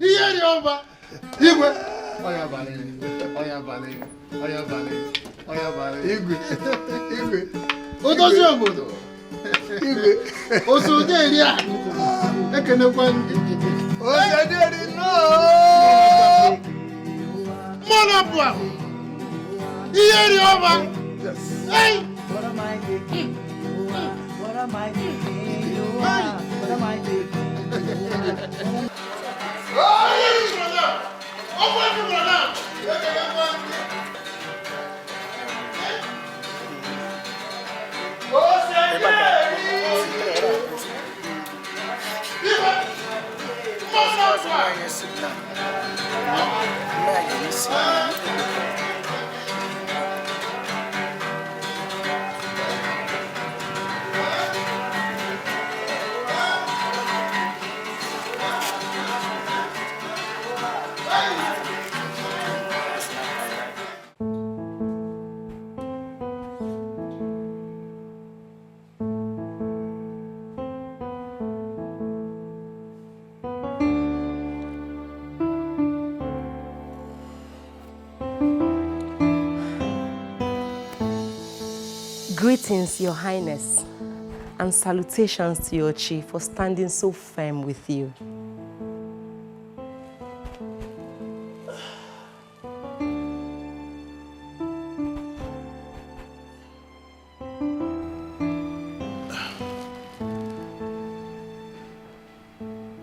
Here you are. Igwe. Oya bale. Oya bale. Oya bale. Oya bale. Igwe. Igwe. Odozi obodo. Igwe. Osode eri a. Ekenekwa ndị. Osode eri no. Monopwa. Here you are. Hey. What am I doing? What am I doing? What am I doing? Greetings, Your Highness, and salutations to your chief for standing so firm with you.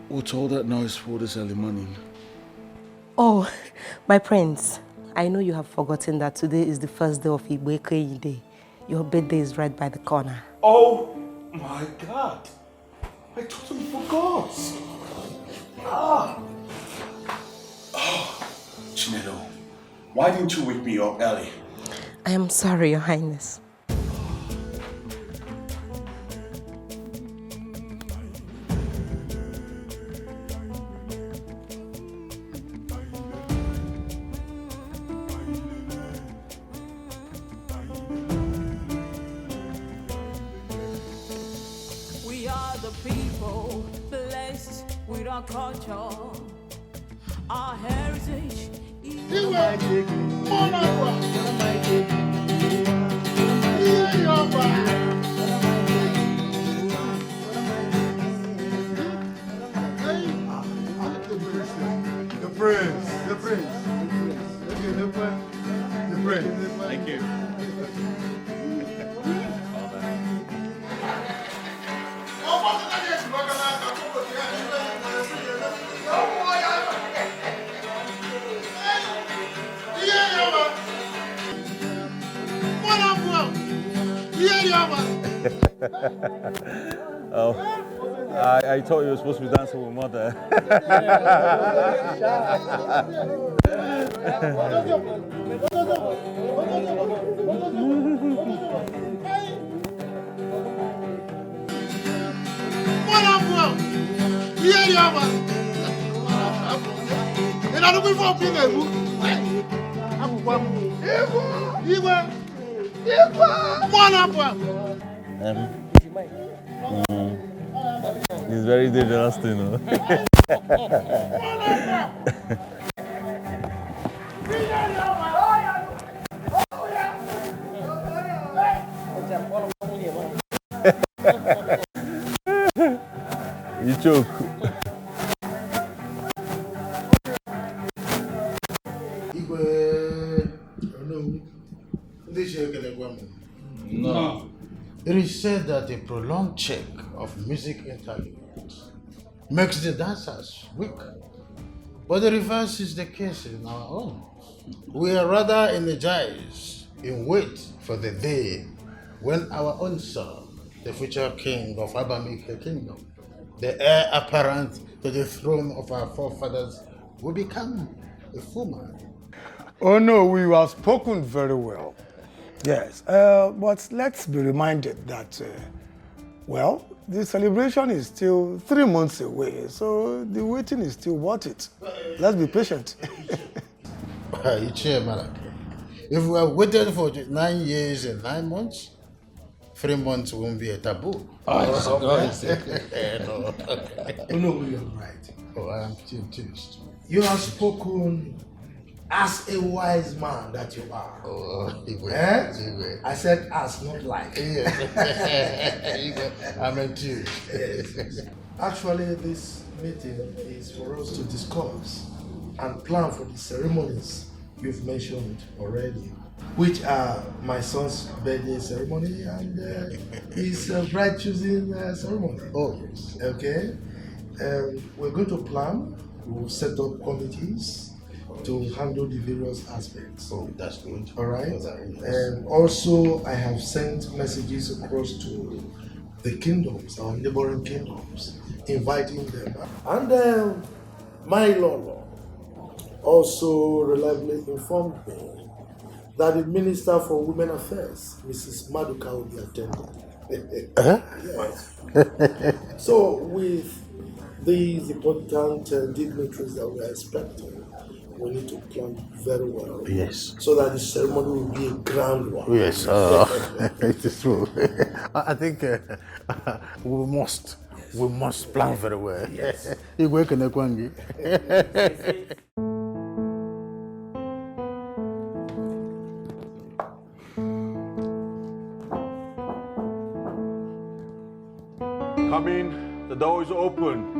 What's all that noise for this early morning? Oh, my prince, I know you have forgotten that today is the first day of Igwe Day. Your birthday is right by the corner. Oh my God! I totally forgot. Oh, Chinelo, why didn't you wake me up early? I am sorry, Your Highness. Culture, our heritage. The prince. Thank you. Oh, I thought you were supposed to be dancing with mother. It's very dangerous, you know. You choke. No. It is said that a prolonged check of music intelligence makes the dancers weak. But the reverse is the case in our own. We are rather energized in wait for the day when our own son, the future king of Abamike Kingdom, the heir apparent to the throne of our forefathers, will become a full man. Oh no, we have spoken very well. Yes, but let's be reminded that, well, the celebration is still 3 months away, so the waiting is still worth it. Let's be patient. If we have waited for 9 years and 9 months, 3 months won't be a taboo. No, you're right. Oh, I am still enthused. You have spoken as a wise man that you are. Oh, I said as, not like. I'm enthused. Yes. Actually, this meeting is for us to discuss and plan for the ceremonies you've mentioned already, which are my son's birthday ceremony and his bride choosing ceremony. Oh, yes. Okay? We're going to plan. We'll set up committees to handle the various aspects. Oh, that's good. All right? Yes. And also, I have sent messages across to the kingdoms, our neighboring kingdoms, inviting them. And my Lord also reliably informed me that the Minister for Women Affairs, Mrs. Maduka, will be attending. Yes. So, with these important dignitaries that we are expecting, we need to plan very well. Yes. So that the ceremony will be a grand one. Yes, it is true. I think we must plan very well. Yes. Come in, the door is open.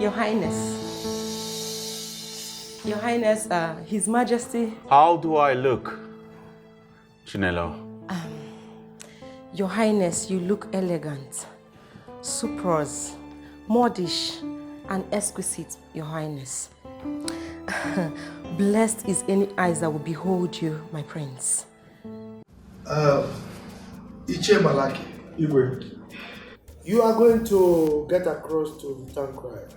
Your Highness. Your Highness, His Majesty. How do I look, Chinelo? Your Highness, you look elegant, superb, modish, and exquisite, Your Highness. Blessed is any eyes that will behold you, my prince. Iche Malaki, you are going to get across to the town crier.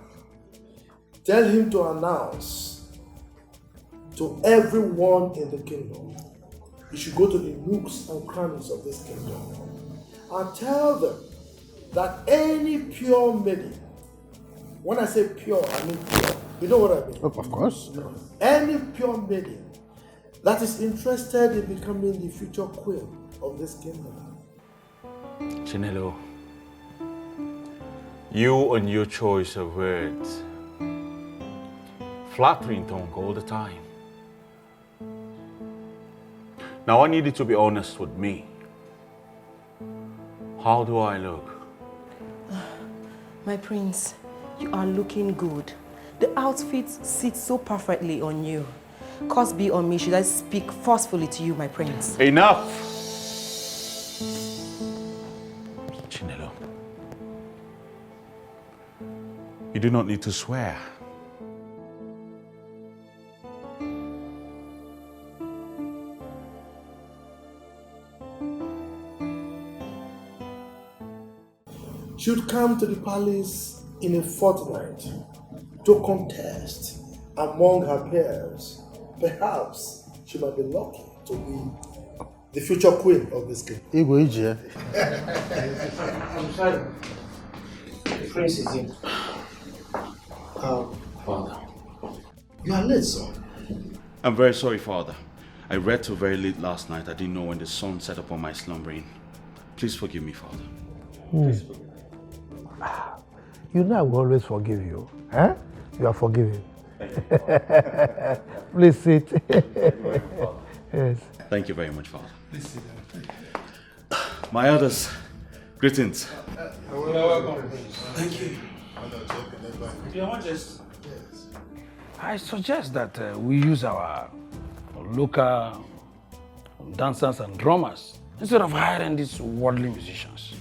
Tell him to announce to everyone in the kingdom. You should go to the nooks and crannies of this kingdom and tell them that any pure maiden, when I say pure, I mean pure. You know what I mean? Of course. Any pure maiden that is interested in becoming the future queen of this kingdom. Chinelo, you and your choice of words, flattering tongue all the time. Now I need you to be honest with me. How do I look? My prince, you are looking good. The outfit sits so perfectly on you. Curse be on me should I speak forcefully to you, my prince. Enough! Chinelo, you do not need to swear. Should come to the palace in a fortnight to contest among her peers. Perhaps she might be lucky to be the future queen of this kingdom. I'm sorry. The prince is in. Father, you are late, son. I'm very sorry, Father. I read till very late last night. I didn't know when the sun set upon my slumbering. Please forgive me, Father. You know I will always forgive you. Huh? You are forgiven. Please sit. Yes. Thank you very much, Father. Please sit down. My elders, greetings. Welcome. Thank you. Your Majesty. I suggest that we use our local dancers and drummers instead of hiring these worldly musicians.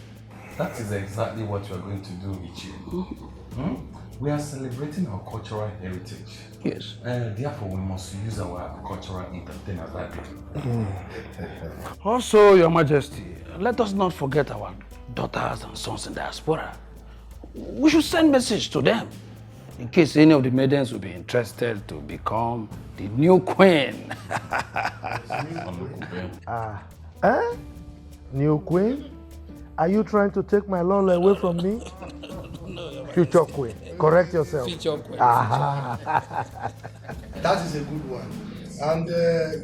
That is exactly what we are going to do, Ichi. We are celebrating our cultural heritage. Yes. Therefore, we must use our cultural entertainers like it. Also, Your Majesty, let us not forget our daughters and sons in diaspora. We should send message to them in case any of the maidens will be interested to become the new queen. New queen? Are you trying to take my Lolo away from me? Future queen. Correct yourself. Future queen. That is a good one. And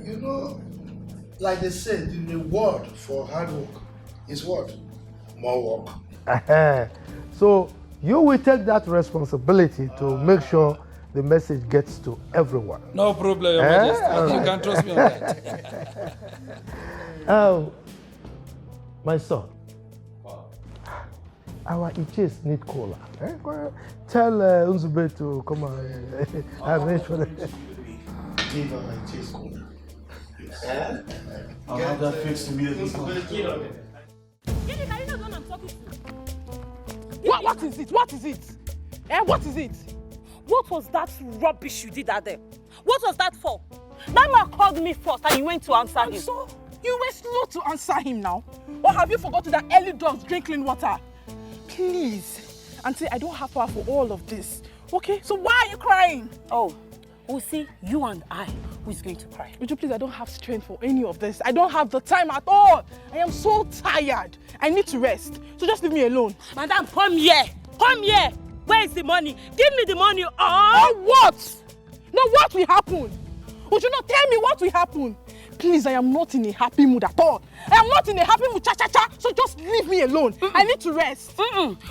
you know, like they said, the reward for hard work is what? More work. So you will take that responsibility to make sure the message gets to everyone. No problem, Your Majesty. You can trust me on that. My son, our Ichis need cola. Tell Unzube to come and arrange for them. Give her my Ichis cola. I'll have that fixed immediately. What is it? What is it? What is it? What was that rubbish you did out there? What was that for? That man called me first and you went to answer him. So, you were slow to answer him now? Or have you forgotten that early dogs drink clean water? Please, Auntie, I don't have power for all of this. Okay, so why are you crying? Oh, we'll see you and I who is going to cry. Would you please, I don't have strength for any of this. I don't have the time at all. I am so tired. I need to rest. So just leave me alone. Madam, come here. Come here. Where is the money? Give me the money. Oh, what? Now what will happen? Would you not tell me what will happen? Please, I am not in a happy mood at all. I am not in a happy mood, cha-cha-cha. So just leave me alone. I need to rest.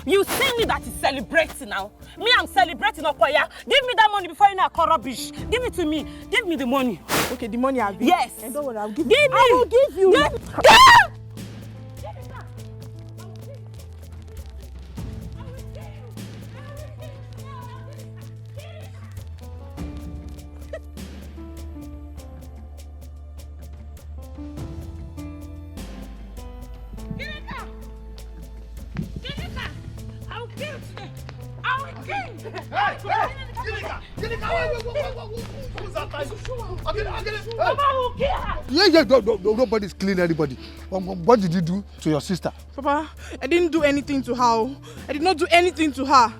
You see me that is celebrating now. Me, I'm celebrating, Okoya. Give me that money before you know I call rubbish. Give it to me. Give me the money. Okay, the money I'll give. Yes. And don't worry, I'll give you. I will give you. Yeah, nobody's killing anybody. What did you do to your sister? Papa, I didn't do anything to her. I did not do anything to her.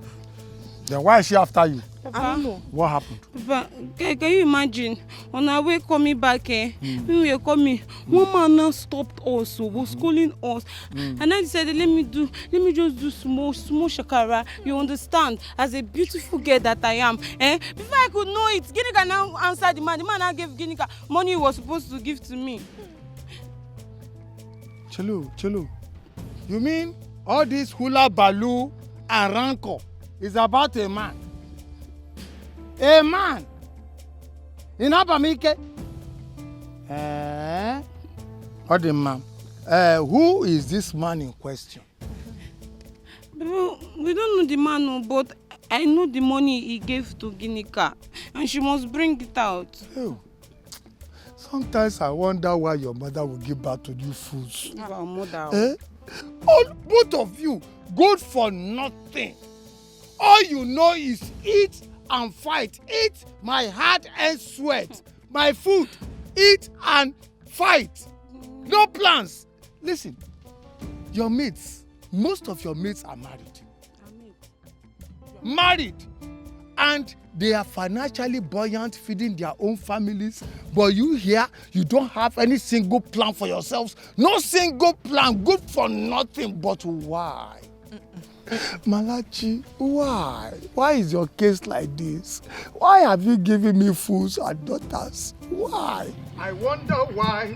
Then why is she after you? Papa, I don't know. What happened? Papa, can you imagine? On our way coming back, when we were coming, one man now stopped us, was calling us. And I decided, let me just do small shakara. You understand? As a beautiful girl that I am. Before I could know it, Ginika now answered the man. The man now gave Ginika money he was supposed to give to me. Chelu. You mean all this hula baloo and rancor is about a man? A man in Abamike. Who is this man in question? We don't know the man, but I know the money he gave to Ginika, and she must bring it out. Oh. Sometimes I wonder why your mother will give birth to you fools. Our mother. All both of you good for nothing. All you know is eat and fight. Eat my heart and sweat. My food. Eat and fight. No plans. Listen, your mates, most of your mates are married. Married. And they are financially buoyant, feeding their own families. But you here, you don't have any single plan for yourselves. No single plan, good for nothing. But why? Malachi, why? Why is your case like this? Why have you given me fools and daughters? Why? I wonder why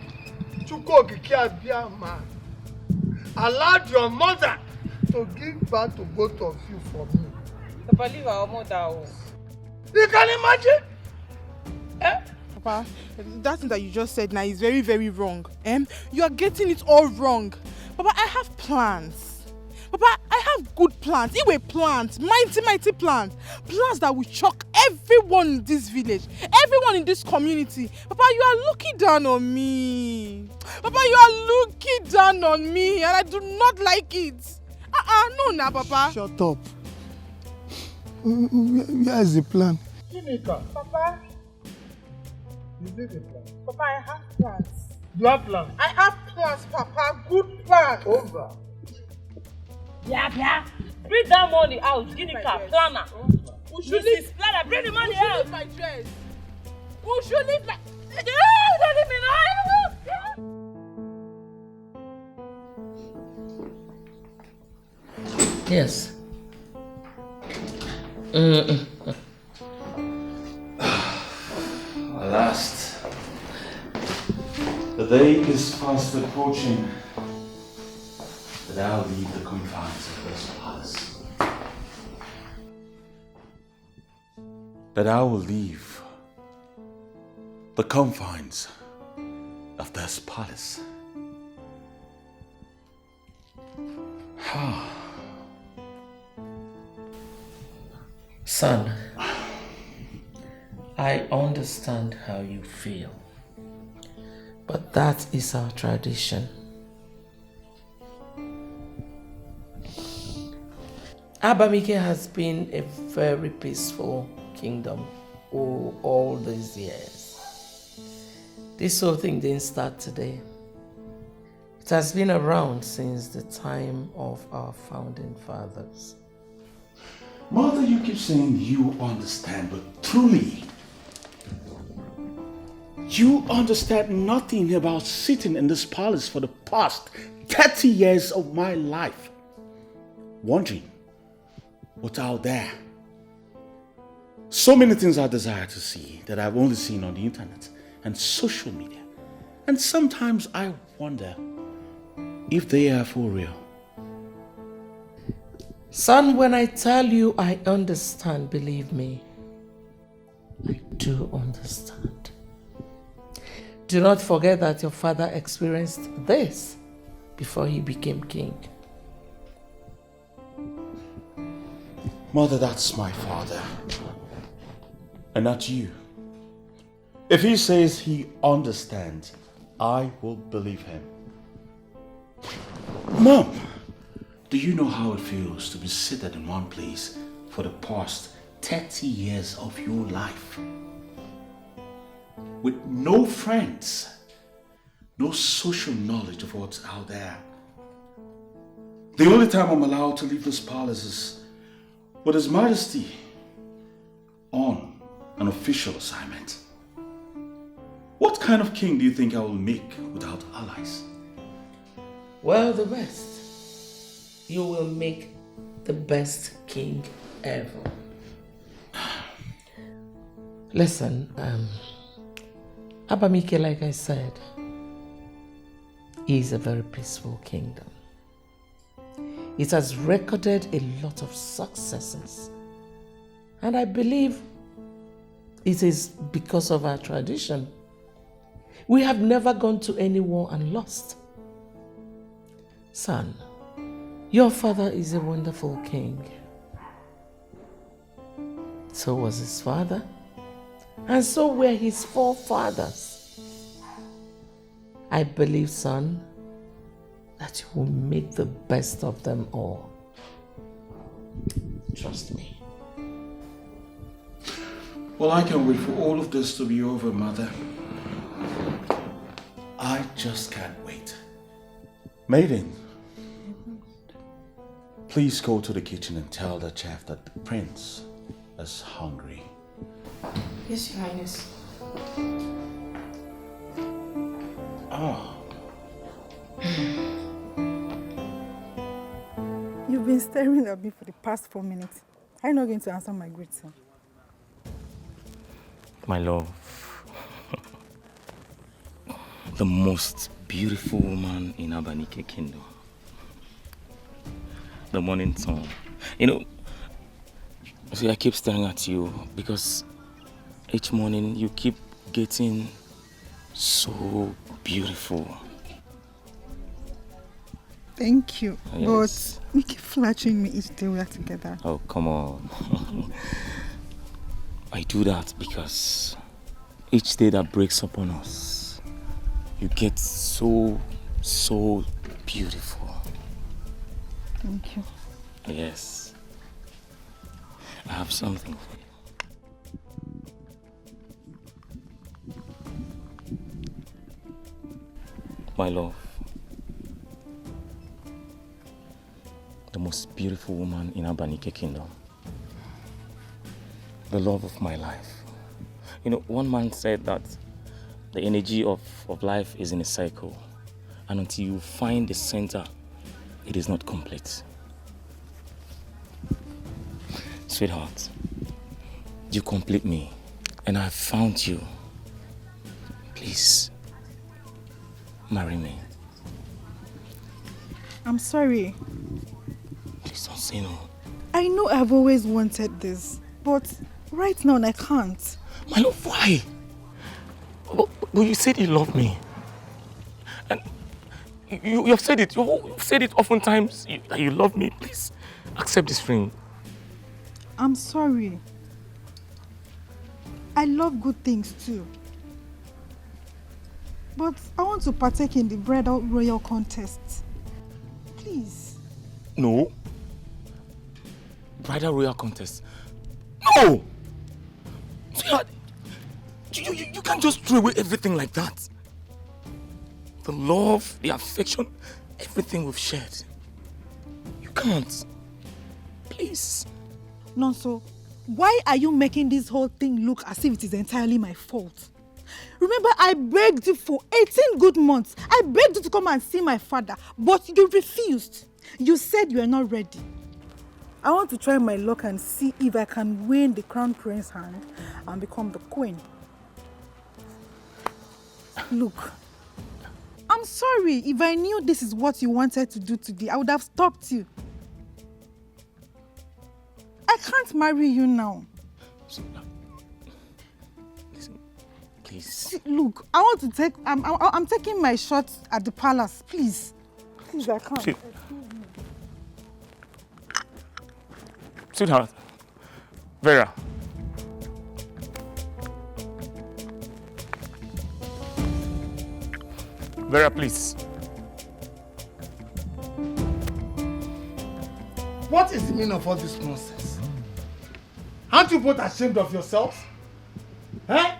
Chukwuokike allowed your mother to give birth to both of you for me. Papa, leave our mother. You can imagine? Papa, that thing that you just said now is very, very wrong. You are getting it all wrong. Papa, I have plans. Papa, I have good plans. Iwe plans, mighty plans. Plans that will shock everyone in this village, everyone in this community. Papa, you are looking down on me. Papa, you are looking down on me, and I do not like it. No, Papa. Shut up. Where is the plan? Ginika. Papa. Is it the plan? Papa, I have plans. You have plans? I have plans, Papa. Good plans. Over. Yeah. Bring that money out. Ginika, planner. Who should leave? Planner, bring the money out. Who should leave my dress? Who should leave my... Don't leave me now. Yes. Last. The day is fast approaching. The that I'll leave the confines of this palace. That I will leave the confines of this palace. Son, I understand how you feel, but that is our tradition. Abamike has been a very peaceful kingdom all these years. This whole thing didn't start today. It has been around since the time of our founding fathers. Mother, you keep saying you understand, but truly, you understand nothing about sitting in this palace for the past 30 years of my life, wondering what's out there. So many things I desire to see that I've only seen on the internet and social media. And sometimes I wonder if they are for real. Son, when I tell you I understand, believe me, I do understand. Do not forget that your father experienced this before he became king. Mother, that's my father, and not you. If he says he understands, I will believe him. Mom, do you know how it feels to be seated in one place for the past 30 years of your life? With no friends, no social knowledge of what's out there. The only time I'm allowed to leave this palace is with His Majesty on an official assignment. What kind of king do you think I will make without allies? Well, the best. You will make the best king ever. Listen, Abamike, like I said, is a very peaceful kingdom. It has recorded a lot of successes. And I believe it is because of our tradition. We have never gone to any war and lost. Son, your father is a wonderful king. So was his father, and so were his forefathers. I believe, son, that you will make the best of them all. Trust me. Well, I can't wait for all of this to be over, Mother. I just can't wait. Maiden, please go to the kitchen and tell the chef that the prince is hungry. Yes, Your Highness. Oh. You've been staring at me for the past 4 minutes. Are you not going to answer my greeting? My love, the most beautiful woman in Abanike Kingdom. The morning sun. You know, see, I keep staring at you because each morning you keep getting so beautiful. Thank you. Yes. But you keep flattering me each day we are together. Oh, come on. I do that because each day that breaks upon us, you get so beautiful. Thank you. Yes. I have something for you. My love, the most beautiful woman in Abanike Kingdom. The love of my life. You know, one man said that the energy of life is in a cycle, and until you find the center, it is not complete. Sweetheart, you complete me, and I found you. Please, marry me. I'm sorry. Please don't say no. I know I've always wanted this, but right now I can't. My love, why? But you said you love me. And you have said it. You've said it oftentimes that you love me. Please accept this ring. I'm sorry. I love good things too. But I want to partake in the bridal royal contest. Please. No. Bridal royal contest. No! Sweetheart, you can't just throw away everything like that. The love, the affection, everything we've shared. You can't. Please. Nonso, why are you making this whole thing look as if it is entirely my fault? Remember, I begged you for 18 good months. I begged you to come and see my father, but you refused. You said you are not ready. I want to try my luck and see if I can win the crown prince's hand and become the queen. Look, I'm sorry. If I knew this is what you wanted to do today, I would have stopped you. I can't marry you now. Listen, please. See, look, I want to take. I'm taking my shot at the palace. Please, please, I can't. Excuse me. Sweetheart, Vera. Vera, please. What is the meaning of all this nonsense? Aren't you both ashamed of yourselves? Eh?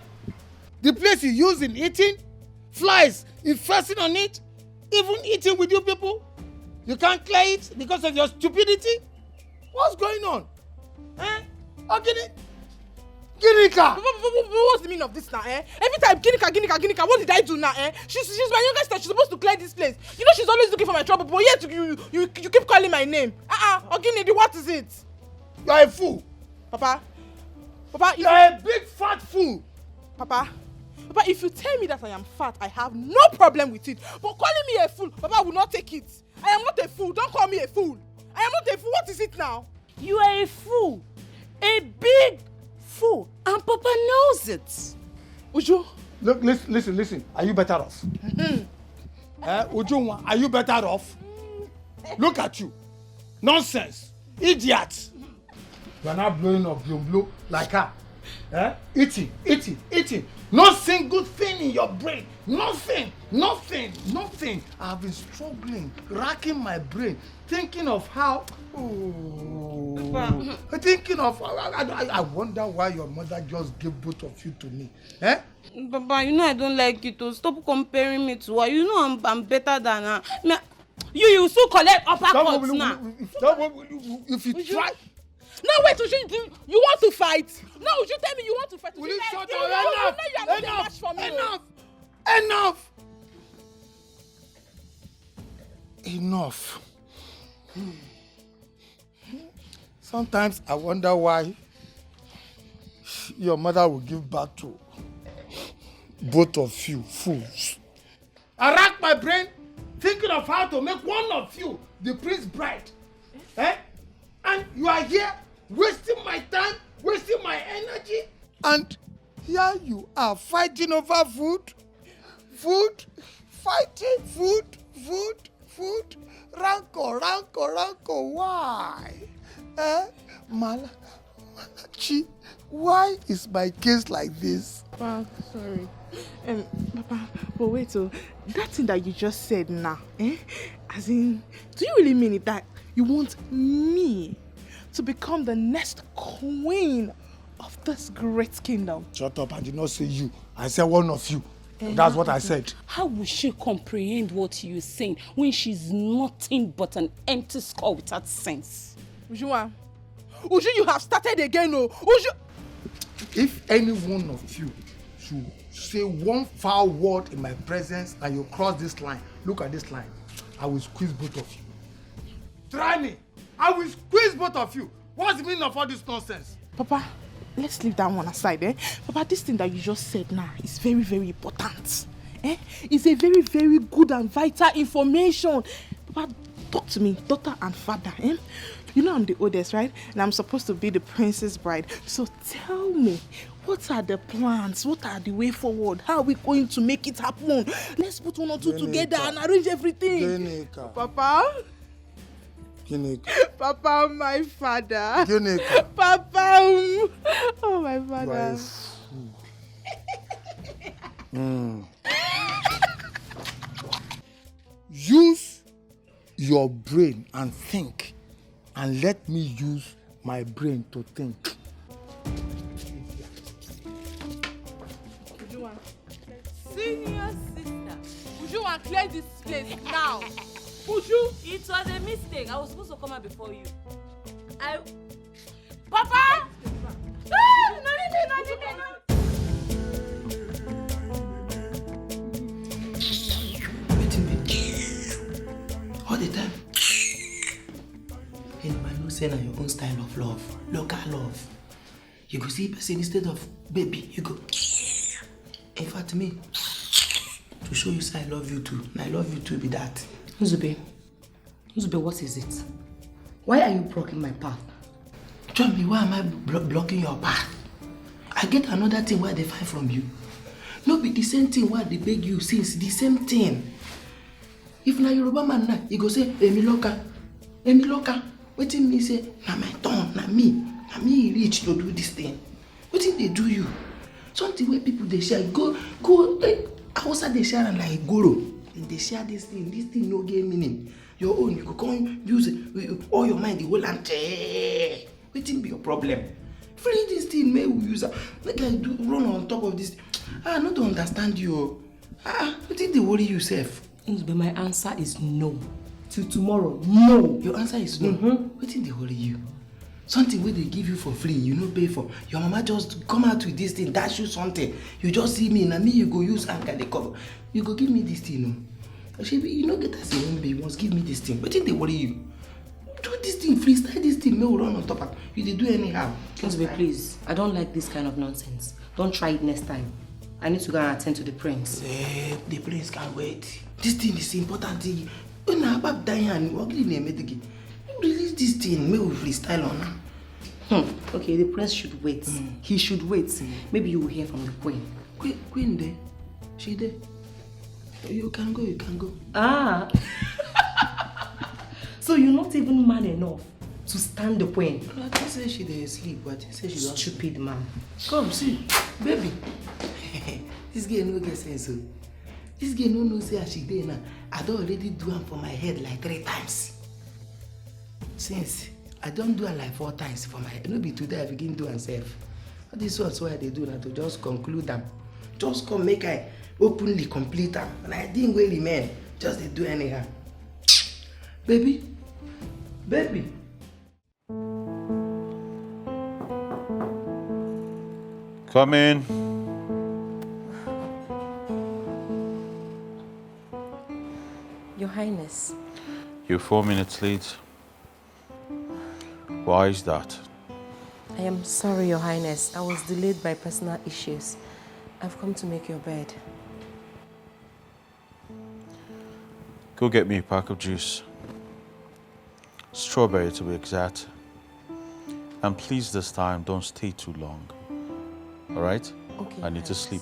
The place you use in eating, flies infesting on it, even eating with you people. You can't clear it because of your stupidity? What's going on? Eh? Oh, Ginika! What's the meaning of this now, eh? Every time, Ginika, what did I do now, eh? She's my younger sister, she's supposed to clear this place. You know she's always looking for my trouble, but yet you keep calling my name. Ogini, what is it? You're a fool. Papa, you're a big fat fool. Papa, if you tell me that I am fat, I have no problem with it. But calling me a fool, Papa will not take it. I am not a fool, don't call me a fool. I am not a fool, what is it now? You are a fool. A big fool. And Papa knows it. Uju. Look, listen. Are you better off? Uju, are you better off? Look at you. Nonsense. Idiot. You are not blowing up blow like her. Eating. No single thing in your brain. Nothing. I've been struggling, racking my brain, thinking of how. Thinking of. I wonder why your mother just gave both of you to me. Papa, you know I don't like you to stop comparing me to her. You know I'm better than her. You still collect uppercuts now. If you try. No, wait, Uju, you want to fight? No, Uju, tell me you want to fight. Will you shut up? Enough! You are not a match for me. Enough! Sometimes I wonder why your mother will give birth to both of you fools. I racked my brain thinking of how to make one of you the prince's bride. And you are here wasting my time, wasting my energy. And here you are fighting over food. Fighting food. Rancor. Why? Malachi, why is my case like this? Papa, sorry. Papa, but wait, so that thing that you just said now, as in, do you really mean it that you want me to become the next queen of this great kingdom? Shut up, I did not say you. I said one of you. That's what I said. How will she comprehend what you're saying when she's nothing but an empty skull without sense? Uju, you have started again, oh. Uju. If any one of you should say one foul word in my presence and you cross this line, look at this line, I will squeeze both of you. Try me. I will squeeze both of you. What's the meaning of all this nonsense? Papa, let's leave that one aside, Papa, this thing that you just said now is very, very important. It's a very, very good and vital information. Papa, talk to me, daughter and father. Eh? You know I'm the oldest, right? And I'm supposed to be the princess bride. So tell me, what are the plans? What are the way forward? How are we going to make it happen? Let's put one or two together and arrange everything. Papa? Papa, my father. Papa. Oh, my father. Use your brain and think, and let me use my brain to think. Senior sister, would you want to clear this place now? Would you? It was a mistake. I was supposed to come out before you. Papa! All the time. And man, no say na your own style of love, local love. You go see person instead of baby, you go. In fact, me, to show you say I love you too. And I love you too be that. Nzube, what is it? Why are you blocking my path? Tell me, why am I blocking your path? I get another thing where they find from you. No be the same thing why they beg you since the same thing. If na Yoruba man na, he go say, Emi Loka. Wetin me say, na my turn, na me reach to do this thing. Wetin they do you? Something where people they share, go, Hausa they share like goro. They share this thing no get meaning. Your own, you go come use it, all your mind, the whole and wetin be your problem? Free this thing, may we use it. Like I do run on top of this. I not understand you. Wetin they worry yourself? But my answer is no. Till tomorrow, no. Your answer is no. Wetin they worry you? Something where they give you for free, you no pay for. Your mama just come out with this thing, dash you something. You just see me, and me you go use anchor the cover. You go give me this thing, no. You no get as a woman, you must give me this thing. Wetin they worry you? Do this thing, freestyle this thing, may we run on top of you. They do anyhow. Kingsbury, please. I don't like this kind of nonsense. Don't try it next time. I need to go and attend to the prince. The prince can't wait. This thing is important. When I'm about dying, what can you name? Release this thing, may we freestyle on her. Okay, the prince should wait. He should wait. Maybe you will hear from the queen. Queen there? She there? You can go. So you're not even man enough to stand the queen? No, I didn't say she there asleep, but I said she's stupid man. Come, see, baby. This girl no get sense. This girl no know say she there now. I don't already do am for my head like 3 times. Since I don't do it like 4 times for my head. No be today I begin do am self. This was why they do now to just conclude them. Just come make I openly complete them. And I didn't really remain. Just they do anyhow. Baby. Come in. Your Highness. You're 4 minutes late. Why is that? I am sorry, Your Highness. I was delayed by personal issues. I've come to make your bed. Go get me a pack of juice. Strawberry to be exact. And please this time, don't stay too long. All right? Okay. I need to sleep.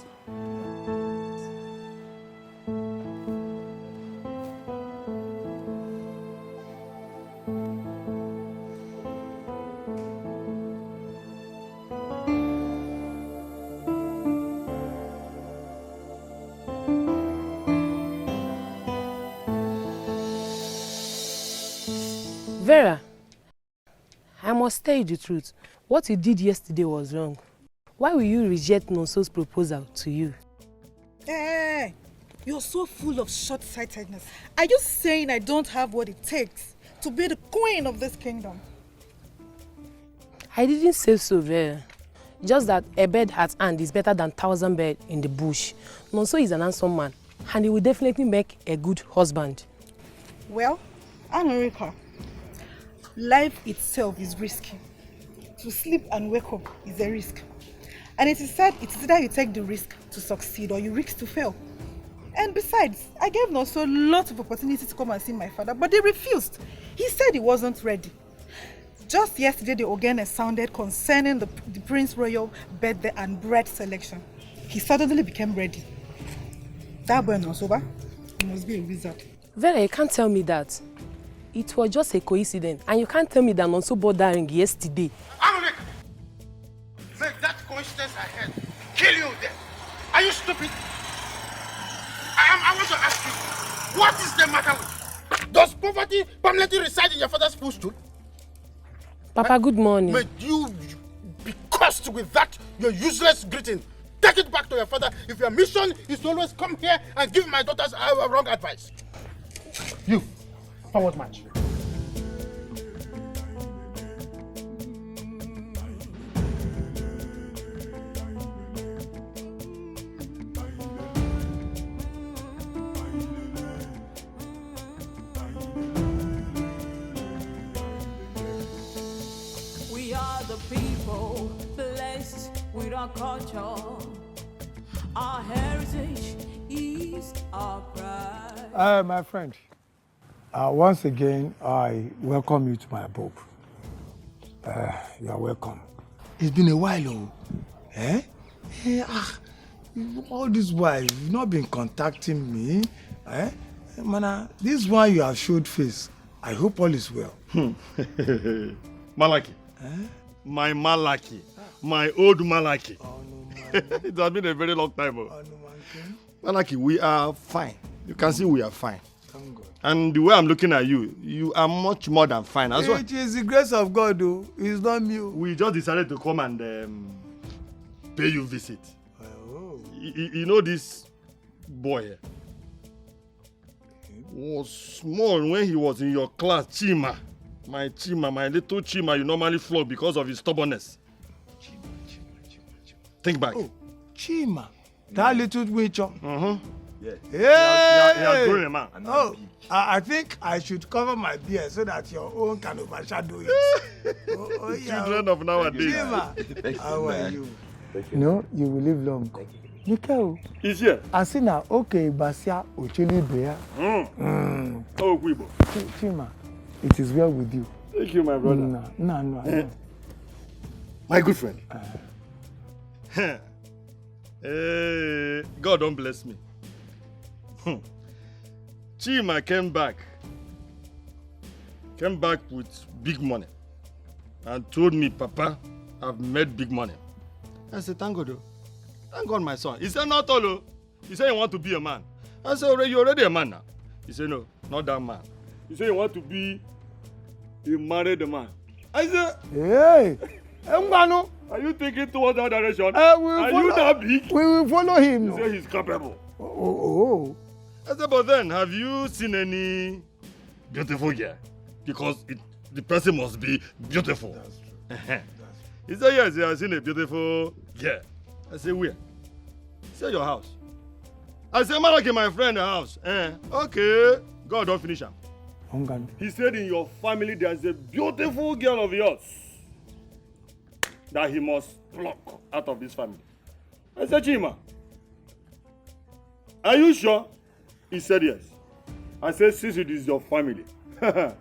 Vera, I must tell you the truth. What you did yesterday was wrong. Why will you reject Nonso's proposal to you? Hey, you're so full of short-sightedness. Are you saying I don't have what it takes to be the queen of this kingdom? I didn't say so, Vera. Just that a bird at hand is better than 1,000 birds in the bush. Nonso is an handsome man, and he will definitely make a good husband. Well, America, life itself is risky. To sleep and wake up is a risk. And it is said it's either you take the risk to succeed or you risk to fail. And besides, I gave Nonso lots of opportunities to come and see my father, but they refused. He said he wasn't ready. Just yesterday, the organ sounded concerning the Prince Royal birthday and bread selection. He suddenly became ready. That boy Nonsoba, he must be a wizard. Vera, you can't tell me that. It was just a coincidence, and you can't tell me that Nonso bought that ring yesterday. Anulik! Make that coincidence ahead. Kill you there. Are you stupid? I want to ask you, what is the matter with you? Does poverty permanently reside in your father's footstool? Papa, good morning. May you be cursed with that, your useless greeting. Take it back to your father if your mission is to always come here and give my daughters wrong advice. You, forward march. We are the people blessed with our culture. Our heritage is our pride. My friend, once again, I welcome you to my abode. You are welcome. It's been a while, oh. All this while, you've not been contacting me. Mana, this one you have showed face. I hope all is well. Malaki. My Malaki. My old Malaki. It has been a very long time. Malaki, we are fine. You can see we are fine. Thank God. And the way I'm looking at you, you are much more than fine as well. It is the grace of God, though. It's not me. We just decided to come and pay you visit. Oh. You know this boy here? Was small when he was in your class, Chima. My little Chima you normally flog because of his stubbornness. Think back. Oh, Chima. That little witcher. Yeah. Hey! He has grown a man. No, I think I should cover my beard so that your own can overshadow it. Yeah. Children of nowadays. Chima, how are you? No, you will live long. Nickel. He's here. Asina, okay, Basia, Ochili Bea. Oh, Guibo. Chima, it is well with you. Thank you, my brother. No. My good friend. God don't bless me. Chima came back with big money and told me, Papa, I've made big money. I said, thank God. Thank God, my son. He said, not all. He said, you want to be a man. I said, you're already a man now. He said, no, not that man. He said, you want to be a married man. I said, hey, Mbano. Are you thinking towards that direction? Are you that big? We will follow him. He said he's capable. Oh. I said, but then, have you seen any beautiful girl? Because the person must be beautiful. That's true. He said, yes, he has seen a beautiful girl. I said, where? He said, your house. I said, Malaki, my friend, the house. Okay. God, don't finish him. He said, in your family, there's a beautiful girl of yours that he must pluck out of this family. I said, Chima, are you sure? He said, yes. I said, since it is your family. My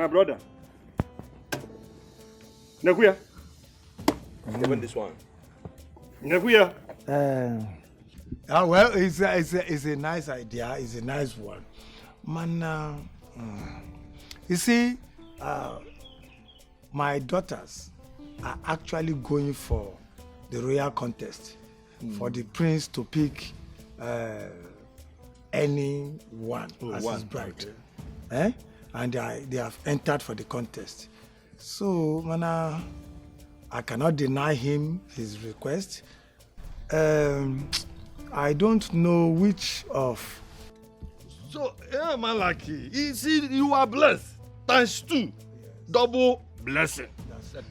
brother. Nekuya. Even this one. Nekuya. Well, it's a nice idea. It's a nice one. Man, you see, my daughters are actually going for the royal contest for the prince to pick any one as his bride. Okay. And they have entered for the contest. So, man, I cannot deny him his request. I don't know which of. So, Malaki, you see, you are blessed. Times 2. Double blessing.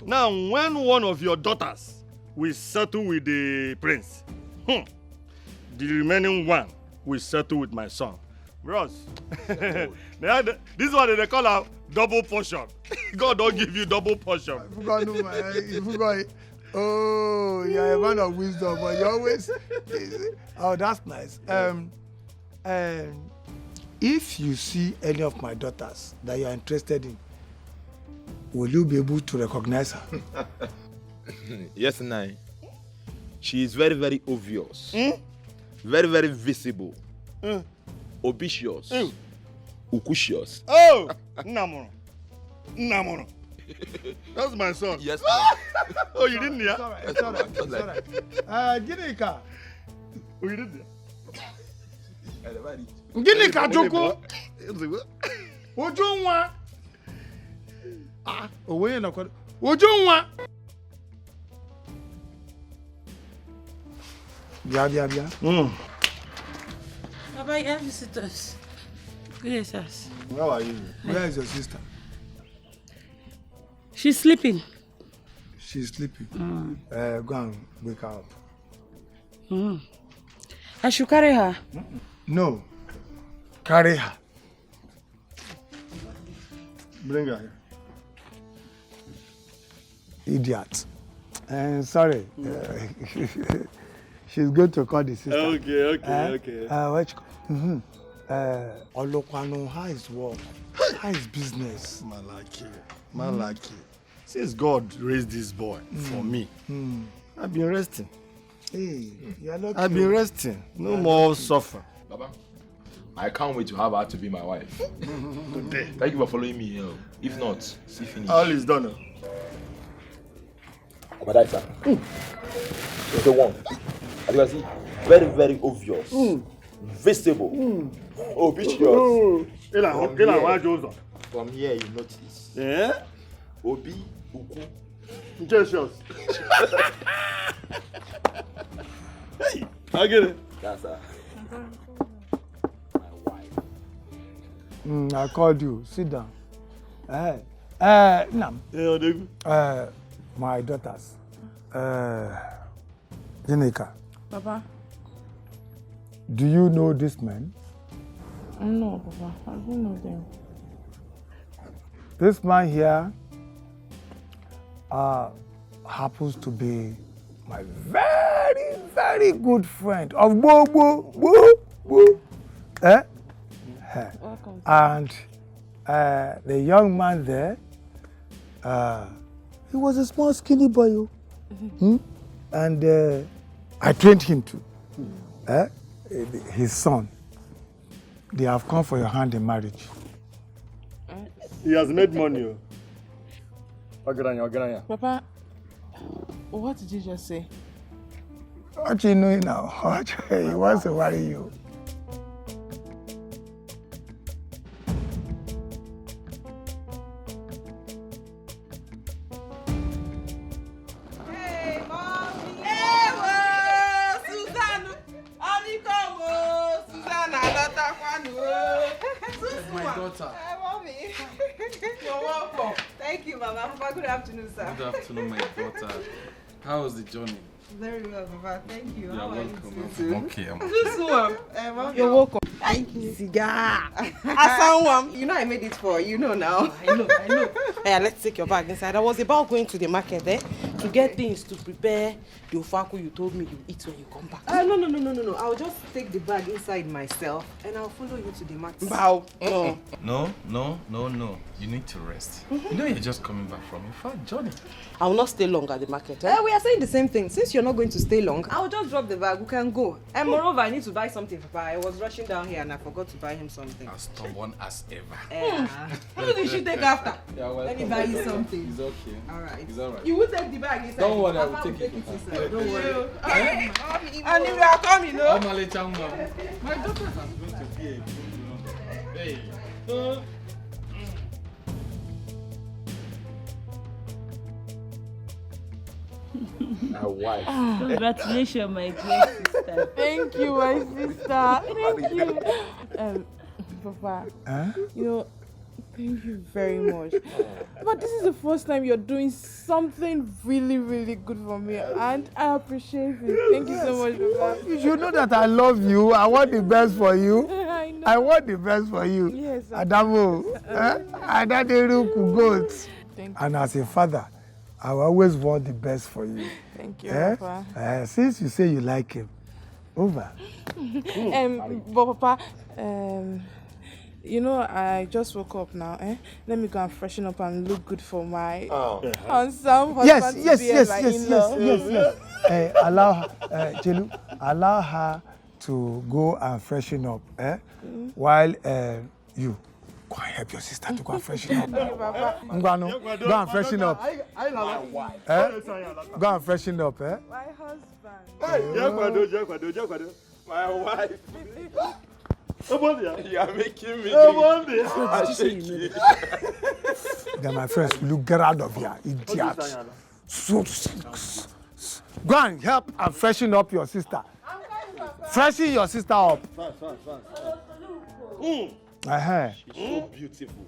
Now, when one of your daughters will settle with the prince, the remaining one will settle with my son. Bros, this one they call a double portion. God don't give you double portion. Oh, you're a man of wisdom, but you always. Oh, that's nice. If you see any of my daughters that you are interested in, will you be able to recognize her? Yes, Nai. She is very, very obvious. Very, very visible. Obvious. Ukushous. Oh! Namono. Namono. That's my son. Yes, Oh, you didn't hear? It's all right. It's all right. It's all right. Ginika. Oh, you didn't hear? Ginika Joko. Ojunwa. Ah, owe na kwa. Ojunwa. Bia. Papa, you have visitors. Good us. How are you? Where is your sister? She's sleeping. She's sleeping. Go and wake her up. I should carry her. No. Carry her. Bring her here. Idiot. Sorry. She's going to call the sister. Okay. What you call? Olokwano, how is work? How is business? Malaki. Since God raised this boy for me, I've been resting. Hey, you're lucky. I've been resting. No more suffer. Baba, I can't wait to have her to be my wife. Today. Thank you for following me here. If not, see finish. All is done. But that's the one. As you can see, very, very obvious. Visible. Obvious. From here, you notice. Yeah? Obi, Uku. Jesus. Hey, I get it. That's her. I called you. Sit down. Nam. My daughters. Ginika. Papa. Do you know this man? No, Papa. I don't know them. This man here happens to be my very, very good friend of Bo. And the young man there, he was a small, skinny boy. And I trained him too. His son. They have come for your hand in marriage. He has made money. Papa, what did you just say? What you know now? He wants to worry you. Good afternoon, sir. Good afternoon, my daughter. How was the journey? Very well, Papa. Thank you. You're welcome. I'm okay. You're welcome. Thank you. Cigar. You know I made it for you know now. I know. Hey, let's take your bag inside. I was about going to the market to get things to prepare the ofaku you told me you eat when you come back. No. I'll just take the bag inside myself and I'll follow you to the market. Bow. No. You need to rest. You know you're just coming back from a far journey. I will not stay long at the market. We are saying the same thing. Since you're not going to stay long, I'll just drop the bag. We can go. And moreover, I need to buy something for Papa. I was rushing down here and I forgot to buy him something. As stubborn as ever. Who did she take after? Yeah, well, let me buy you something. It's okay. Alright. It's alright. You will take the bag inside. Don't worry, I will Papa take it inside. Don't worry. And if you are coming, no? My daughter is going to be a good Hey. My wife. Congratulations, my dear sister. Thank you, my sister. Thank you. Papa, thank you very much. But this is the first time you're doing something really, really good for me, and I appreciate it. Thank you so much, Papa. You should know that I love you. I want the best for you. I know. I want the best for you. Yes, sir. Adamo, Adaderuku goat. Thank you. And as a father, I always want the best for you. Thank you, Papa. Since you say you like him, over. But Papa, you know, I just woke up now. Let me go and freshen up and look good for my handsome husband to be my in-law. Yes. Allow her, Jelu, allow her to go and freshen up, while you go and help your sister to go and freshen up. Okay, Papa. Ngwano, go and freshen up. Go and freshen up, My husband. My wife. You are making me. Then my friends, will you get out of here, idiot? Go and help and freshen up your sister. Freshen your sister up. She's so beautiful.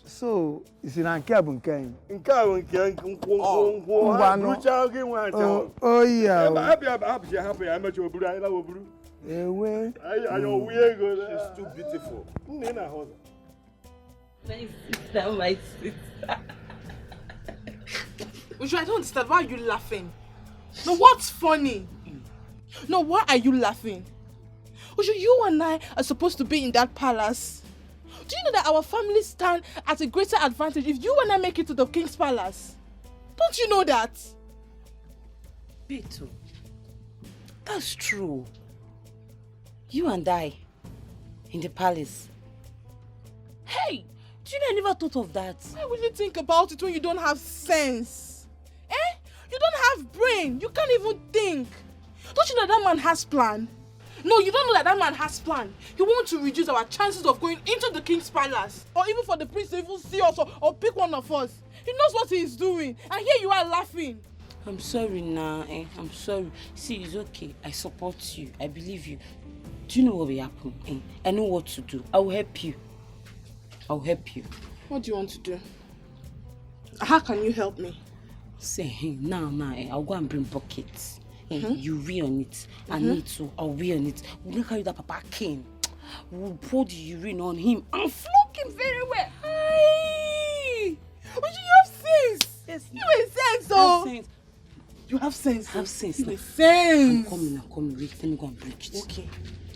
So, it's in Ankebunken. Oh, yeah. She's too beautiful. My sister. Uju, I don't understand. Why are you laughing? No, what's funny? No, why are you laughing? Uju, you and I are supposed to be in that palace. Do you know that our families stand at a greater advantage if you and I make it to the king's palace? Don't you know that? Beto, that's true. You and I in the palace. Hey, do you know I never thought of that? Why will you think about it when you don't have sense? You don't have brain. You can't even think. Don't you know that man has plan? No, you don't know that man has plan. He wants to reduce our chances of going into the king's palace. Or even for the prince to even see us or pick one of us. He knows what he is doing. And here you are laughing. I'm sorry now, I'm sorry. See, it's okay. I support you. I believe you. Do you know what will happen? I know what to do. I will help you. I'll help you. What do you want to do? How can you help me? Say, now, I'll go and bring buckets. You weigh on it. I need to. I'll weigh on it. We'll make carry that Papa King. We'll pour the urine on him and flog him very well. Hey! But you have sense. Yes. You have sense, oh. You have sense. Have sense. You have sense. I'm coming. Wait, let me go and break it. Okay.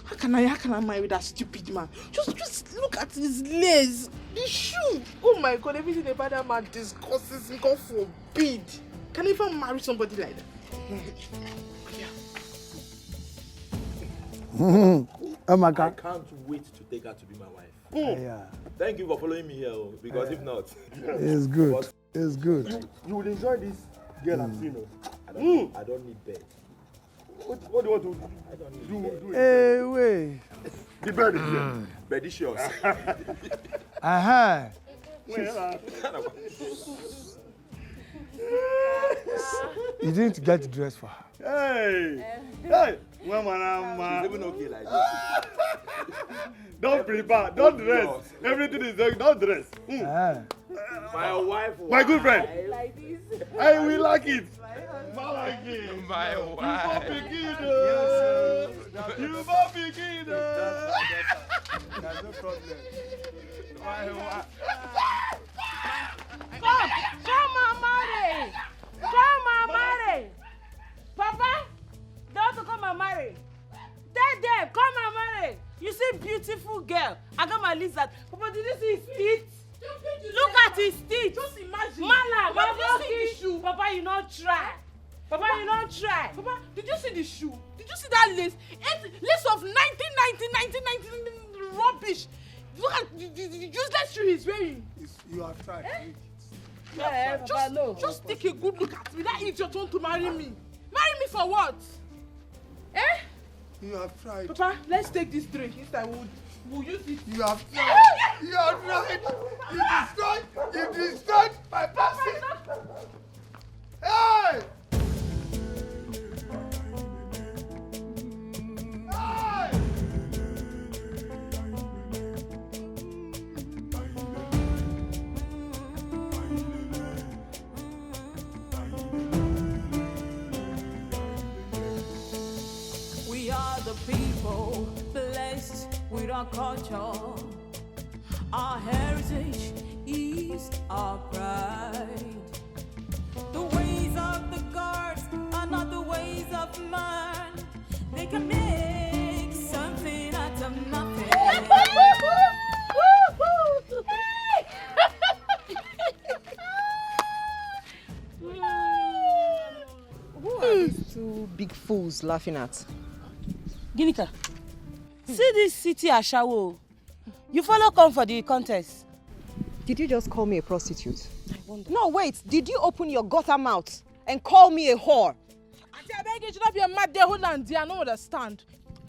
How can I marry that stupid man? Just look at his legs, the shoe. Oh my God, everything about that man disgusts me. God forbid. Can I even marry somebody like that? Oh my God. I can't wait to take her to be my wife. Yeah. Thank you for following me here, because if not... It's good. It's good. You will enjoy this girl I'm seeing. I don't need bed. What do you want to do? I don't need bed. Hey, wait. The bed is here. Bed is yours. You didn't get dressed for her. Hey! Mama. She's even okay like this. Don't prepare, don't dress. Everything is done, don't dress. My wife. My good friend. I like this. I will like it. My wife. You begin. There's no problem. My wife. Come and marry. Papa, don't come and marry. Tell them, come and marry. You see, beautiful girl. I got my list that. Papa, did you see his teeth? Look at his teeth. Just imagine. Mala, Papa, did you see the shoe? Papa, you not try. Papa, you not try. Papa, did you see the shoe? Did you see that lace? Lace of 1990 rubbish. Look at the useless shoe he's wearing. You have tried. Yeah, Papa, no. Just take a good look at me. That idiot want to marry me. Marry me for what? You have tried. Papa, let's take this drink. Instead, we'll use it. You have tried. You have tried. You destroyed my person. Hey! We are the people blessed with our culture. Our heritage ease our pride. The ways of the gods are not the ways of man. They can make something out of nothing. Who are these two big fools laughing at? Ginika, see this city Ashawo. You follow come for the contest. Did you just call me a prostitute? No, wait. Did you open your gutter mouth and call me a whore? I beg you, should not be a mad there, hold on, dear. I don't understand.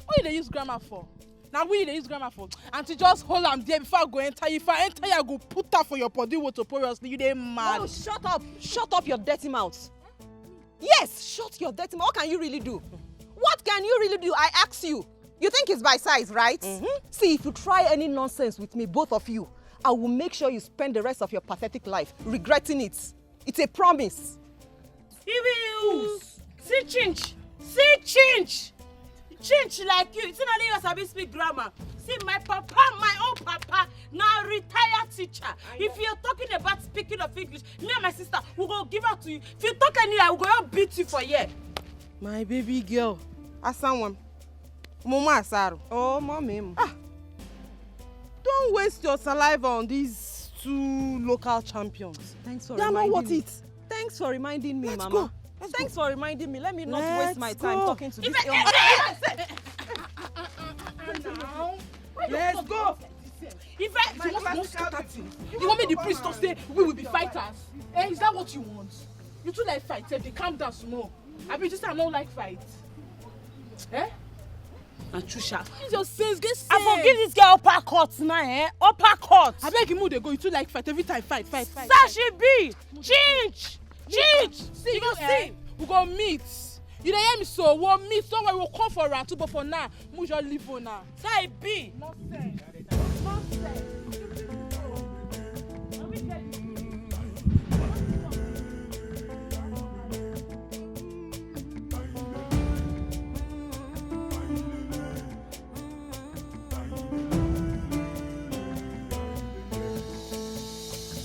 What do they use grammar for? Now, we they use grammar for. And to just hold on there before I go enter. If I enter, I go put that for your body notoriously. You they mad. Oh, shut up. Shut up your dirty mouth. Yes, shut your dirty mouth. What can you really do? What can you really do? I ask you. You think it's by size, right? See, if you try any nonsense with me, both of you, I will make sure you spend the rest of your pathetic life regretting it. It's a promise. See chinch like you. It's not only you sabi speak grammar. See my papa, my own papa, now retired teacher. If you're talking about speaking of English, me and my sister will go give her to you. If you talk anywhere, we'll go beat you for year. My baby girl. Asanwam. Mama Asaro. Oh, mommy. Don't waste your saliva on these two local champions. Thanks for they reminding are not worth me. it. Thanks for reminding me, Let's Mama. go. Thanks for reminding me. Let me not waste my time talking to this. Let's go. You want me the priest to say we will be fighters? Eh, is that what you want? You two like fight, they calm down small. I mean, just I don't like fight. Eh? Achusha. Use your sense, get sense. I forgive this girl uppercut now, eh? Uppercut. I beg you, they go. You two like fight every time, fight. Sashi B. Chinch. See, you go see. We go meet. You don't hear me so? We'll meet. Somewhere we'll come for round two, but for now, we just leave for now. Say B. Nonsense.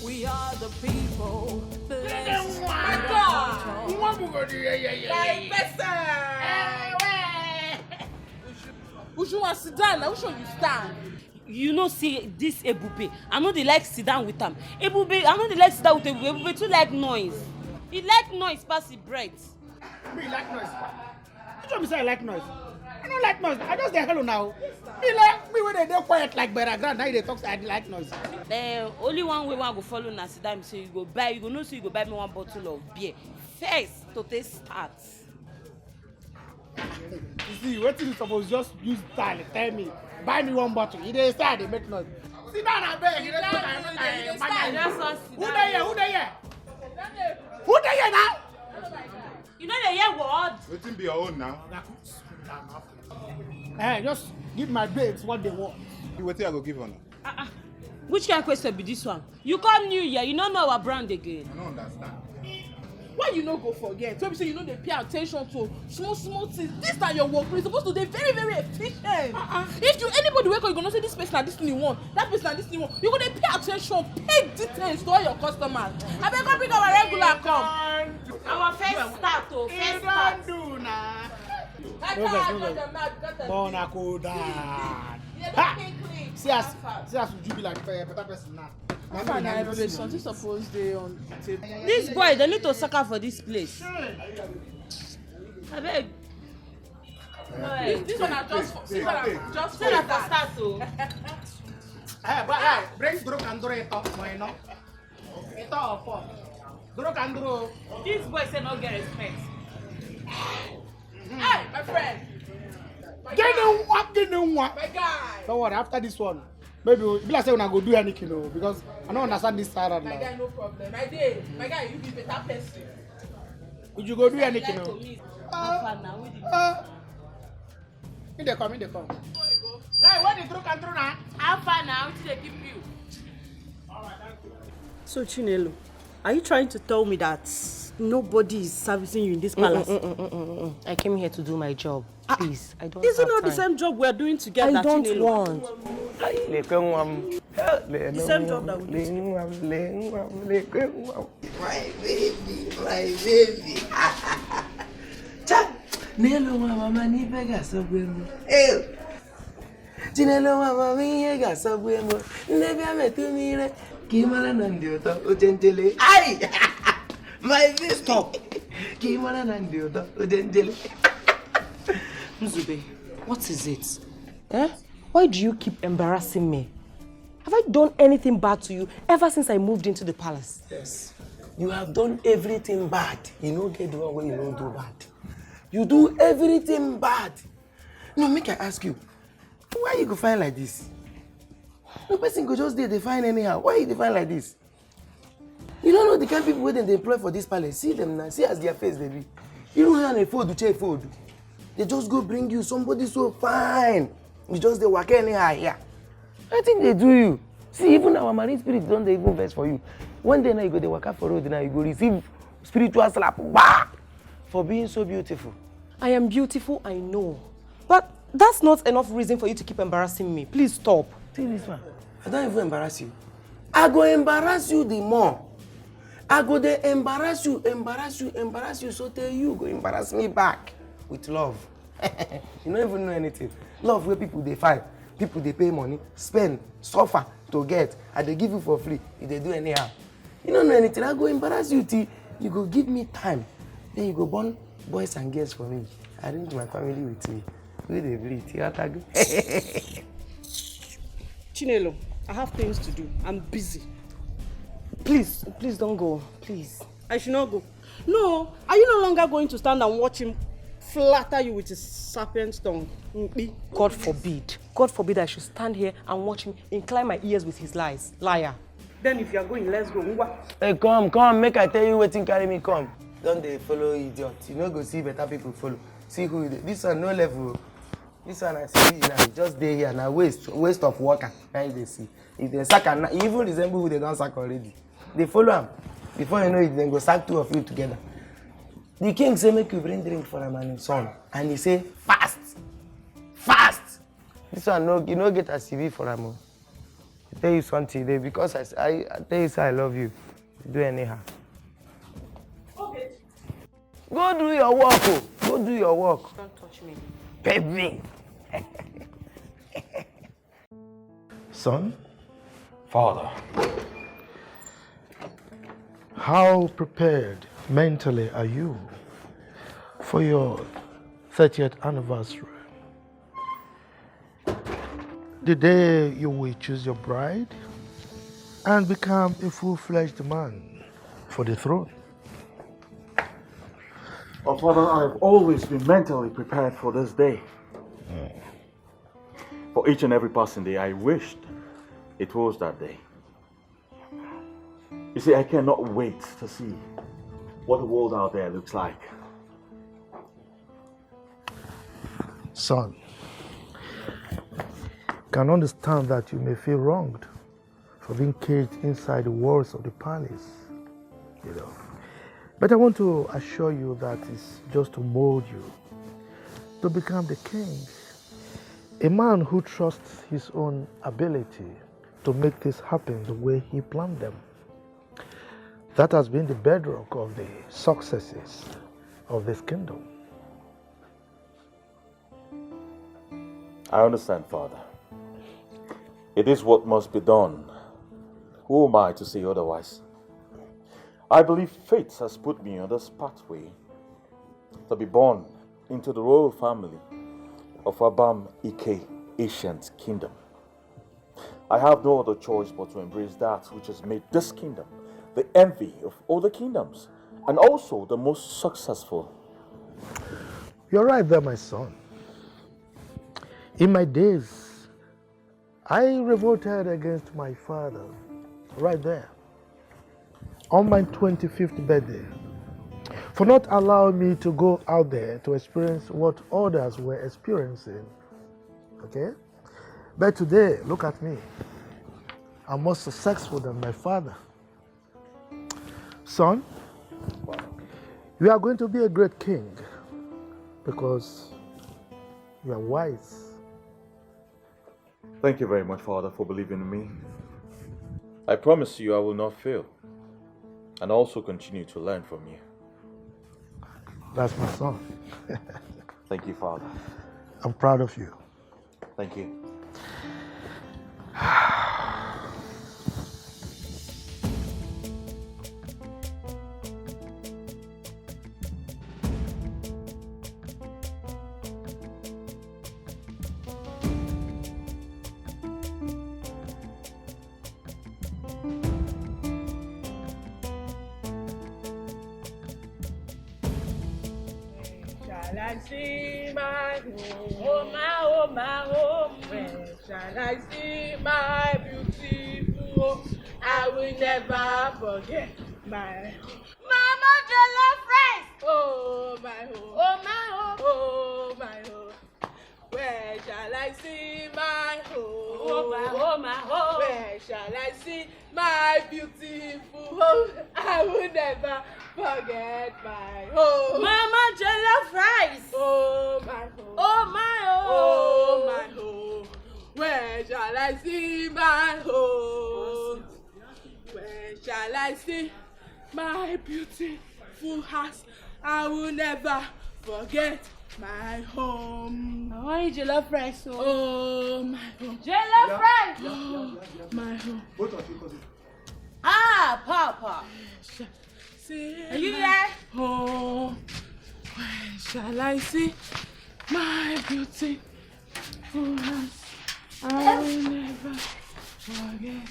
We are the people. Blessed Which one sit down now? Which one you stand? You know, see this Ebube. I know they like sit down with them. Ebube, I know they like sit down with Ebube. Ebube too like noise. He like noise pass the bread. Me like noise. Which one say I like noise? I don't like noise. I just dey hello now. Me like me when they dey quiet like Beragrand. Now they talk say I like noise. Only one way I go follow na sit down. So you go buy. You go know so you go buy me one bottle of beer first to take start. You see, what you suppose just use style. Tell me, buy me one bottle. You dey start, they make noise. Sit down and beg. You dey talk. Who dey here? Who dey here? Who dey here now? You know they hear word. Wetin be your own now? Hey, just give my babes what they want. Wetin I go give on? Which kind of question be this one? You come new year, you don't know our brand again. I don't understand. Why you no go forget? So say you know they pay attention to small things. This na your work. You're supposed to be very, very efficient. If you anybody wake up, you gonna say this person and this thing you want, that person and this thing you want. You gonna pay attention, pay details to all your customers. I beg come bring our regular come. Our first start, first start. Do now. See as you be like a better person now. Something supposed they on the table. This boy, they need to sucker for this place. I beg. This one are just for just for start to. Hey, but hey, bring Druk and Duro ito, mo no. Ito opo. Druk and Duro. This boy say no get respect. Hey, my friend. Get the one. My guy. Don't worry, after this one, maybe be like say when I go do anything, because I don't understand this side of My now. guy, no problem. My guy, you be better person. Would you go do anything? In the come. Hey, where the Druk and Duro now? How far now? Until they keep you. So Chinelo, are you trying to tell me that nobody is servicing you in this palace? I came here to do my job. Please, I don't Isn't have not the time. same job we are doing together? I don't Chinelo? want. The same job that we do. My baby. Nelo mama ni pega sobwemo. Tinelo mama mi ga sobwemo. Nebi ametumire kimala nandioto ojentele. Ai! My baby. Stop. Kimala nandioto ojentele. Mzube, what is it? Eh? Why do you keep embarrassing me? Have I done anything bad to you ever since I moved into the palace? Yes. You have done everything bad. You don't get the one way you don't do bad. You do everything bad. No, make I ask you, why you go find like this? No person go just they find anyhow. Why you define like this? You don't know the kind of people they employ for this palace. See them now. See as their face they be. You don't have a food to check food. They just go bring you somebody so fine. You just they work anyhow here. I think they do you. See, even our marine spirit don't they even vex for you. One day now you go they work out for road now you go receive spiritual slap. Bah! For being so beautiful. I am beautiful, I know. But that's not enough reason for you to keep embarrassing me. Please stop. See this one. I don't even embarrass you. I go embarrass you the more. I go there embarrass you, so tell you go embarrass me back with love. You don't even know anything. Love where people they fight, people they pay money, spend, suffer to get, and they give you for free if they do anyhow. You don't know anything. I go embarrass you till you go give me time. Then you go born boys and girls for me. Arrange my family with me. We they breathe. Chinelo, I have things to do. I'm busy. Please don't go. Please. I should not go. No, are you no longer going to stand and watch him flatter you with his serpent's tongue? God forbid. God forbid I should stand here and watch him incline my ears with his lies. Liar. Then if you are going, let's go. Hey, come, make I tell you waiting carry me come. Don't they follow idiot? You know go see better people follow. See who it is. This one no level. This one I see now, just day here now waste of worker. Now they see. If they sack and even resemble who they don't sack already. They follow him. Before you know it, then go sack two of you together. The king say make you bring drink for him and his son. And he say fast. This one no, you no get a CV for him. I tell you something today because I tell you say I love you. Do anyhow. Okay. Go do your work, oh. Go do your work. Don't touch me. Baby. Son? Father. How prepared mentally are you for your 30th anniversary? The day you will choose your bride and become a full-fledged man for the throne. Oh, Father, I've always been mentally prepared for this day. For each and every passing day, I wished it was that day. You see, I cannot wait to see what the world out there looks like. Son, can understand that you may feel wronged for being caged inside the walls of the palace, you know. But I want to assure you that it's just to mold you to become the king. A man who trusts his own ability to make this happen the way he planned them. That has been the bedrock of the successes of this kingdom. I understand, Father. It is what must be done. Who am I to say otherwise? I believe fate has put me on this pathway to be born into the royal family of Abam Ike, ancient kingdom. I have no other choice but to embrace that which has made this kingdom the envy of all the kingdoms and also the most successful. You're right there, my son. In my days, I revolted against my father right there on my 25th birthday for not allowing me to go out there to experience what others were experiencing. Okay? But today, look at me. I'm more successful than my father. Son, you are going to be a great king because you are wise. Thank you very much, Father, for believing in me. I promise you I will not fail, and also continue to learn from you. That's my son. Thank you, Father. I'm proud of you. Thank you. Shall I see my home, oh my home? Where shall I see my beautiful home? I will never forget my home. Mama Jollof Rice! Oh my home, oh my home, oh my home. Where shall I see my home? Oh my home. Where shall I see my beautiful home? I will never forget my home. Mama Jollof Rice. Oh my home. Oh my home. Oh my home. Where shall I see my home? Where shall I see my beautiful house? I will never forget my home. I want jollof rice. Oh my home. Jollof rice. My home. Both of you cousins. Ah, Papa. Are you there? Oh, where shall I see my beautiful house? I will never forget.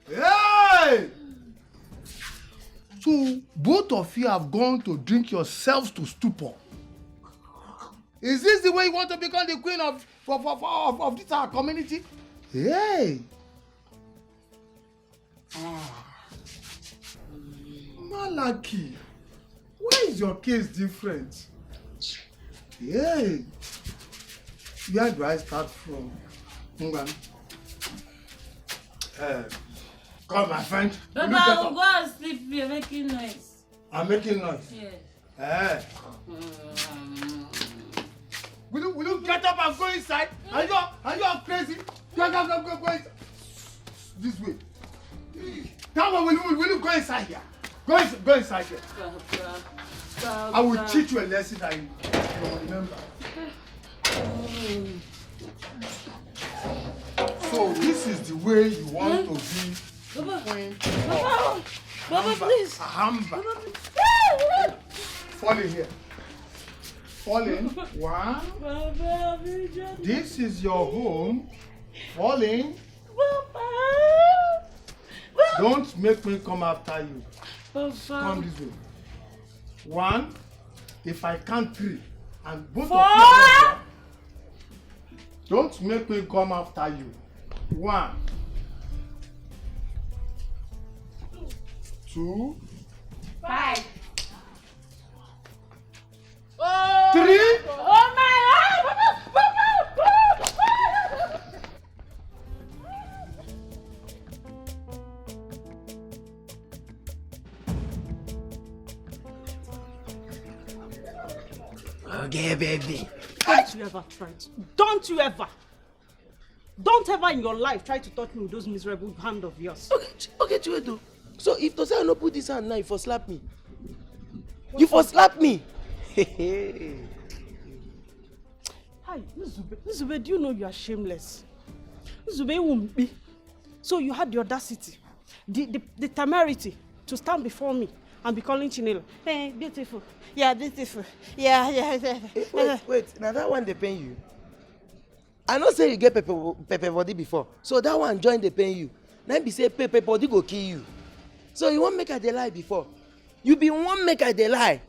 Hey! So both of you have gone to drink yourselves to stupor. Is this the way you want to become the queen of this our community? Hey! Malaki, why is your case different? Hey! Where do I start from? Come, my friend. Papa, I'll go and sleep. You're making noise. I'm making noise. Yes. Will you get up and go inside? Are you crazy? Go inside. This way. Come on, will you go inside here? Go inside here. I will teach you a lesson that you will remember. So this is the way you want to be queen of Baba, please. Hamba. Fall in here. Fall in. One. This is your home. Fall in. Don't make me come after you. Come this way. One. If I count three, and both of you are there, don't make me come after you. 1, 2, 5. 3. Oh my Okay, baby. Don't you ever try to. Don't ever in your life try to touch me with those miserable hands of yours. Okay, Chiwedo. So if to say I no put this hand now, you for slap me. You for slap me. Hi, Nzube, do you know you are shameless? Nzube won't be. So you had the audacity, the temerity to stand before me and be calling Chinelo. Hey, beautiful. Yeah, beautiful. Yeah. Wait, now that one they pay you. I know say you get pepper body before, so that one join the pay you. Now be say pepper body go kill you. So you won't make her the lie before. You be one make her the lie.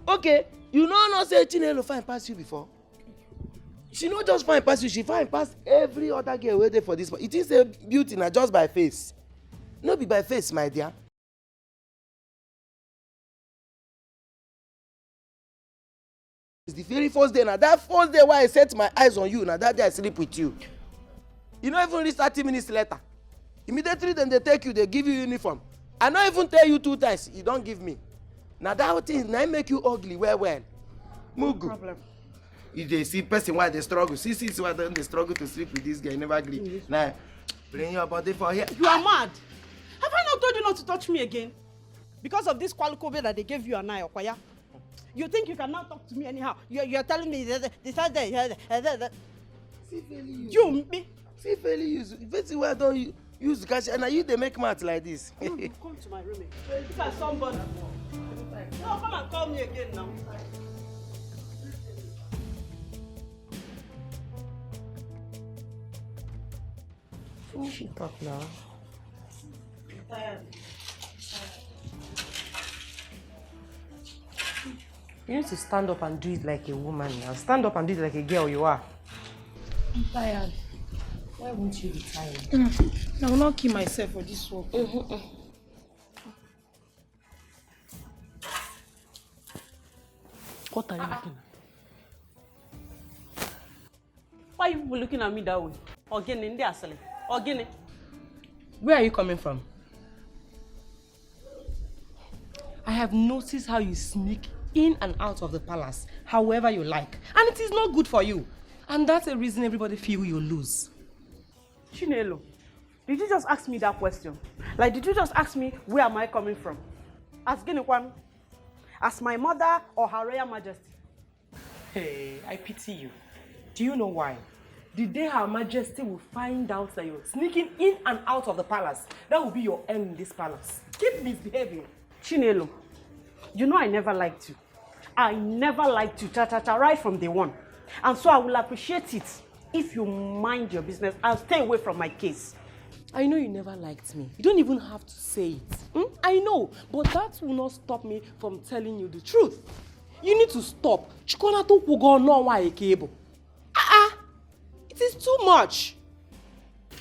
Okay, you know not say Chinelo fine pass you before. She not just fine pass you, she fine pass every other girl waiting for this. It is a beauty now just by face. No be by face, my dear. It's the very first day now. That first day why I set my eyes on you, now that day I sleep with you. You not even reach 30 minutes later. Immediately then they take you, they give you uniform. I not even tell you 2 times, you don't give me. Now that thing now make you ugly well. Mugu. Problem. If they see person why they struggle, see why they struggle to sleep with this guy, never agree. Now, bring your body for here. You are mad. Have I not told you not to touch me again? Because of this qualcobe that they gave you and I, Okoya. You think you can now talk to me anyhow? You're telling me that you me. See fairly use. Very well don't use cash and you they make math like this. Come to my room. Look at somebody. No, come and call me again now. She talk now. I'm tired. You need to stand up and do it like a woman now. Stand up and do it like a girl you are. I'm tired. Why won't you be tired? I will not kill myself for this work. What are you looking at? Why are you people looking at me that way? Again, in there, Sally. Again. Where are you coming from? I have noticed how you sneak in and out of the palace however you like. And it is not good for you. And that's a reason everybody feel you lose. Chinelo, did you just ask me that question? Like, did you just ask me where am I coming from? As Guinea-Kwan? As my mother or Her Royal Majesty? Hey, I pity you. Do you know why? The day Her Majesty will find out that you're sneaking in and out of the palace, that will be your end in this palace. Keep misbehaving. Chinelo, you know I never liked you. I never liked you, cha-cha-cha, right from day one. And so I will appreciate it if you mind your business and stay away from my case. I know you never liked me. You don't even have to say it. I know, but that will not stop me from telling you the truth. You need to stop. Chikona to kugo no wa ekebo. It is too much.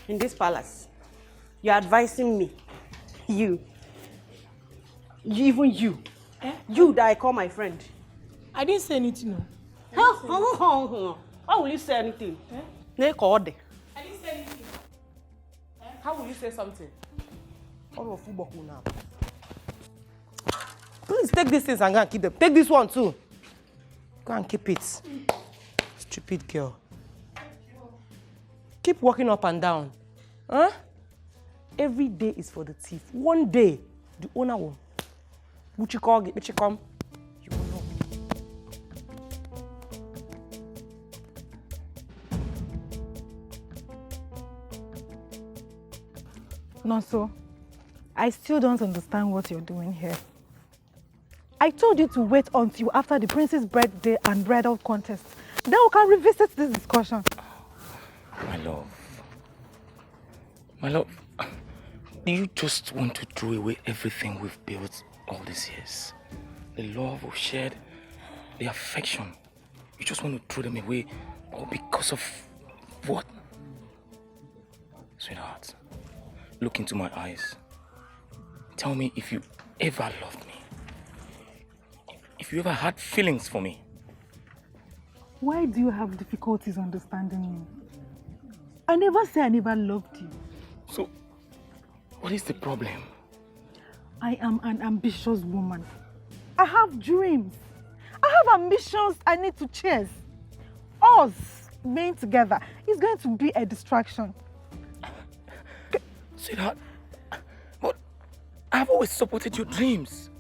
In this palace, you're advising me. You, even you. You that I call my friend. I didn't say anything. No. How will you say anything? I didn't say anything. How will you say something? Please take these things and go and keep them. Take this one too. Go and keep it. Stupid girl. Keep walking up and down. Huh? Every day is for the thief. One day, the owner will. Would you call it? Come? You will know. Nonso, I still don't understand what you're doing here. I told you to wait until after the prince's birthday and bridal contest. Then we can revisit this discussion. My love, do you just want to throw away everything we've built all these years? The love we've shared, the affection. You just want to throw them away all because of what? Sweetheart, look into my eyes. Tell me if you ever loved me. If you ever had feelings for me. Why do you have difficulties understanding me? I never said I never loved you. So, what is the problem? I am an ambitious woman. I have dreams. I have ambitions I need to chase. Us being together is going to be a distraction. Sweetheart, but I've always supported your dreams.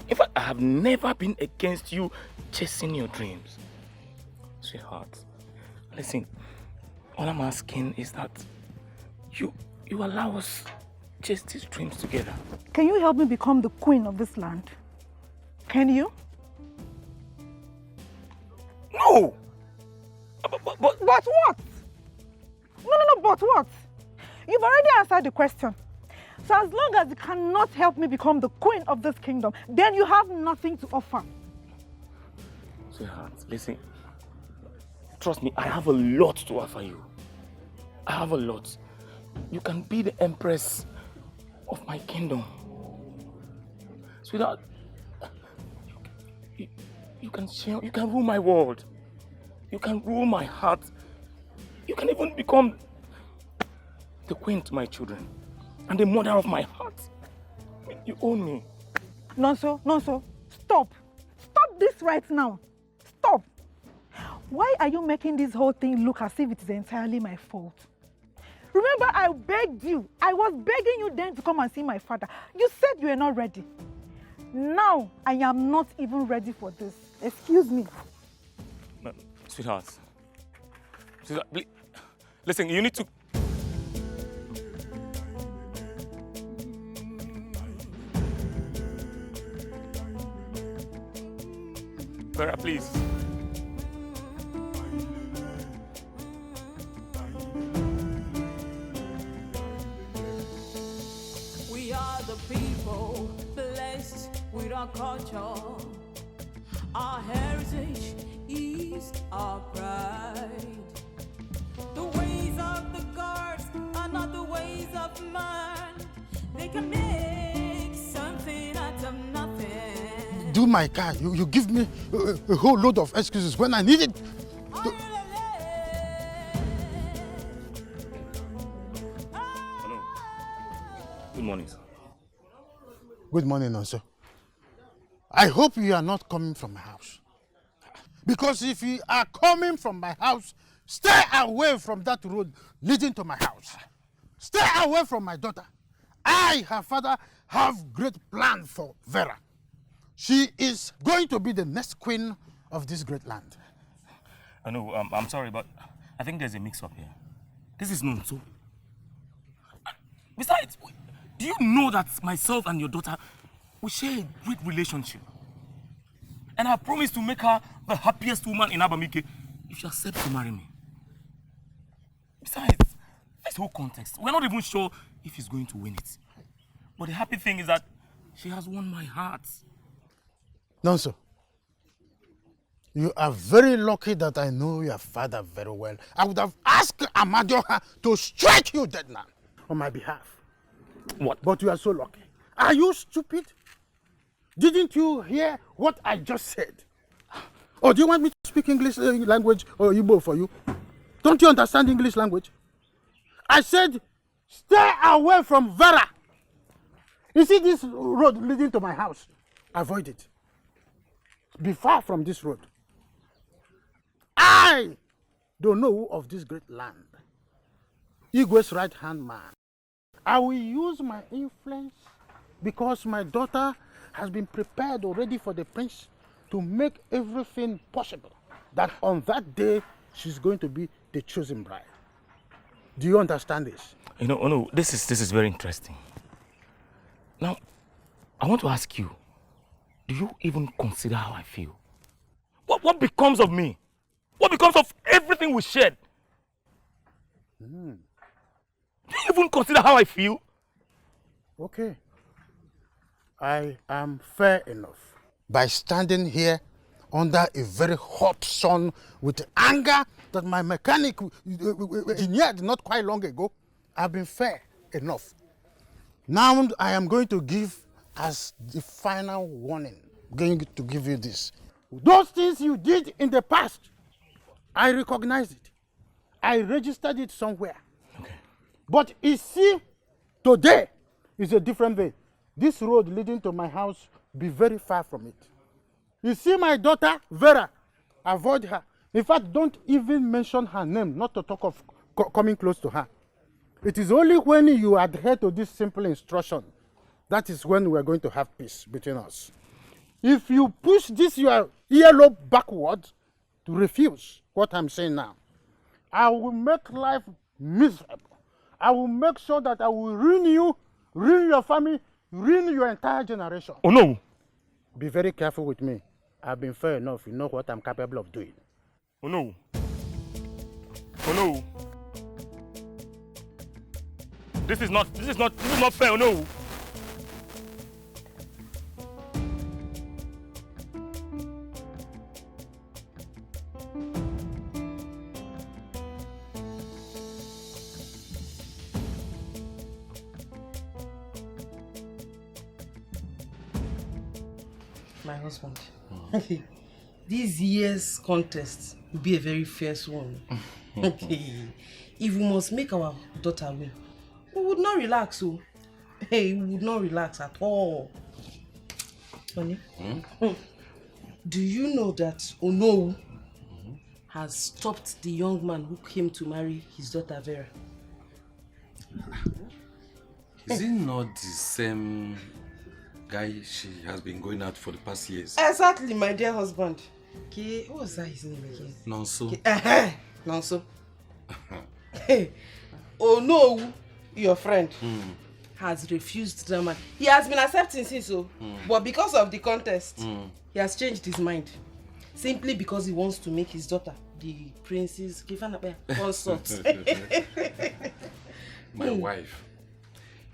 In fact, I have never been against you chasing your dreams. Sweetheart, listen, all I'm asking is that you allow us chase these dreams together. Can you help me become the queen of this land? Can you? No! But what? No, but what? You've already answered the question. So as long as you cannot help me become the queen of this kingdom, then you have nothing to offer. Sweetheart, listen. Trust me, I have a lot to offer you. I have a lot. You can be the empress of my kingdom. Sweetheart, you can share, you can rule my world. You can rule my heart. You can even become the queen to my children and the mother of my heart. You own me. Nonso, stop. Stop Stop this right now. Stop. Why are you making this whole thing look as if it is entirely my fault? Remember, I begged you. I was begging you then to come and see my father. You said you were not ready. Now, I am not even ready for this. Excuse me. Sweetheart. Sweetheart, listen, you need to... Vera, please. We are the people blessed with our culture. Our heritage is our pride. The ways of the gods are not the ways of man. They can make something out of nothing. Do my car. You give me a whole load of excuses when I need it. Hello. Good morning, sir. Good morning, Nonso. I hope you are not coming from my house. Because if you are coming from my house, stay away from that road leading to my house. Stay away from my daughter. I, her father, have great plan for Vera. She is going to be the next queen of this great land. No, I'm sorry, but I think there's a mix-up here. This is Nonso. Besides, do you know that myself and your daughter, we share a great relationship? And I promise to make her the happiest woman in Abamike if she accepts to marry me. Besides, this whole context, we're not even sure if she's going to win it. But the happy thing is that she has won my heart. Nonso, you are very lucky that I know your father very well. I would have asked Amadioha to strike you dead now on my behalf. What? But you are so lucky. Are you stupid? Didn't you hear what I just said? Or do you want me to speak English language or Igbo for you? Don't you understand English language? I said, stay away from Vera. You see this road leading to my house? Avoid it. Be far from this road. I don't know of this great land. Igwe's right-hand man. I will use my influence because my daughter has been prepared already for the prince to make everything possible. That on that day, she's going to be the chosen bride. Do you understand this? You know, no, this is very interesting. Now, I want to ask you, do you even consider how I feel? What becomes of me? What becomes of everything we shared? Do you even consider how I feel? Okay. I am fair enough. By standing here under a very hot sun with anger that my mechanic engineered not quite long ago, I've been fair enough. Now I am going to give as the final warning. I'm going to give you this. Those things you did in the past, I recognize it. I registered it somewhere. Okay. But you see, today is a different day. This road leading to my house, be very far from it. You see my daughter, Vera, avoid her. In fact, don't even mention her name, not to talk of coming close to her. It is only when you adhere to this simple instruction, that is when we are going to have peace between us. If you push this your earlobe backwards to refuse what I'm saying now, I will make life miserable. I will make sure that I will ruin you, ruin your family, ruin your entire generation. Oh no! Be very careful with me. I've been fair enough. You know what I'm capable of doing. Oh no! Oh no! This is not fair. Oh no! My husband. This year's contest will be a very fierce one. If we must make our daughter win, we would not relax. So, we would not relax at all. Honey, Do you know that Onowu has stopped the young man who came to marry his daughter Vera? Is it not the same guy she has been going out for the past years? Exactly, my dear husband. Okay, what was that his name again? Nonso. Nonso. Hey, Onowu, your friend, has refused the man. He has been accepting since so, but because of the contest, he has changed his mind. Simply because he wants to make his daughter the princess consort. My wife,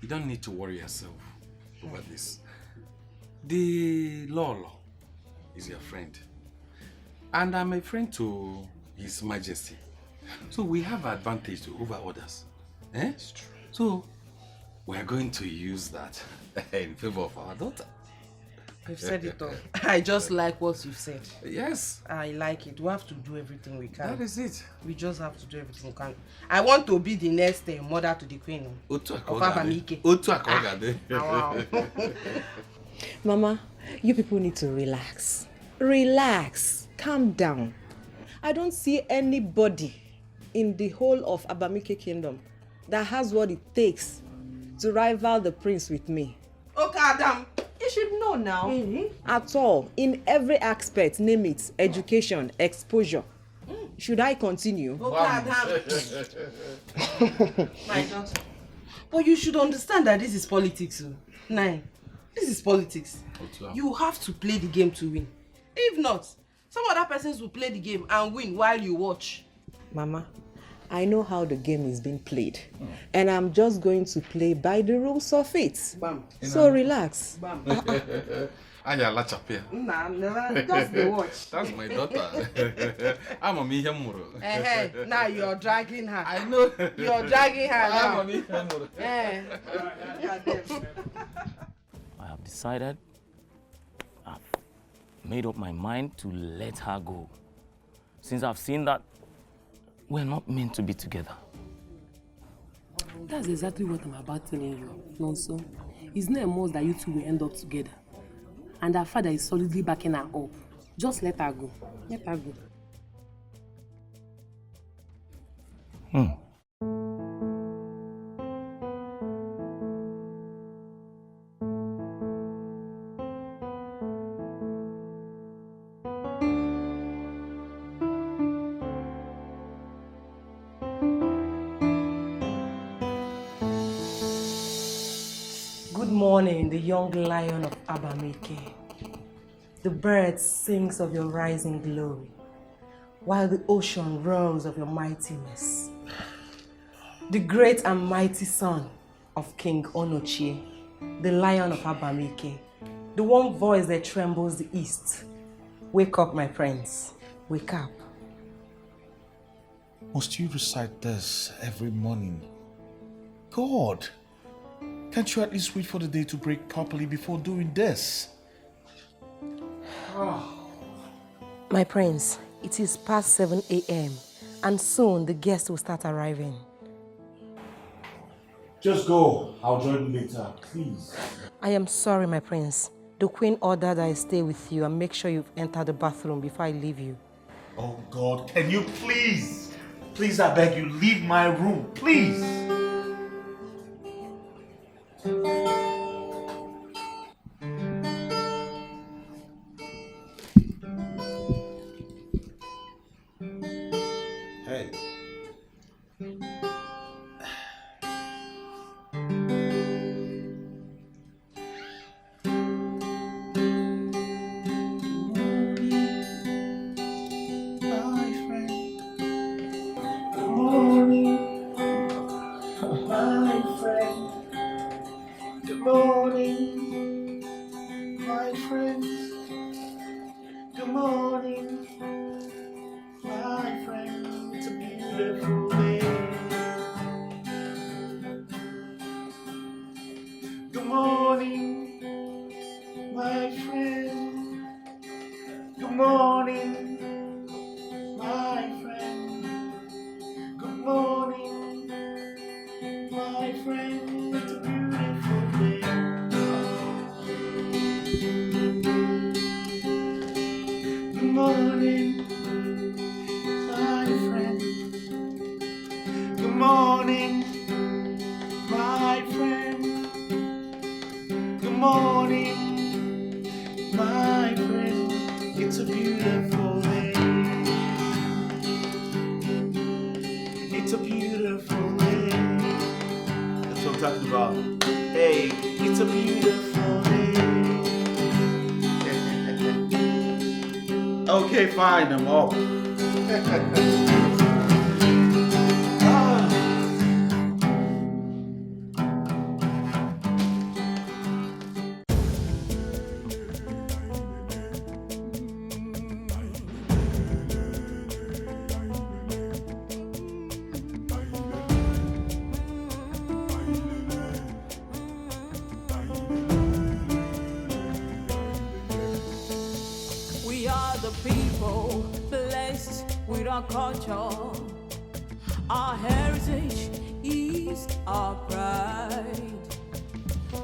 you don't need to worry yourself over this. The Lolo is your friend, and I'm a friend to His Majesty. So we have advantage over others. It's true. So we are going to use that in favor of our daughter. You've said it all. I just like what you've said. Yes. I like it. We have to do everything we can. That is it. We just have to do everything we can. I want to be the next mother to the queen of Abamike. Wow. Mama, you people need to relax. Relax. Calm down. I don't see anybody in the whole of Abamike Kingdom that has what it takes to rival the prince with me. Okay, Adam. You should know now. At all, in every aspect, name it, education, exposure. Should I continue? Okay, Adam. My daughter. But you should understand that this is politics. Nine. This is politics. You have to play the game to win. If not, some other persons will play the game and win while you watch. Mama, I know how the game is being played. And I'm just going to play by the rules of it. Bam. So relax. Bam. Ayala Chapia. Nah, never. Just the watch. That's my daughter. I'm a Mihemuro. Now you're dragging her. I know. You're dragging her now. I'm a Mihemuro. I have decided, I've made up my mind to let her go. Since I've seen that we're not meant to be together. That's exactly what I'm about telling you, Nonso. It's not a must that you two will end up together. And her father is solidly backing her up. Just let her go. Let her go. Good morning, the young lion of Abamike. The bird sings of your rising glory, while the ocean roars of your mightiness. The great and mighty son of King Onochie, the lion of Abamike, the one voice that trembles the east. Wake up, my friends. Wake up. Must you recite this every morning? God, can't you at least wait for the day to break properly before doing this? My prince, it is past 7 a.m. and soon the guests will start arriving. Just go. I'll join you later, please. I am sorry, my prince. The queen ordered I stay with you and make sure you've entered the bathroom before I leave you. Oh God, can you please, I beg you, leave my room, please. Hey. morning, my friend. Good morning, my friend. It's a beautiful day. It's a beautiful day. That's what I'm talking about. Hey, it's a beautiful day. Okay, fine, I'm off. We are the people blessed with our culture. Our heritage is our pride.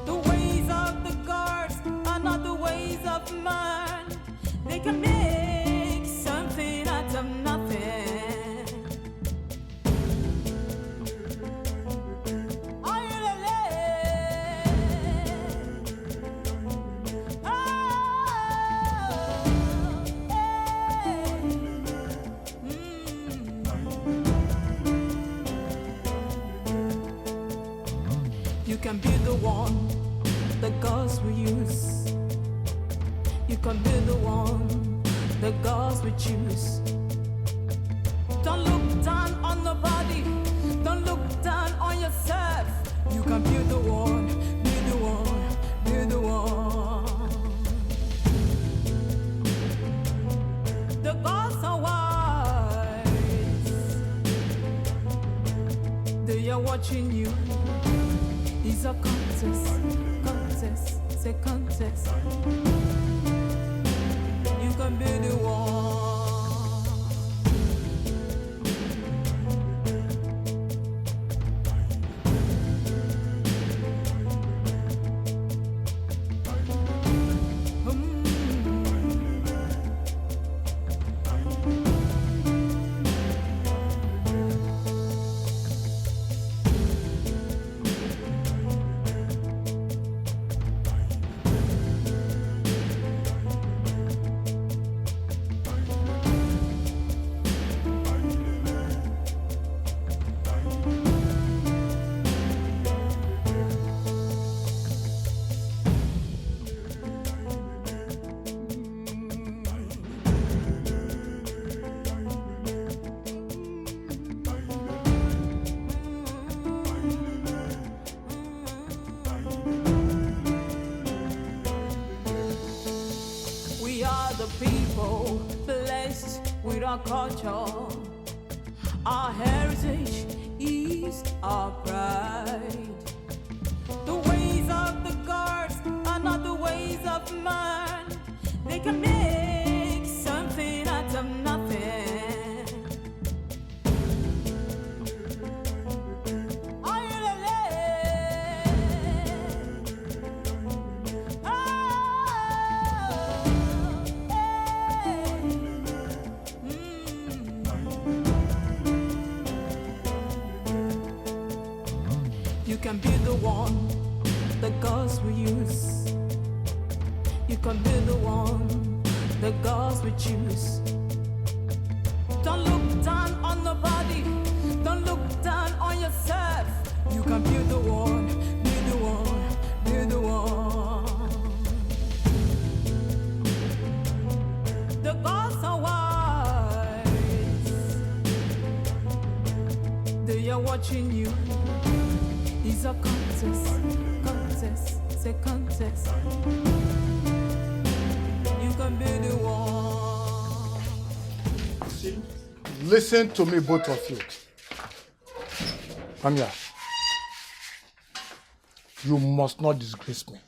The ways of the gods are not the ways of man. They can make something out of nothing. You can be the one the gods will use. You can be the one the gods will choose. Don't look down on nobody. Don't look down on yourself. You can be the one, be the one, be the one. The gods are wise. They are watching you. It's a contest, contest, it's a contest. You can be the one. We are the people blessed with our culture. Our heritage is our pride. The ways of the gods are not the ways of man. They can make something out of nothing. You can be the one the gods will use. You can be the one the gods will choose. Don't look down on nobody. Don't look down on yourself. You can be the one, be the one, be the one. The gods are wise. They are watching you. It's a contest, contest, it's a contest. You can be the one. See, listen to me, both of you. Come here. You must not disgrace me.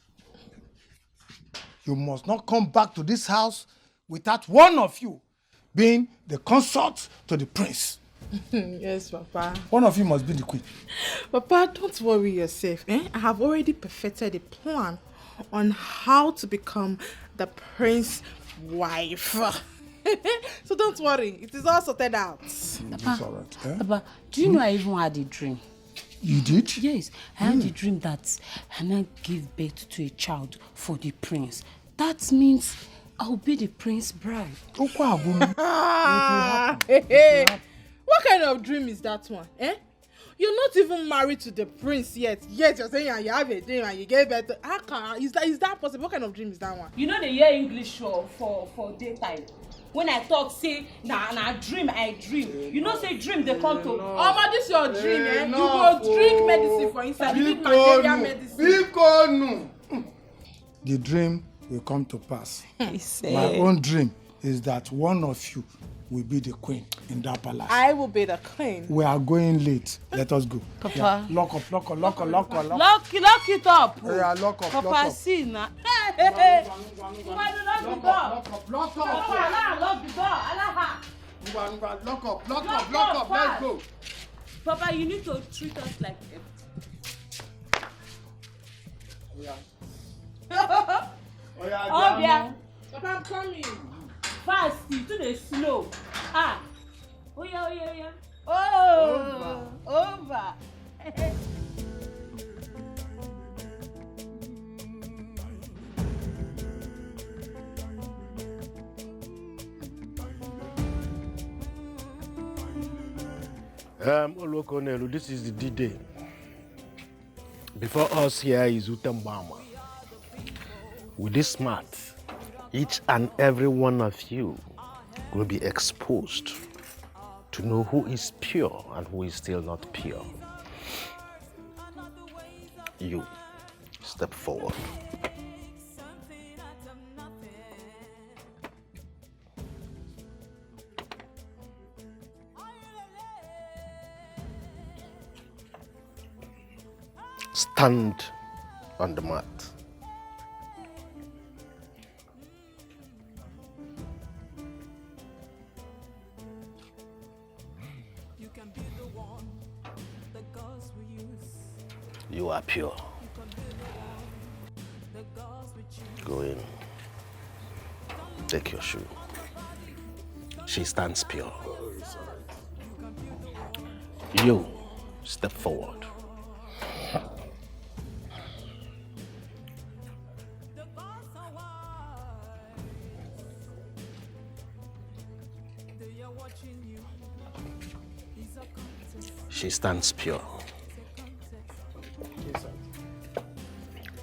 You must not come back to this house without one of you being the consort to the prince. Yes, Papa. One of you must be the queen. Papa, don't worry yourself. I have already perfected a plan on how to become the prince's wife. So don't worry, it is all sorted out. Papa, Papa, do you know I even had a dream? You did? Yes, I had a dream that Hannah gave birth to a child for the prince. That means I'll be the prince's bride. What kind of dream is that one? Eh? You're not even married to the prince yet. Yet you're saying you have a dream and you gave birth to... Is that possible? What kind of dream is that one? You know they hear English for daytime. When I talk, say, nah, dream, I dream. You know, say dream, they come to. Oh, but this your dream, eh? You go drink medicine for inside. You drink malaria medicine. The dream will come to pass. He said. My own dream is that one of you will be the queen in that palace. I will be the queen. We are going late. Let us go. Papa. Yeah. Lock up. Lock it up. Yeah, lock up. Papa, see now. Hey. Lock the door. Lock up. Let's go. Papa, you need to treat us like Oh, yeah. Papa, I'm coming. Fast, you too dey slow. Oh yeah. Oh, over. Olokonelu, this is the D-Day. Before us here is Utambama. With this smart, each and every one of you will be exposed to know who is pure and who is still not pure. You, step forward. Stand on the mat. You are pure. Go in. Take your shoe. She stands pure. You, step forward. She stands pure.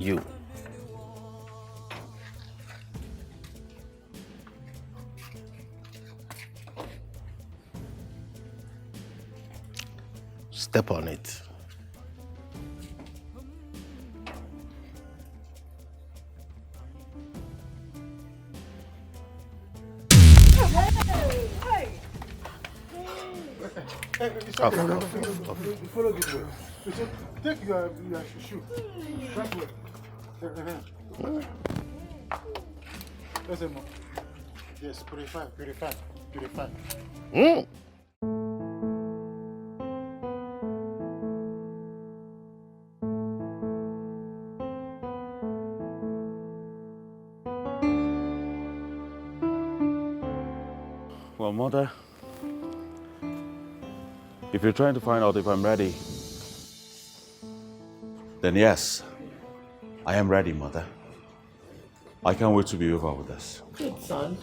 You. Step on it. Off. Follow this way. Take your shoe. That way. Listen, Mom. Yes, purify. Well, Mother, if you're trying to find out if I'm ready, then yes, I am ready, Mother. I can't wait to be over with this. Good son.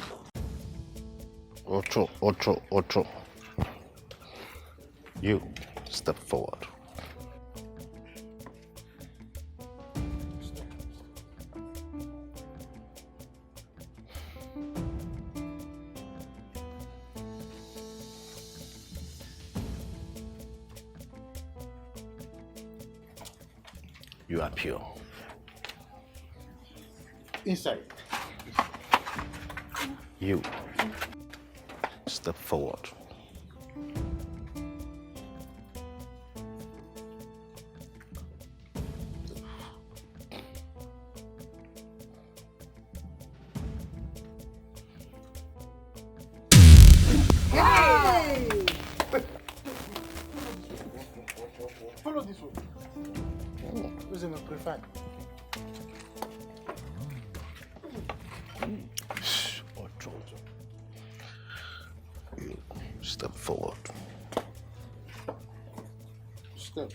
Ocho. You, step forward. You are pure. Inside. You, step forward. Follow this way. Listen, purify. You, step forward. Step.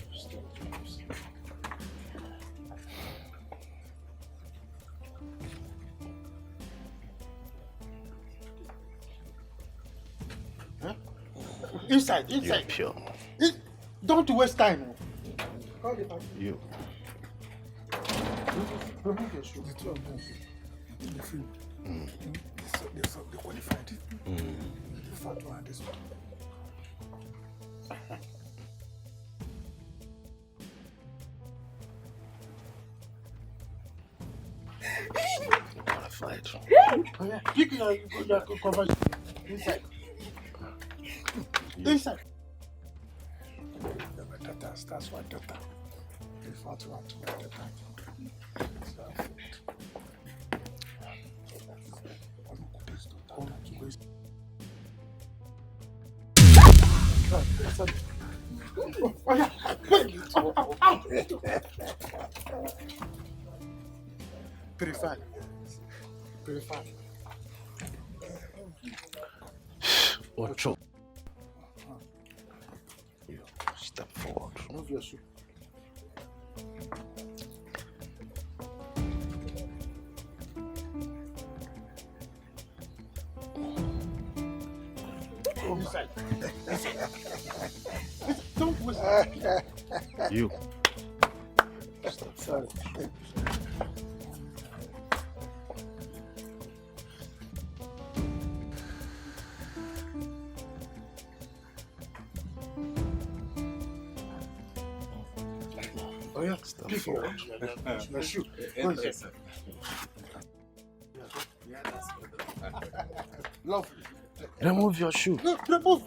Huh? Inside. You're pure. Don't waste time. You. Remove your shoe. The two of them. The film. They qualified. The fat one, this one. Qualified. Oh, yeah. Pick your cover. Inside. Inside. That's what data. The fat one to my data. Oh, yeah. Wait. Ow. Purify. Ocho. You step forward. Move your shoe. Inside. Don't waste time. You. Step Sorry. Oh yeah, step forward. Your shoe. Lovely. Remove your shoe. No, remove.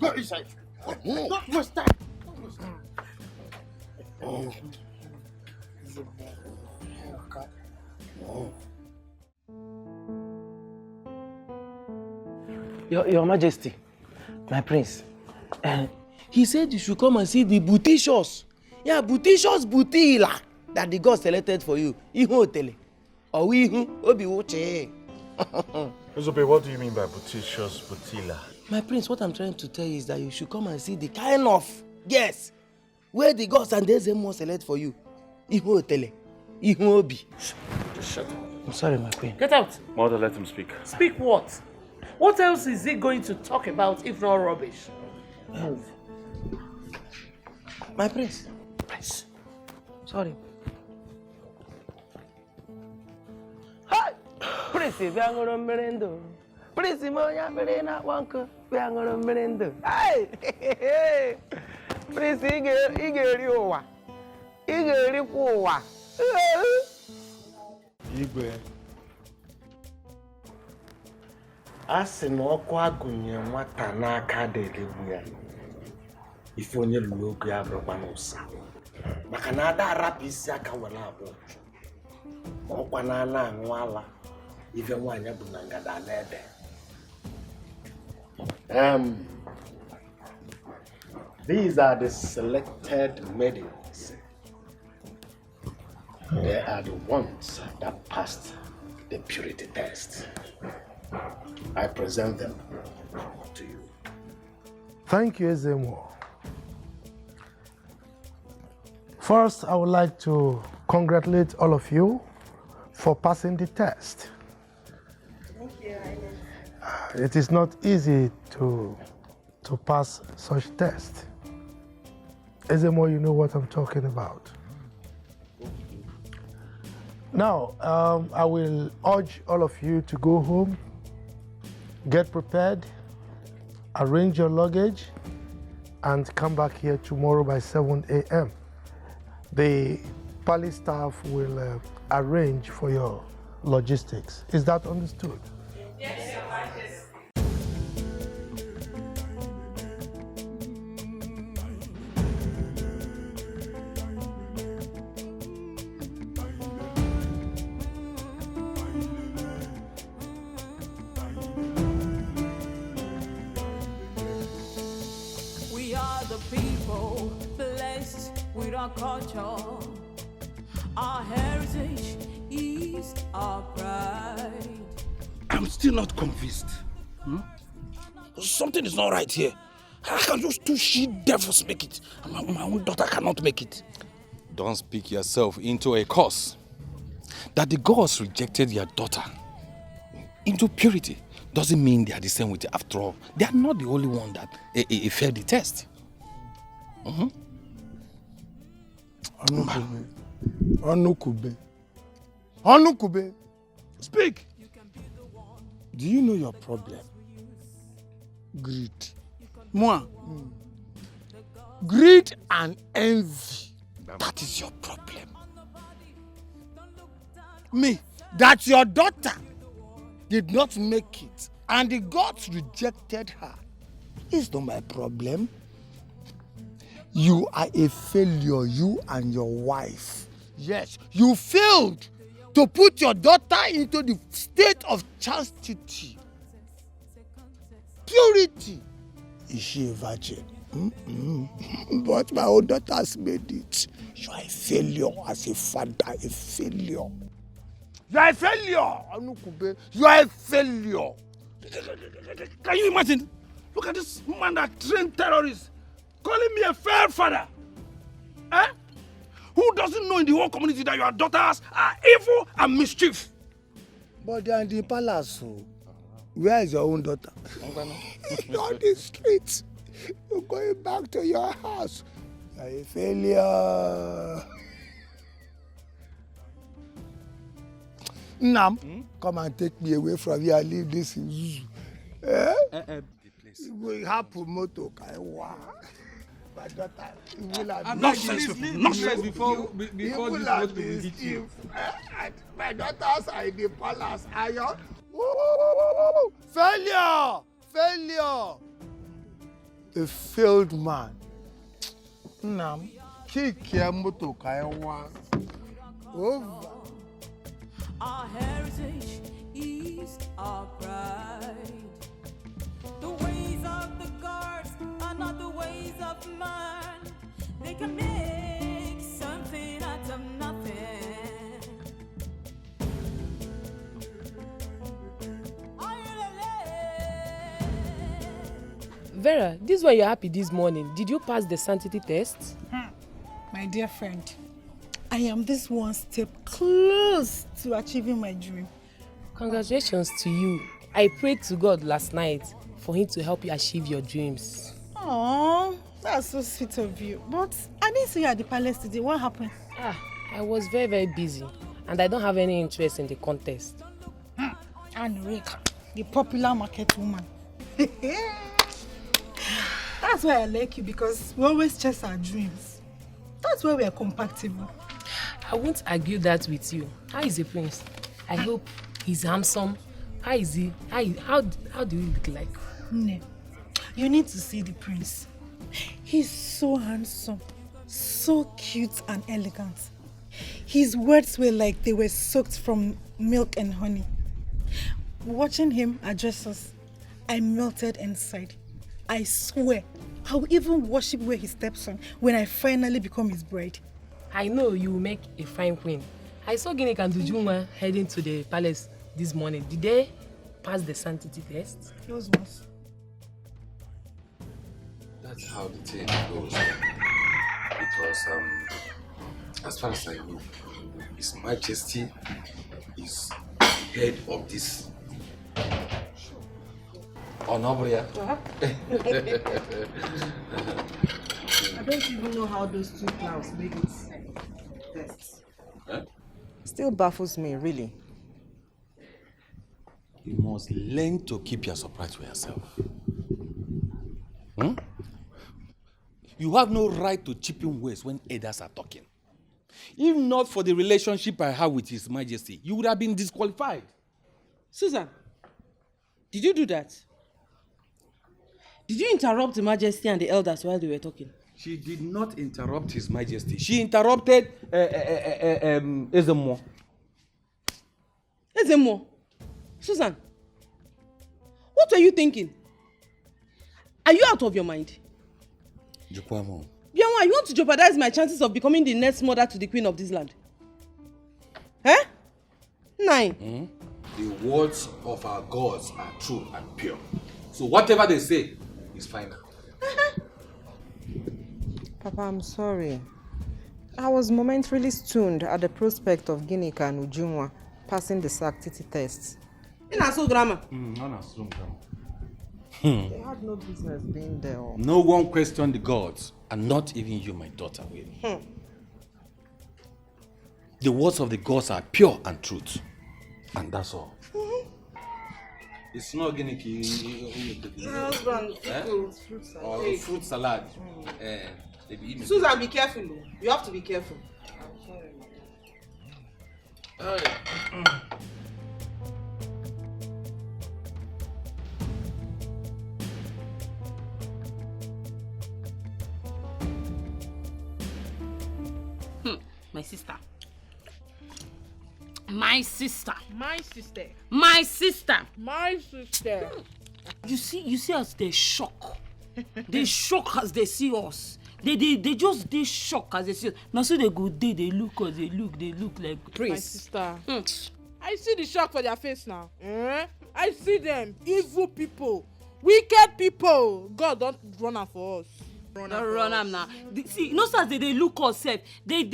Go inside. Don't waste time. Your Majesty, my prince, he said you should come and see the bouticious. Yeah, bouticious boutila that the God selected for you. Ihu otele. Or ihu obi uche. Uzobe, what do you mean by bouticious boutila? My prince, what I'm trying to tell you is that you should come and see the kind of yes where the gods and the Ezemo select for you. Ihu otele. Ihu obi. Just shut up. I'm sorry, my queen. Get out. Mother, let him speak. Speak what? What else is he going to talk about if not rubbish? Move. My prince. Prince. Sorry. Hi! Prince, biangoro merendo. Prince, moya merena wanko. Biangoro merendo. Hey! Prince, igeri owa. Igeri kwa. Igwe. A sị na ọkụ agụnye nwata n'aka delegbu ya. Ife onye lụrụ oge ya bụrụkwa n'ụsa. Maka na ada arapụ isi aka were abụọ. Ma ọkwa na ana aṅụ ala. Ife nwaanyị bụ na ngada n'ede. These are the selected maidens. They are the ones that passed the purity test. I present them to you. Thank you, Ezemo. First, I would like to congratulate all of you for passing the test. Thank you, Highness. It is not easy to pass such test. Ezemo, you know what I'm talking about. Now, I will urge all of you to go home, get prepared, arrange your luggage, and come back here tomorrow by 7 a.m. The palace staff will arrange for your logistics. Is that understood? Yes, Your Majesty. We are the people blessed with our culture. heritage is our pride. I'm still not convinced. Something is not right here. How can those two she-devils make it? My own daughter cannot make it. Don't speak yourself into a curse. That the gods rejected your daughter into purity doesn't mean they are the same with you. After all, they are not the only one that failed the test. Onukube. Speak. Do you know your problem? Greed. Moi. Greed and envy. That is your problem. Me, that your daughter did not make it and the gods rejected her is not my problem. You are a failure, you and your wife. Yes, you failed to put your daughter into the state of chastity, purity. Is she a virgin? But my own daughter has made it. You are a failure as a father, a failure. You are a failure, Anukube. You are a failure. Can you imagine? Look at this man that trained terrorists calling me a fair father. Eh? Who doesn't know in the whole community that your daughters are evil and mischief? But they are in the palace, so where is your own daughter? On the streets. You're going back to your house. You are a failure. Nam, come and take me away from here and leave this in Zuzu. We have promoted Kaiwa. My daughter, you will have nonsense before this vote will hit you. My daughters are in the palace. Iron. Failure! Failure! A failed man. Nam, kick your moto Kaiwa. Over. Our heritage is our pride. The ways of the gods are not the ways of man. They can make something out of nothing. Vera, this is why you're happy this morning. Did you pass the sanctity test? My dear friend, I am this one step close to achieving my dream. Congratulations to you. I prayed to God last night for him to help you achieve your dreams. Oh, that's so sweet of you. But I didn't see you at the palace today. What happened? I was very, very busy and I don't have any interest in the contest. And Rika, the popular market woman. That's why I like you, because we always chase our dreams. That's why we are compatible. I won't argue that with you. How is the prince? I hope he's handsome. How is he? How do he look like? Ne, you need to see the prince. He's so handsome, so cute and elegant. His words were like they were soaked from milk and honey. Watching him address us, I melted inside. I swear, I'll even worship where he steps on when I finally become his bride. I know you will make a fine queen. I saw Guinea and Dujuma heading to the palace this morning. Did they pass the sanctity test? Those ones. That's how the thing goes. Because as far as I know, His Majesty is head of this. Onobria. I don't even know how those two clouds made it test. Huh? Still baffles me, really. You must learn to keep your surprise for yourself. You have no right to chip in words when others are talking. If not for the relationship I have with His Majesty, you would have been disqualified. Susan, did you do that? Did you interrupt the Majesty and the elders while they were talking? She did not interrupt His Majesty. She interrupted Ezemo. Ezemo? Susan, what are you thinking? Are you out of your mind? Jukwamo. Bianwa, you want to jeopardize my chances of becoming the next mother to the queen of this land? Nine. The words of our gods are true and pure. So whatever they say is final. Papa, I'm sorry. I was momentarily stunned at the prospect of Ginika and Ujunwa passing the sanctity test. In Asu grammar. They had no business being there. No one questioned the gods, and not even you, my daughter, will. The words of the gods are pure and truth. And that's all. It's not Giniki. Husband, fruit salad. Or fruit salad. Susan, be careful. You have to be careful. I'm sorry. My sister. My sister. My sister. My sister. My sister. You see us, they shock. They shock as they see us. They shock as they see us. Now so they go they look us, they look like praise. My sister. I see the shock for their face now. I see them. Evil people. Wicked people. God don't run out for us. Don't run am now. See, no sense they look us sef. They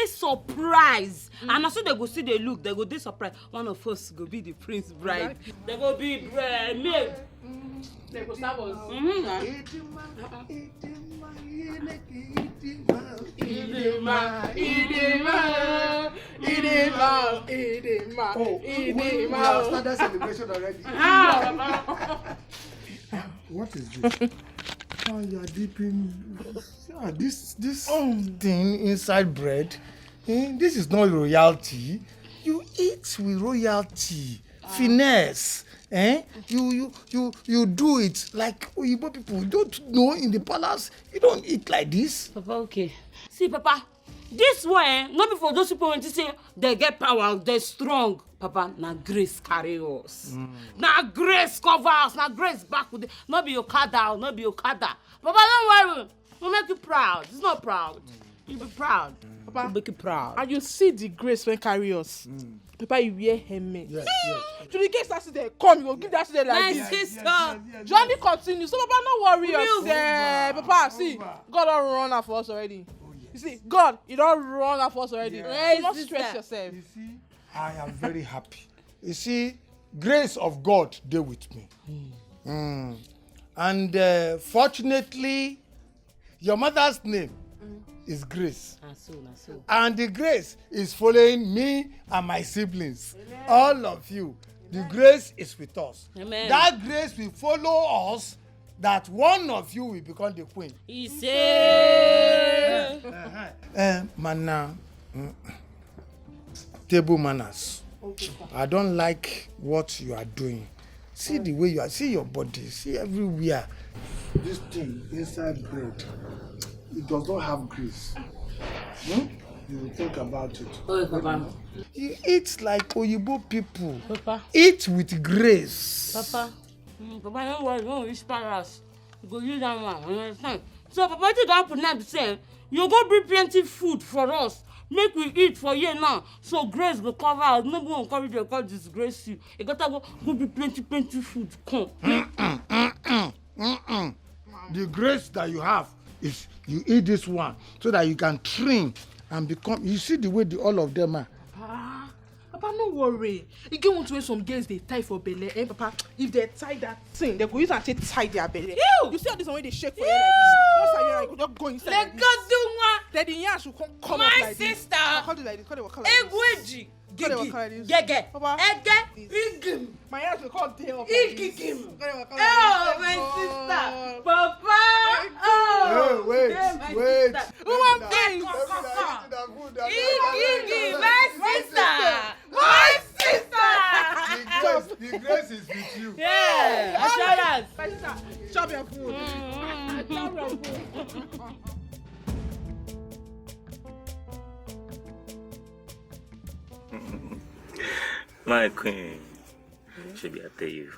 surprise. And na so they go see they look, they go surprise. One of us go be the prince bride. They go be maid. They go serve us. We have started celebration already. What is this? Oh, you are dipping this thing inside bread. This is not royalty. You eat with royalty, finesse. You do it like Oyibo people. You don't know in the palace. You don't eat like this. Papa, okay. See, Papa, this way, not before those people want to say they get power, they're strong. Papa, na grace carry us. Na grace cover us. Na grace back with it. Not be Okada, not be Okada. Papa, don't worry. We'll make you proud. It's not proud. You'll be proud. Papa, we'll make you proud. And you see the grace when carry us. Papa, you wear helmet. Yes. To the case that's there, come, you go give that there like this. Yes. Journey continue. So Papa, no worry yourself. Papa, see, God don't run out for us already. You see, God, you don't run out for us already. Yes. Do not stress yourself. You see, I am very happy. You see, grace of God there with me. And fortunately, your mother's name is Grace. And the grace is following me and my siblings. Amen. All of you. The grace is with us. Amen. That grace will follow us, that one of you will become the queen. He said. Table manners. I don't like what you are doing. See the way you are. See your body. See everywhere. This thing inside bread, it does not have grease. You will think about it. Oh, Papa. You eat like Oyibo people. Papa. Eat with grace. Papa. Papa, don't worry. Don't reach palace. You go use that one. You understand? So, Papa, you don't put that the same. You go bring plenty food for us. Make we eat for you now. So grace will cover us. Nobody will encourage you to disgrace you. You gotta go be plenty food. Come. The grace that you have is you eat this one so that you can train and become. You see the way all of them are. Papa, no worry. You get one to where some girls they tie for belly. Papa, if they tie that thing, they go use and tie their belly. Ew! You see how this one way they shake for you like this? Once I hear, I could just go inside. Let go do one. Then the yarn should come my up like sister. this. Call it like this. Call it what color? Egweji. Gege. Papa. Ege. Igim. My yarn should come tail up. Igigim. Oh, my sister. Papa. Oh. Wait. Woman, please. Igigi, my sister. My sister. The grace is with you. Yeah. Assurance. My sister, chop your food. Chop your food. My queen, Shebi, I tell you,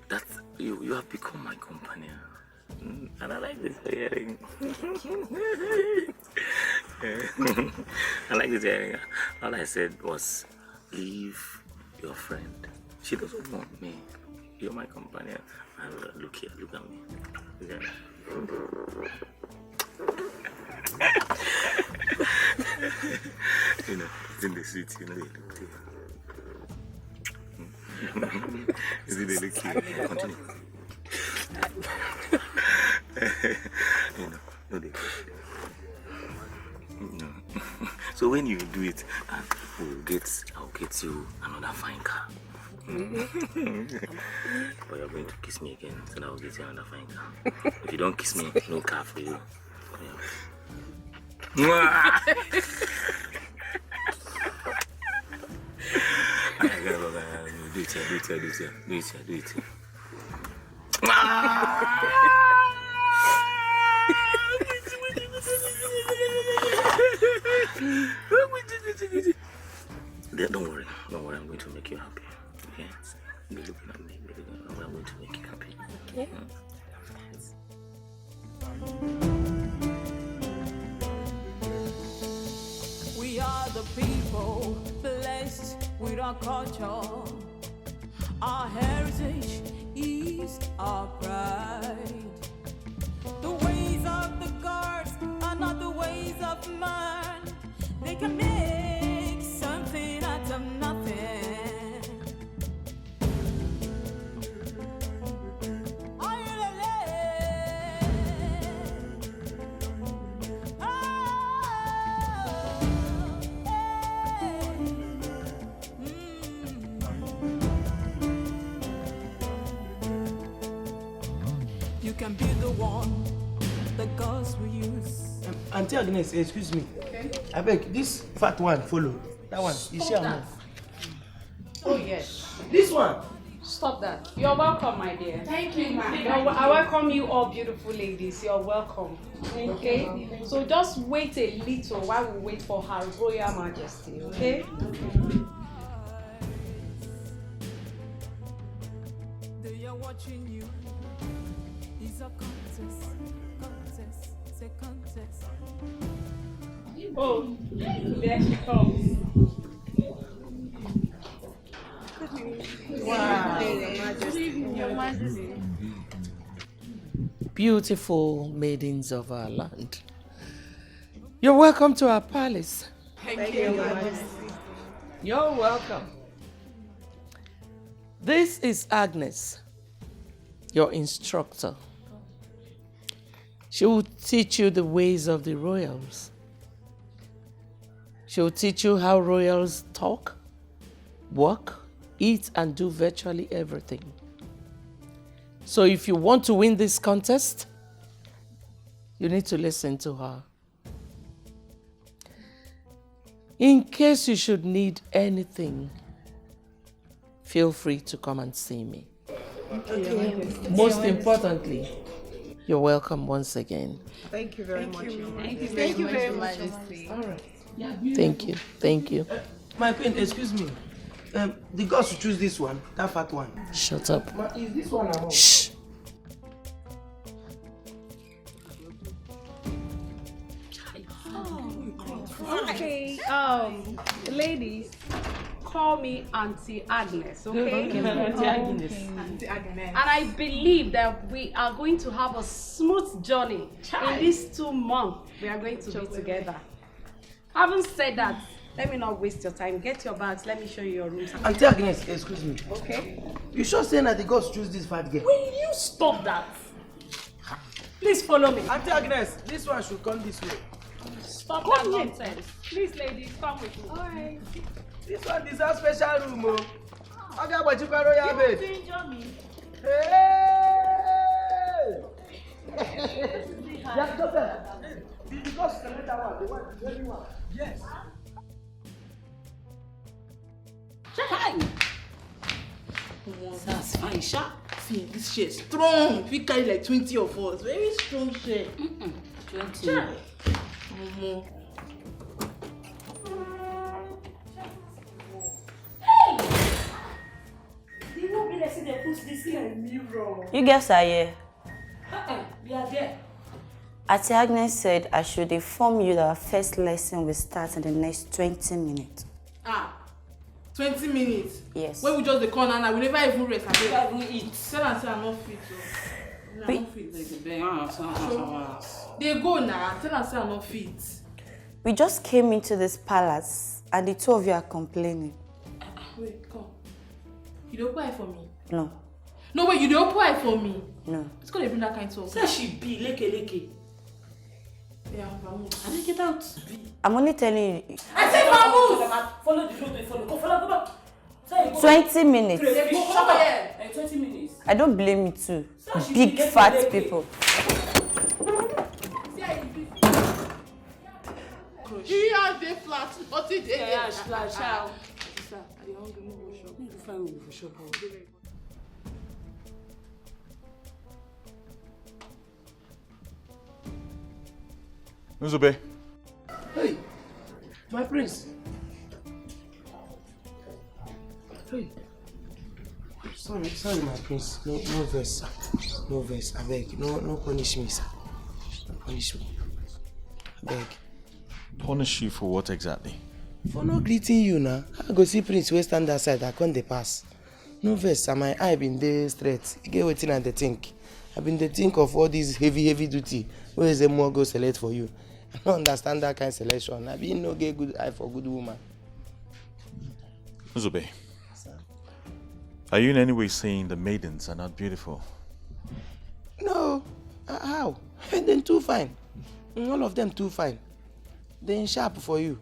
that you have become my companion, and I like this hearing. I like this area. All I said was, leave your friend. She doesn't want me. You're my companion. And look here, look at me. Look at me. You know, it's in the seat, you know, they look cute. Is it they look cute? Continue. You know, no, they no. So when you do it, I'll get you another fine car. But you're going to kiss me again, so I'll get you another fine car. If you don't kiss me, no car for you. Yeah. Do it here. Don't worry, I'm going to make you happy. Okay? Be looking at me, I'm going to make you happy. Okay. We are the people blessed with our culture. Our heritage is our pride. The ways of the gods are not the ways of man. They can make something out of nothing. You can be the one the gods will use. Auntie Agnes, excuse me. Okay. I beg, this fat one follow. That one, is she that. Oh yes. This one. Stop that. You're welcome, my dear. Thank you, ma'am. I welcome you all beautiful ladies. You're welcome. Okay? So just wait a little while we wait for Her Royal Majesty, okay? They are watching you. It's a contest. It's a contest. Oh, there she comes. Wow. Your Majesty. Beautiful maidens of our land, you're welcome to our palace. Thank you, Majesty. You're welcome. This is Agnes, your instructor. She will teach you the ways of the royals. She will teach you how royals talk, work, eat, and do virtually everything. So if you want to win this contest, you need to listen to her. In case you should need anything, feel free to come and see me. Most importantly, you're welcome once again. Thank you very much. Thank you very much, Majesty. All right. Thank you. My queen, excuse me. The gods should choose this one, that fat one. Shut up. Is this one among? Shh. Okay, ladies, call me Auntie Agnes, okay? Auntie Agnes. Auntie Agnes. And I believe that we are going to have a smooth journey in these 2 months we are going to be together. Having said that, let me not waste your time. Get your bags, let me show you your rooms. Auntie Agnes, excuse me. Okay. You sure saying that the gods choose this fat girl? Will you stop that? Please follow me. Auntie Agnes, this one should come this way. Stop that nonsense. Please, ladies, come with me. Alright. This one deserves special room, oh. Okay, but you can royal bed. You injure me. Hey! Yeah, doctor. The gods select that one, the very one. Yes. Hi. That's fine, sharp. See, this shit is strong. We carry like 20 of us. Very strong shit. 20. Sure. You won't be they put this in a mirror. You guys are here. We are there. Auntie Agnes said I should inform you that our first lesson will start in the next 20 minutes. 20 minutes? Yes. When we just the corner and we never even rest. We never even eat. Tell her say I'm not fit. I'm not fit. They go now. Tell her say I'm not fit. We just came into this palace and the two of you are complaining. Wait, come. You don't eye for me? No. No, wait, you don't eye for me? No. It's gonna bring that kind of talk. Say she be leke. Yeah, Vamos. I didn't get out. I'm only telling you. I said Vamos! Follow the road, follow. Go, follow, go back. 20 minutes. Shut up. 20 minutes. I don't blame you too. Big fat people. He has the flat, not it. Yeah, flat. Ciao. Find me for sure. Nzube. Hey, my prince. Hey. Sorry, my prince. No verse, sir. No verse. I beg. No punish me, sir. No punish me. I beg. Punish you for what exactly? For not greeting you now. I go see prince wey stand outside. I can't dey pass. No verse, sir. My eye been dey straight. You get wetin I dey think. I been dey think of all these heavy duty. Where is the more go select for you? I don't understand that kind of selection. I been no get good eye for good woman. Nzube, are you in any way saying the maidens are not beautiful? No. How? They're too fine. All of them too fine. They're sharp for you.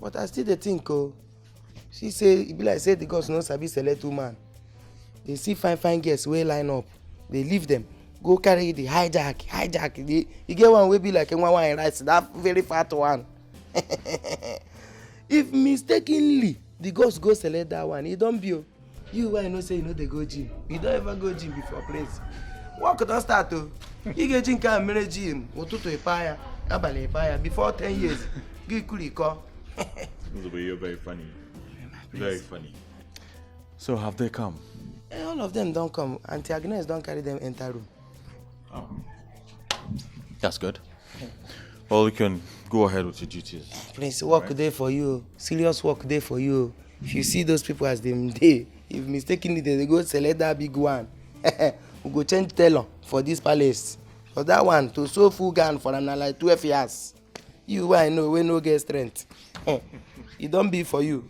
But I still dey think, oh. She say, it be like say the gods no sabi select woman. They see fine girls wey line up. They leave them. Go carry the hijack. You get one wey be like a one in rice, that very fat one. If mistakenly the gods go select that one, it don't be you. You why no say you know they go gym? You don't ever go gym before place. Work don start oh. You get gym can manage gym. Otuto ipaya, abale ipaya before 10 years. Give kuriko. You're very funny. Very funny. So have they come? All of them don't come. Auntie Agnes don't carry them enter room. Oh. That's good. Well, you can go ahead with your duties. Prince, work there for you. Serious work there for you. If you see those people as them day, if mistakenly they go select that big one, we go change tailor for this palace. For that one, to sew full gown for an like 12 years. You I know, we no get strength. It don't be for you.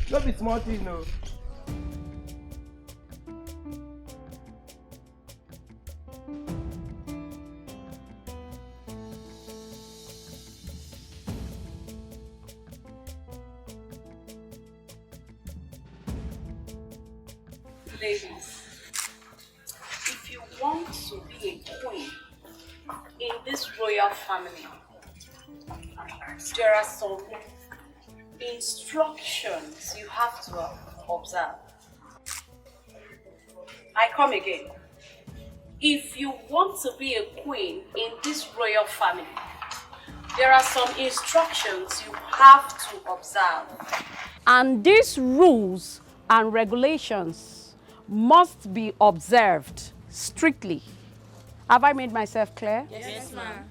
Don't be smart, you know. Ladies, if you want to be a queen in this royal family, there are some instructions you have to observe. I come again. If you want to be a queen in this royal family, there are some instructions you have to observe. And these rules and regulations must be observed strictly. Have I made myself clear? Yes, ma'am.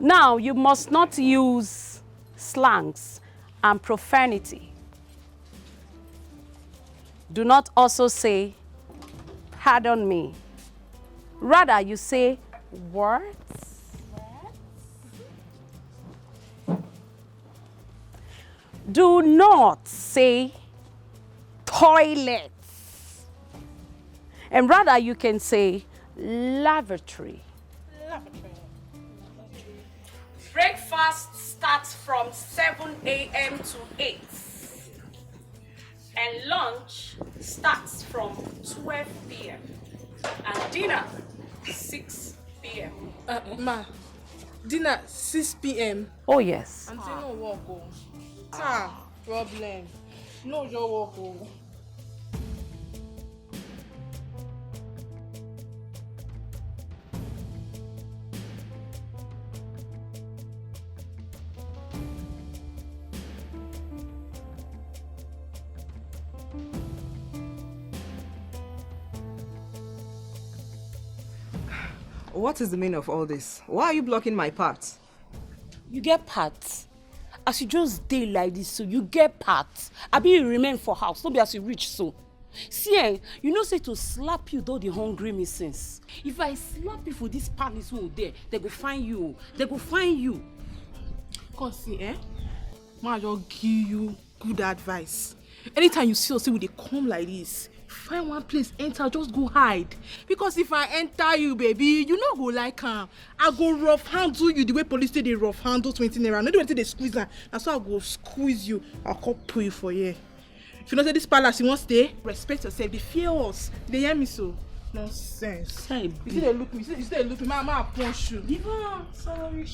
Now, you must not use slangs and profanity. Do not also say, pardon me. Rather, you say words. Do not say toilet. And rather, you can say lavatory. Breakfast starts from 7 a.m. to 8. And lunch starts from 12 p.m. And dinner, 6 p.m. Ma, dinner 6 p.m. Oh, yes. Auntie no work oh. Problem. No your work oh. What is the meaning of all this? Why are you blocking my path? You get parts. As you just stay like this, so you get parts. Abi you remain for house, no be as you reach so. See, you know say to slap you though the hungry me since. If I slap you for this palace who there, they go find you. They go find you. Cause see, ma just give you good advice. Anytime you see us, we they come like this. Find one place, enter, just go hide. Because if I enter you, baby, you know go like I go rough handle you the way police say they rough handle 20 naira. No, they squeeze that. That's why I go squeeze you. I'll come pray for you. If you know say this palace you won't stay, respect yourself. They fear us. They hear me so. Nonsense. Hey, you see they look me. You see they look me. Mama, I punch you. Diva, sorry.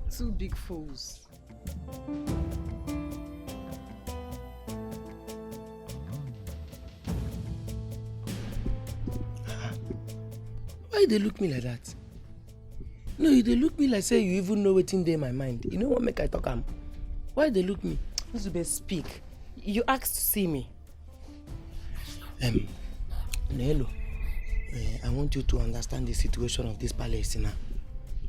Two big fools. Why they look me like that? No, they look me like say you even know what's in there in my mind. You know what make I talk am? Why they look me? Nzube, speak. You asked to see me. Hello. I want you to understand the situation of this palace now.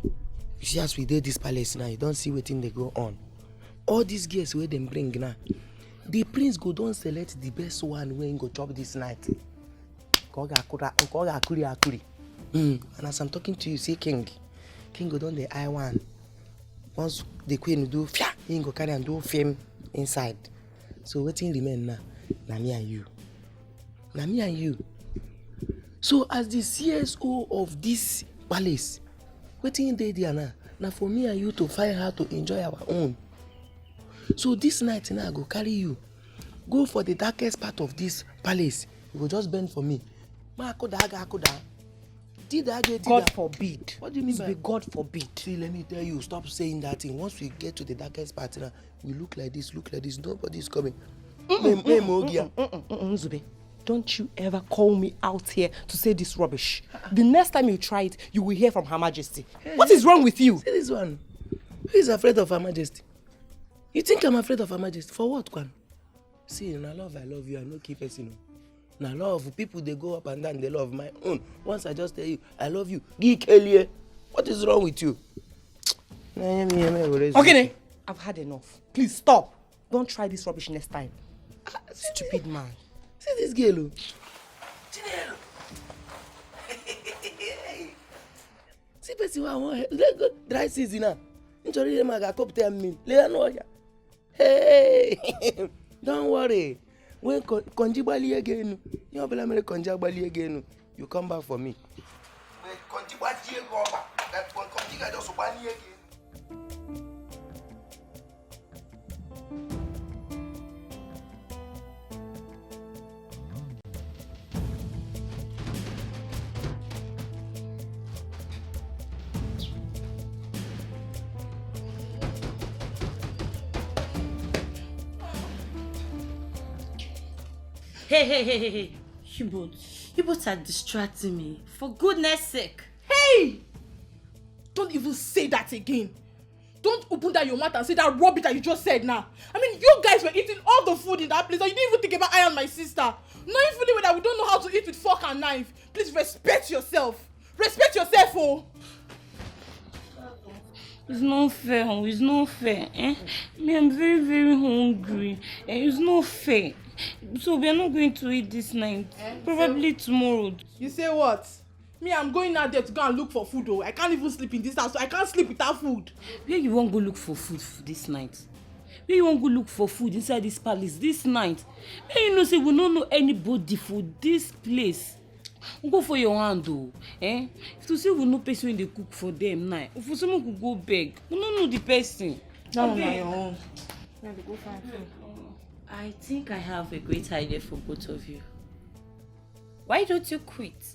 You see, as we did this palace now, you don't see what thing they go on. All these girls where them bring now, the prince go don't select the best one when go chop this night. And as I'm talking to you, see King go down the eye one. Once the queen do he go carry and do fame inside. So what thing remain now? Na me and you. Na me and you. So as the CSO of this palace, waiting day there now for me and you to find how to enjoy our own. So this night now I go carry you, go for the darkest part of this palace. You go just bend for me. God forbid. What do you mean by God forbid? See, let me tell you, stop saying that thing. Once we get to the darkest part now, we look like this. Nobody's coming. Nzube, don't you ever call me out here to say this rubbish. The next time you try it, you will hear from Her Majesty. What is wrong with you? See this one. Who is afraid of Her Majesty? You think I'm afraid of Her Majesty? For what, Kwan? See, in I love you. I no keep person. Now love, people they go up and down, they love my own. Once I just tell you, I love you. What is wrong with you? Okay, I've had enough. Please stop. Don't try this rubbish next time. Stupid man. See this girl. See, person I want. Let's go dry season now. Enjoy them. I got cup 10 mil. Hey, don't worry. When Konjibali again, you have a Konjibali again. You come back for me. Hey. You both are distracting me. For goodness sake. Hey! Don't even say that again. Don't open that your mouth and say that rubbish that you just said now. I mean, you guys were eating all the food in that place and you didn't even think about I and my sister. Knowing fully that we don't know how to eat with fork and knife. Please respect yourself. Respect yourself, oh! It's not fair. Me, I'm very, very hungry. It's not fair. So we are not going to eat this night. Probably tomorrow. You say what? Me, I'm going out there to go and look for food, oh. I can't even sleep in this house, so I can't sleep without food. Where you won't go look for food for this night? Where you won't go look for food inside this palace this night? Where you know say we don't know anybody for this place? Go for your hand, though. If to say we no person they cook for them now, if someone could go beg, we don't know the person. No, my own. Go find food. I think I have a great idea for both of you. Why don't you quit?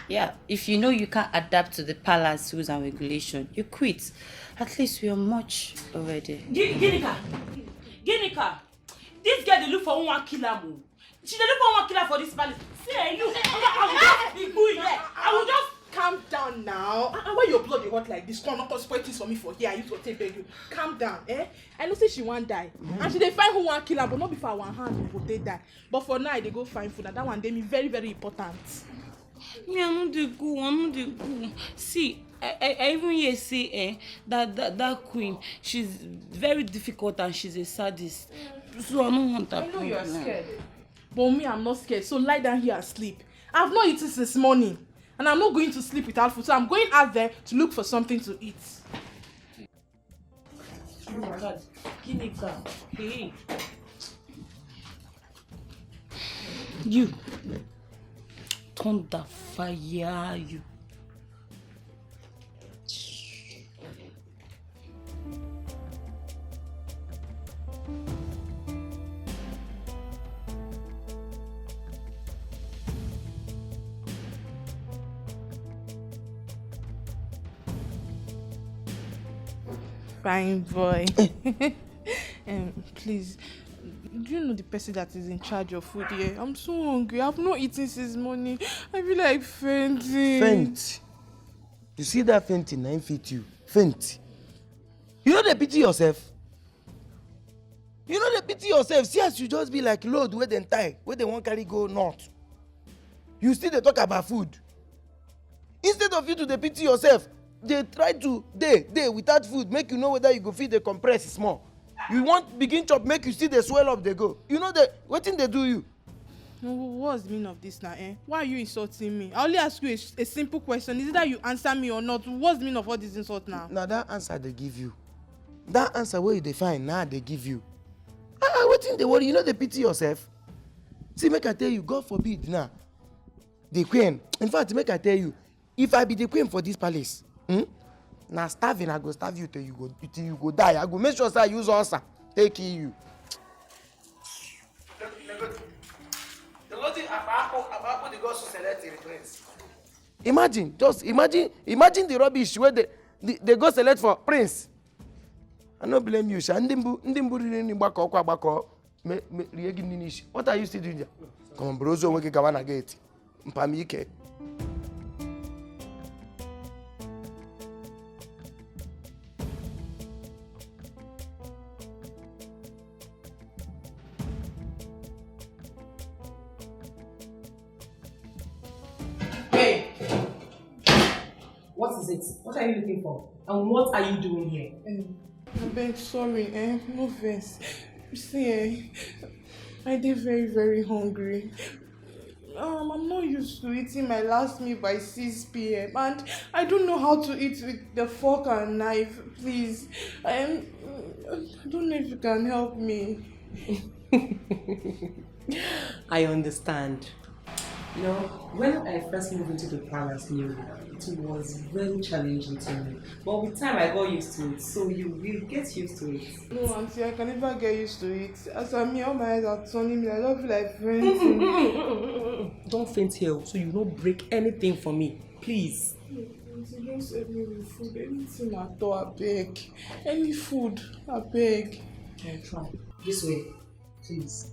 Yeah, if you know you can't adapt to the palace rules and regulations, you quit. At least we are much already. Ginika! This girl they look for one killer. She they look for one killer for this palace. See you, I will just be good here. I will just calm down now. Why your blood? hot like this. Come, not to spoil things for me for here. I used to take you. Calm down, eh? I know say she won't die. And she they find who want kill her, but not before one hand will they die. But for now, they go find food. And that one they me very, very important. Me, I'm not the go. See, I even hear say that queen, she's very difficult and she's a sadist. So I don't want that. I know you are scared. But me, I'm not scared. So lie down here and sleep. I've not eaten since morning. And I'm not going to sleep without food. So I'm going out there to look for something to eat. Oh my God. Kinika. Hey. You. Thunder fire you. Fine boy. Please, do you know the person that is in charge of food here? I'm so hungry. I've not eaten since morning. I feel like fainting. Faint? You see that fainting? I fit you. Faint. You know they pity yourself. You know they pity yourself. See as you just be like load where they tie, where they won't carry go north. You still they talk about food. Instead of you to pity yourself, they try to day without food, make you know whether you go feed the compress small. You want begin chop, make you see the swell up they go. You know what thing they do you? What's the meaning of this now, eh? Why are you insulting me? I only ask you a simple question. Is it that you answer me or not? What's the meaning of all this insult now? Now that answer they give you. That answer where you define now they give you. What thing they worry? You know they pity yourself. See, make I tell you, God forbid now. The queen. In fact, make I tell you, if I be the queen for this palace, now starving, I go starve you till you go die. I go make sure I use ulcer take you. Imagine the rubbish where they go select for prince. I don't blame you. What are you still doing there? Come on, brozo, we can go gate. Mpamike. What is it? What are you looking for? And what are you doing here? I'm very sorry, no offense. You see, I did very, very hungry. I'm not used to eating my last meal by 6 p.m. and I don't know how to eat with the fork and knife. Please, I don't know if you can help me. I understand. You know, when I first moved into the palace new, it was very challenging to me. But with time, I got used to it. So you will get used to it. No, Auntie, I can never get used to it. As I'm here, all my eyes are turning me. I don't feel like fainting. Don't faint here, so you don't break anything for me. Please. Auntie, don't save me with food. Anything at all, I beg. Any food, I beg. I'll try. This way, please.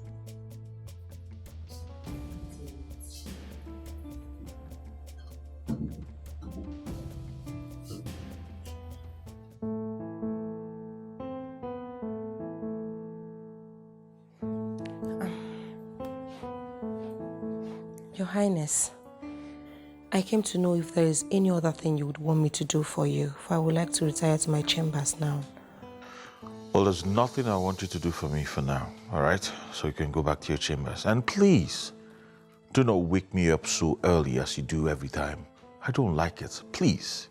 Your Highness, I came to know if there is any other thing you would want me to do for you, for I would like to retire to my chambers now. Well, there's nothing I want you to do for me for now, all right? So you can go back to your chambers. And please, do not wake me up so early as you do every time. I don't like it. Please.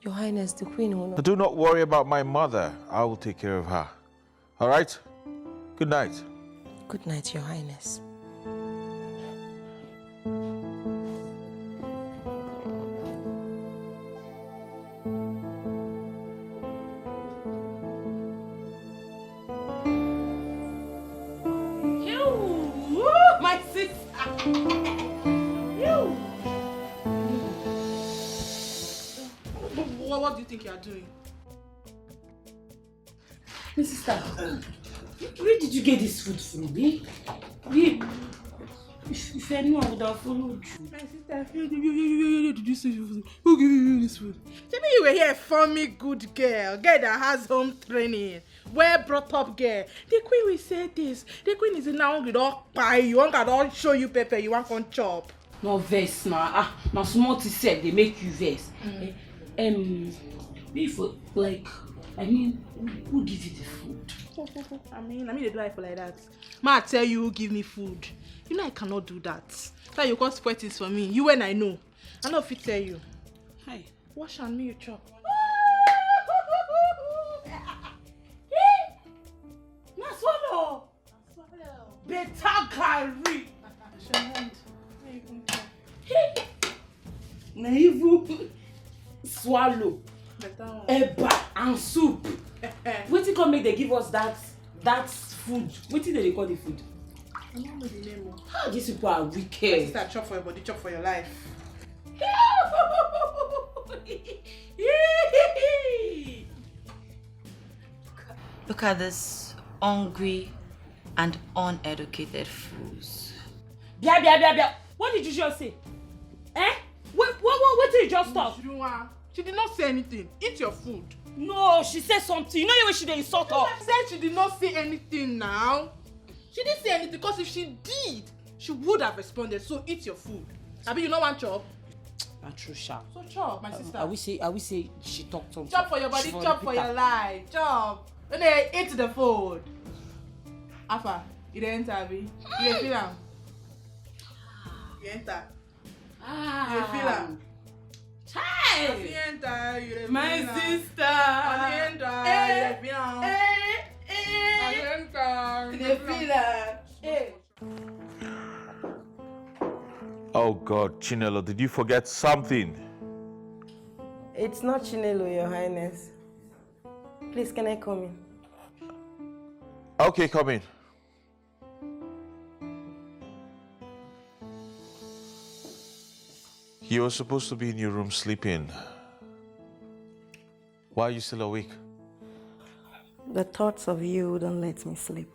Your Highness, the Queen will not... But do not worry about my mother. I will take care of her. All right? Good night. Good night, Your Highness. My sister! What do you think you are doing? My sister, where did you get this food from? If I knew, I would have followed you. My sister, did you say who gave you this food? Tell me you were here for me, good girl that has home training, well brought up girl. The queen will say this. The queen is now hungry, don't buy you, don't show you pepper, you want to chop. No vex now. Now small to say they make you vex. Before, like, I mean, who gives you the food? I mean, they do life like that. Ma, I tell you who give me food. You know I cannot do that. That you can't spoil things for me. You and I know. I know if I tell you. Hey, wash and me you chop. Na swallow. Better carry. Na even swallow. Eba and soup. Wetin come make they give us that food? Wetin they call the food? I don't know the name. How these people are wicked. Sister, chop for your body, chop for your life. Look at this hungry and uneducated fools. Bia. What did you just say? What did you just talk? She did not say anything. Eat your food. No, she said something. You know the way she did insult her. She said she did not say anything now. She didn't say anything because if she did, she would have responded. So eat your food. Abi, you know one chop? Not true, sha. So chop, my sister. I will say she talked something. Chop for your body, chop for your life. Chop. When they eat the food. Alpha, you dey enter, Abi. You dey feel am? You enter. You dey feel am? Child. You enter, you dey feel My am. sister. You enter, you dey feel am. You enter, you dey feel am. Hey. Oh God, Chinelo, did you forget something? It's not Chinelo, Your Highness. Please, can I come in? Okay, come in. You were supposed to be in your room sleeping. Why are you still awake? The thoughts of you don't let me sleep.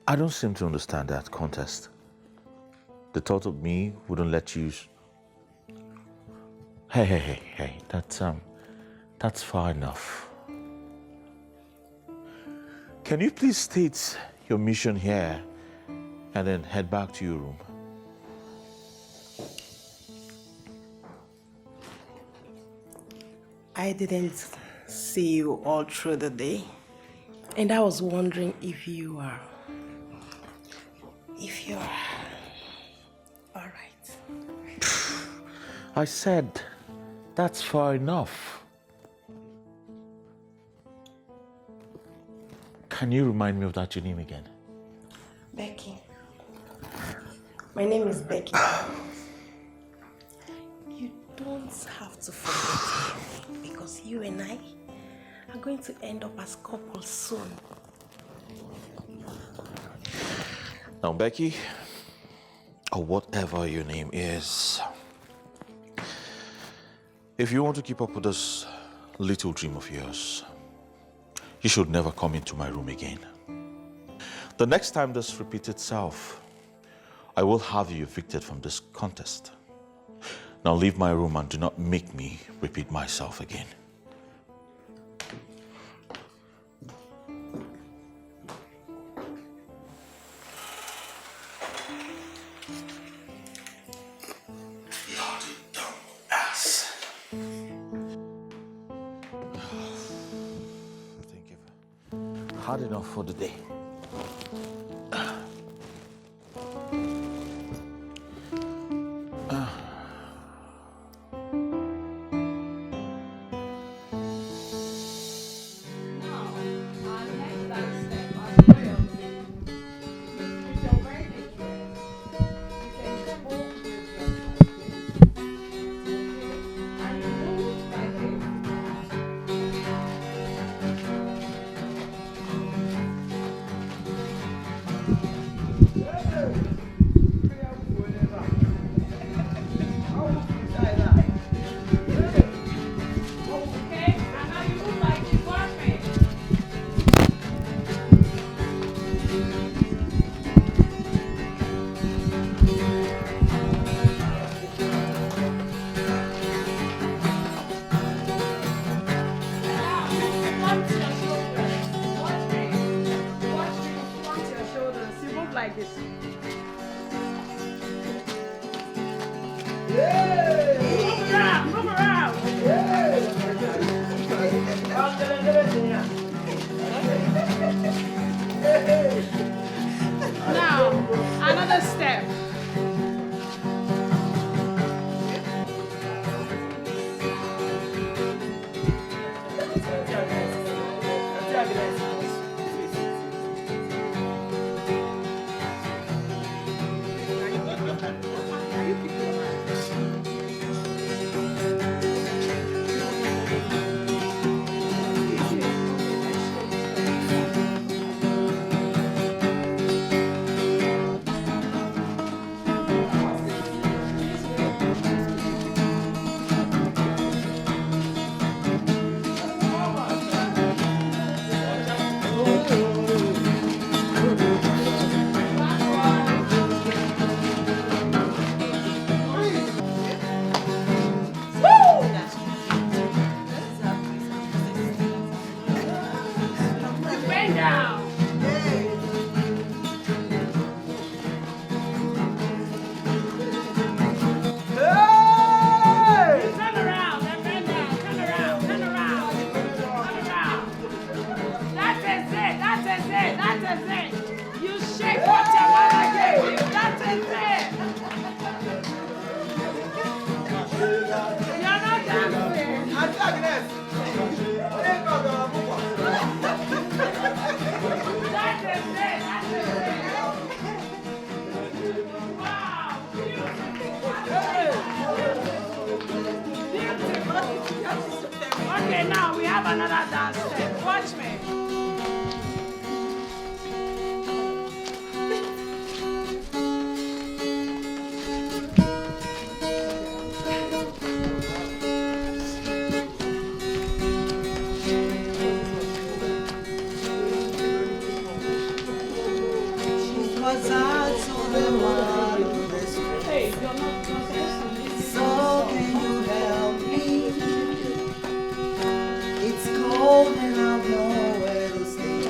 I don't seem to understand that contest. The thought of me wouldn't let you. Hey, that's far enough. Can you please state your mission here and then head back to your room? I didn't see you all through the day, and I was wondering if you're all right. I said, that's far enough. Can you remind me of that your name again? Becky. My name is Becky. You don't have to forget me, because you and I are going to end up as couples soon. Now, Becky, or whatever your name is, if you want to keep up with this little dream of yours, you should never come into my room again. The next time this repeats itself, I will have you evicted from this contest. Now leave my room and do not make me repeat myself again. Hard enough for the day. Move around, move around. Now, another step. Bend down. Turn around and bend down. Turn around, turn around, turn around. That is it, that is it, that is it. You shake what your mother gave you. That is it. You're not dancing. That is it, that is it. Wow, beautiful. Okay, now we have another dance step. Watch me. Hey, you're not supposed to listen. So can you help me? It's cold and I've nowhere to stay.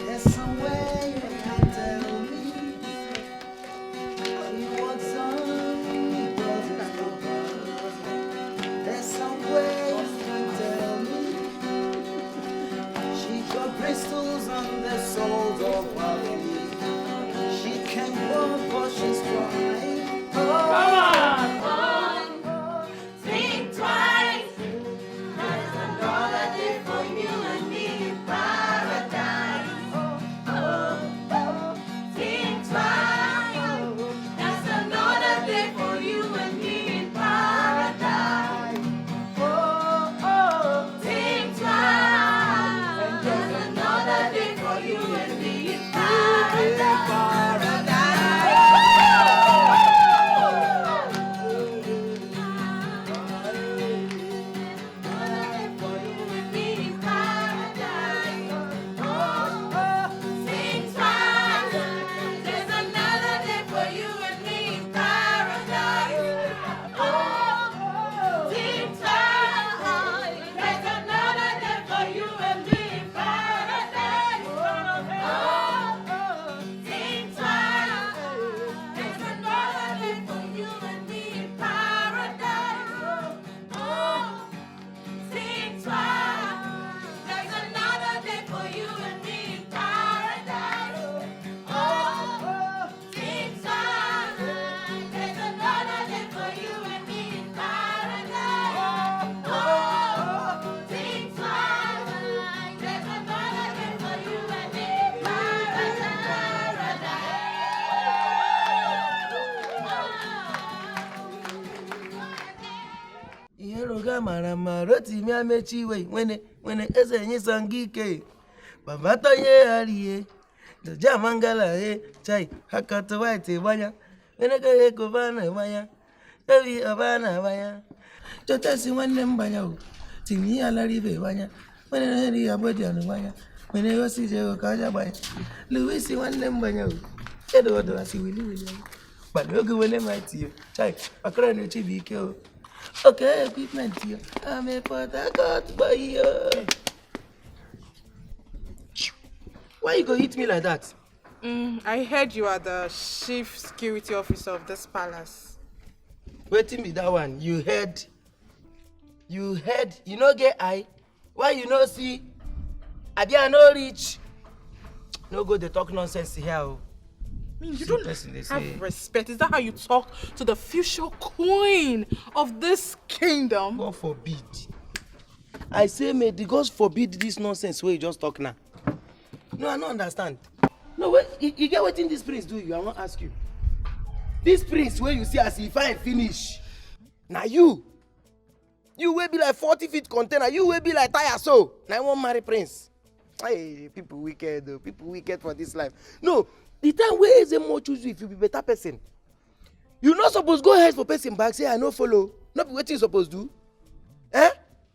There's somewhere you can tell me. She wants on because it's cold. There's somewhere you can tell me. She got bristles on the soles of her feet. She can walk but she's trying. Come on. Think twice. There's another day for you and me in paradise. Think twice. There's another day for you and me in paradise. Think twice. There's another day for you and me in paradise. Marama roti mi amechi we when ese nyi sangike babato ye ariye the jamangala chai hakato waite wanya when ke ko bana wanya ewi abana wanya jotesi wanne mbanya o timi ala ribe wanya when ri abodi anu wanya when yo si je o kaja wanya luisi wanne mbanya o edo asi wili but no go when mighty chai akra no chibike o. Okay, equipment here. I'm a Port boy. Why you go hit me like that? I heard you are the chief security officer of this palace. Waiting me that one. You heard. You no get eye. Why you no see? Abi I no reach. No go dey talk nonsense here. I mean, you don't have respect. Is that how you talk to the future queen of this kingdom? God forbid. I say, may the gods forbid this nonsense where you just talk now. No, I don't understand. No, wait, you get what this prince do you? I won't ask you. This prince where you see as he fine finish. Now you will be like 40 feet container. You will be like tire so. Now I won't marry prince. Hey, people wicked though. People wicked for this life. No, the time where is more choose you if you be better person. You not supposed go ahead for person back say I no follow. Not be what you supposed do. Eh?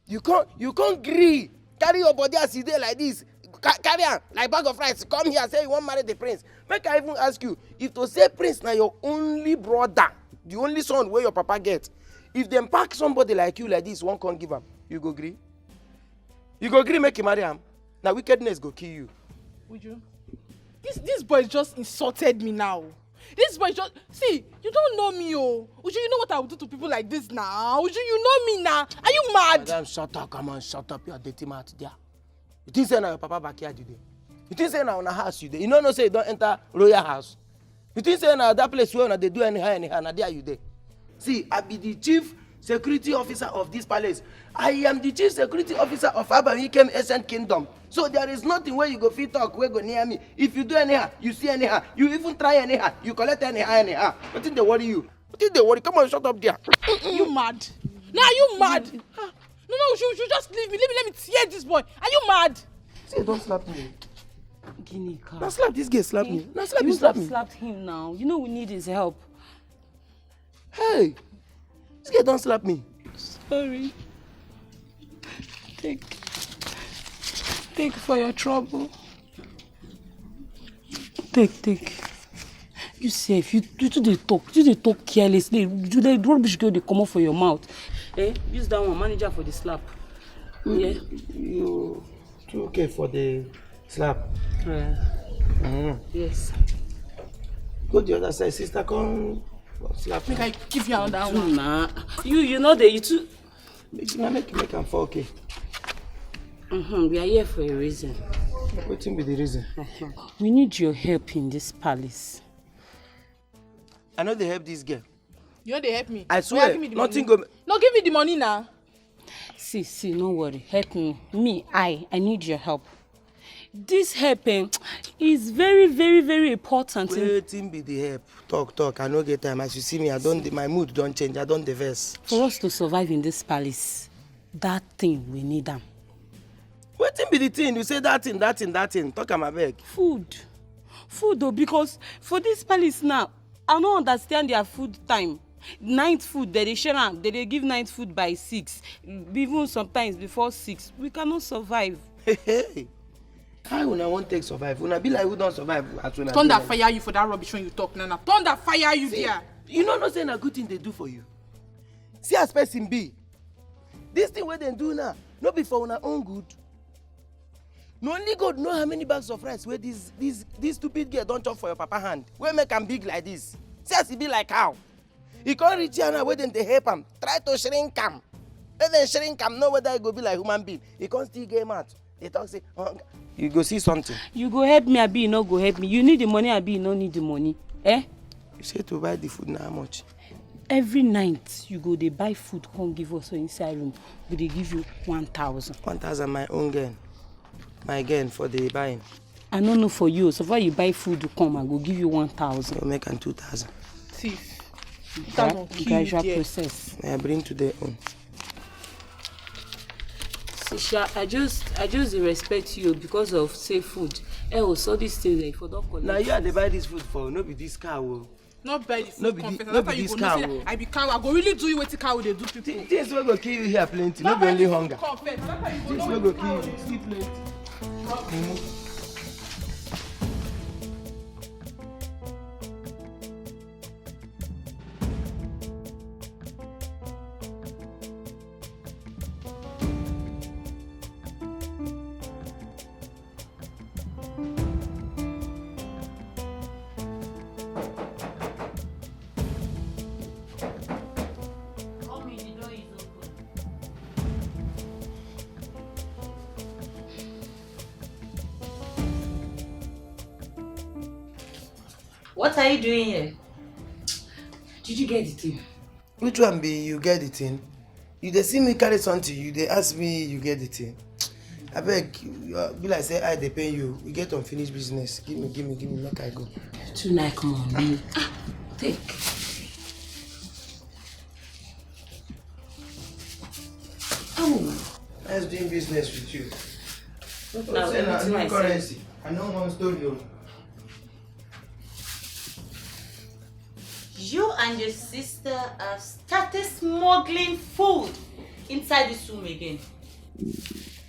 You can't gree. Carry your body as you dey like this. Carry on like bag of rice. Come here say you want marry the prince. Make I even ask you, if to say prince now your only brother, the only son where your papa get, if them pack somebody like you like this, one can't give him, you go gree? You go gree make him marry him? Now wickedness go kill you. Would you? This boy just insulted me now. This boy just see, you don't know me, oh. Uju, you know what I would do to people like this now? Uju, you know me now. Are you mad? Madam, shut up, come on, shut up. You're dirty mouth there. You think say now your papa backyard you dey? You think say now on a house you dey? You know say you don't enter royal house. You think say now that place where they do anyhow, now there you dey. See, I be the chief security officer of this palace. I am the chief security officer of Abamikem Ancient Kingdom. So there is nothing where you go fit talk, where go near me. If you do anyhow, you see anyhow, you even try anyhow, you collect anyhow. What did they worry you? What did they worry? Come on, shut up there. You mad? Now you mad? No, you should just leave me. Let me tear this boy. Are you mad? See, don't slap me. Guinea cow. Now slap this girl, slap me. Now slap you me, slap me. slapped him now. You know we need his help. Hey, this girl don't slap me. Sorry. Take for your trouble. Take. You see, if you do they talk carelessly, you the rubbish girl they come out for your mouth. Use that one, manager for the slap. Yeah. You too okay for the slap? Yes. Go the other side, sister. Come slap. Make I give you another one. Nah. You know that you too. Make him fall okay. We are here for a reason. What will be the reason? We need your help in this palace. I know they help this girl. You know they help me. I swear, give me the nothing money. go. No, give me the money now. See, no worry. Help me. I need your help. This help is very, very, very important. Waiting be the help. Talk. I no get time. As you see me, my mood don't change. I don't diverse. For us to survive in this palace, that thing we need them. Waiting be the thing. You say that thing. Talk am abeg. Food though, because for this palace now, I don't understand their food time. Night food, they share am. They give night food by 6, even sometimes before 6. We cannot survive. Hey. How una wan take survive? Una be like who don't survive at una. Thunder fire you for that rubbish when you talk, Nana. Thunder fire you there. You know not saying a good thing they do for you. See as person be. This thing where they do now, not be for una own good. No only God know how many bags of rice where this stupid girl don't chop for your papa hand. Where make am big like this? See as he be like how? He can't reach here now where they help him. Try to shrink him. Let them shrink him. Know whether he go be like human being. He can't still get mad. They talk say, oh, you go see something. You go help me, Abi, you no go help me. You need the money, Abi, you no need the money. You say to buy the food now how much? Every night you go they buy food, come give us inside room. But they give you 1,000. 1,000 my own gain. My gain for the buying. I don't know for you. So far you buy food to come, I go give you 1,000. You'll make an 2,000. Thief. Gradual process. I bring to their own. Sisha, I just respect you because of safe food. So this thing like for don't collect. Now you are they buy this food for, no be this cow. Not buy the food. No be this cow. I be cow. I go really do you what the cow they do people. Things will go kill you here plenty. Not be only hunger. Things will go kill you. Sleep plenty. What are you doing here? Did you get the thing? Which one be you get the thing? You dey see me carry something, you dey ask me you get the thing. I beg, be like say I dey pay you. We get unfinished business. Give me, make I go. Too like money. Take. Oh, nice doing business with you. Now, New currency. I know one story. You and your sister have started smuggling food inside this room again.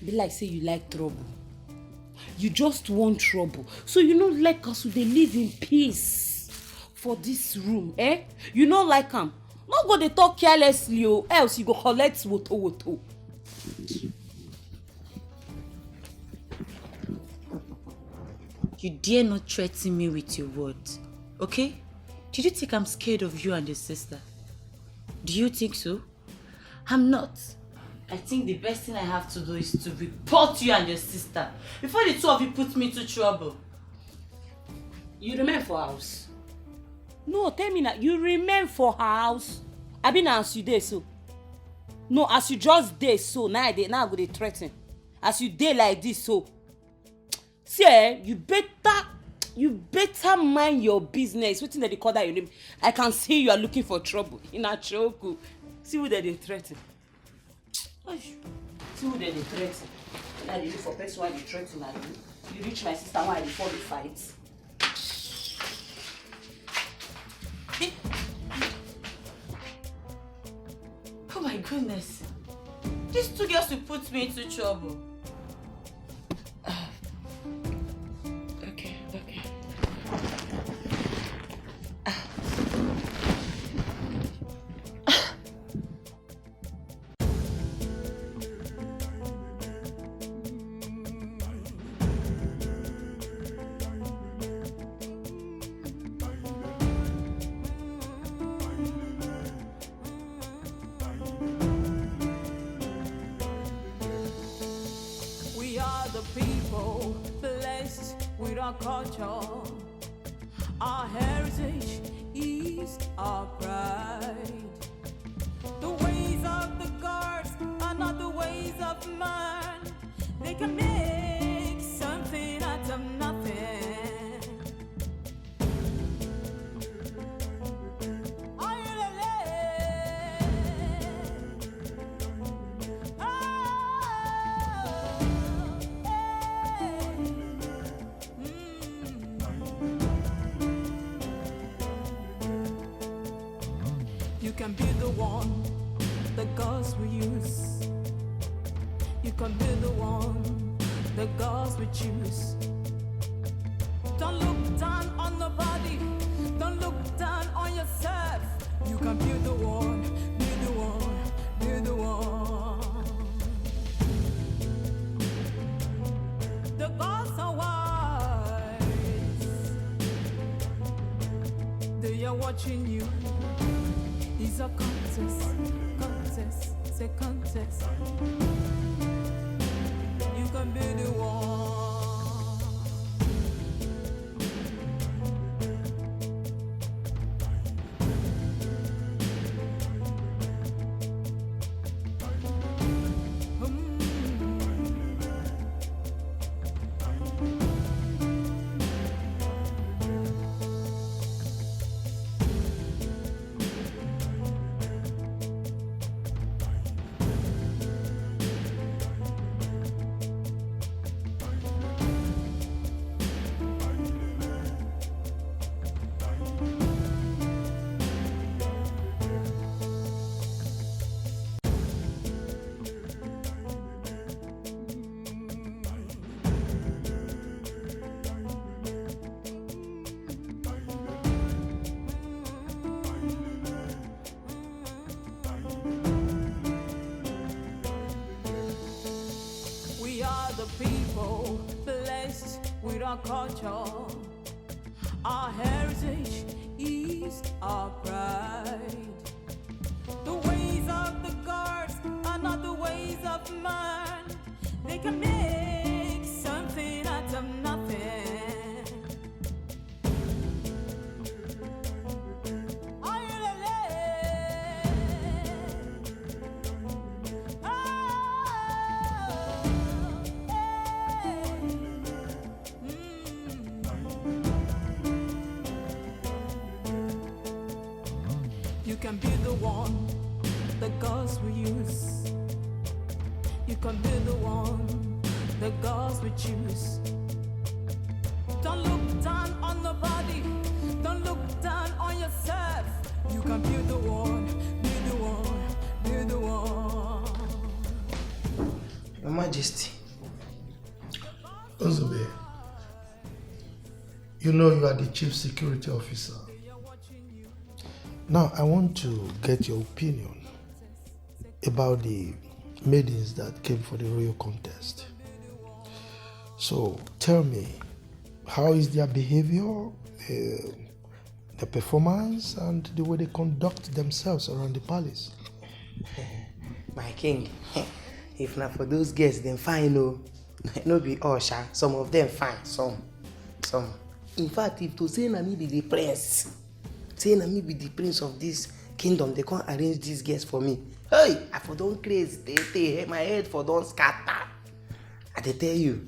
Be like say you like trouble. You just want trouble. So you don't like us to live in peace for this room, eh? You don't like them. Not go they talk carelessly, else you go collect woto. You dare not threaten me with your words, okay? Did you think I'm scared of you and your sister? Do you think so? I'm not. I think the best thing I have to do is to report you and your sister before the two of you put me to trouble. You remain for house. No, tell me that you remain for house. I been as you there so. No, as you just there so now I go they threaten. As you there like this so. See, you better mind your business. What's that they call that your name? I can see you are looking for trouble. In a choke. See who they threaten. See who they threaten. Now they look for person why they threaten like you. You reach my sister why they fall the fight. Oh my goodness. These two girls will put me into trouble. Okay. We are the people blessed with our culture. Our heritage is our pride. The ways of the gods are not the ways of man. They can make something out of nothing. You can be the one the gods will use. You can be the one the gods will choose. Don't look down on nobody. Don't look down on yourself. You can be the one, be the one, be the one. The gods are wise. They are watching you. It's a contest, it's a contest. You can be the one. People blessed with our culture. Our heritage is our pride. The ways of the gods are not the ways of man. They can make something out of nothing. You can be the one the gods will use. You can be the one the gods will choose. Don't look down on nobody. Don't look down on yourself. You can be the one, be the one, be the one. Your Majesty. Ozube, you know you are the chief security officer. Now I want to get your opinion about the maidens that came for the royal contest. So tell me, how is their behavior, the performance, and the way they conduct themselves around the palace? My king, if not for those girls, then fine, no. No be all, sha. Some of them fine, some. In fact, if to say na me be the prince, say na me be the prince of this kingdom, they can't arrange these girls for me. Hey, I for don't crazy, my head for don't scatter. I dey tell you.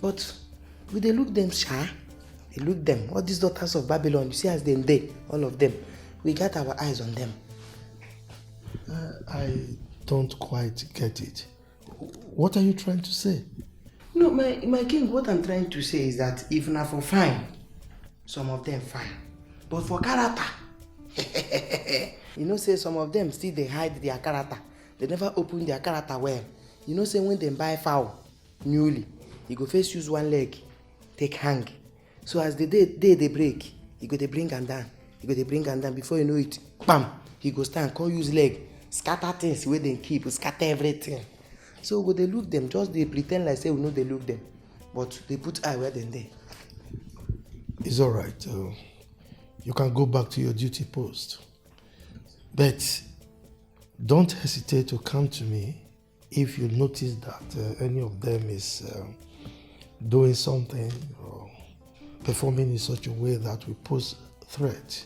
But we they look them, sha. They look them. All these daughters of Babylon, you see as them there, all of them. We got our eyes on them. I don't quite get it. What are you trying to say? No, my king, what I'm trying to say is that if not for fine, some of them fine. But for character, you know, say some of them still they hide their character. They never open their character well. You know, say when they buy fowl newly, you go first use one leg, take hang. So as the day they break, you go they bring and down. You go they bring and down. Before you know it, bam, he go stand, call use leg, scatter things where they keep, scatter everything. So when they look them, just they pretend like say we know they look them, but they put eye where they there. It's all right. You can go back to your duty post. But don't hesitate to come to me if you notice that any of them is doing something or performing in such a way that will pose threat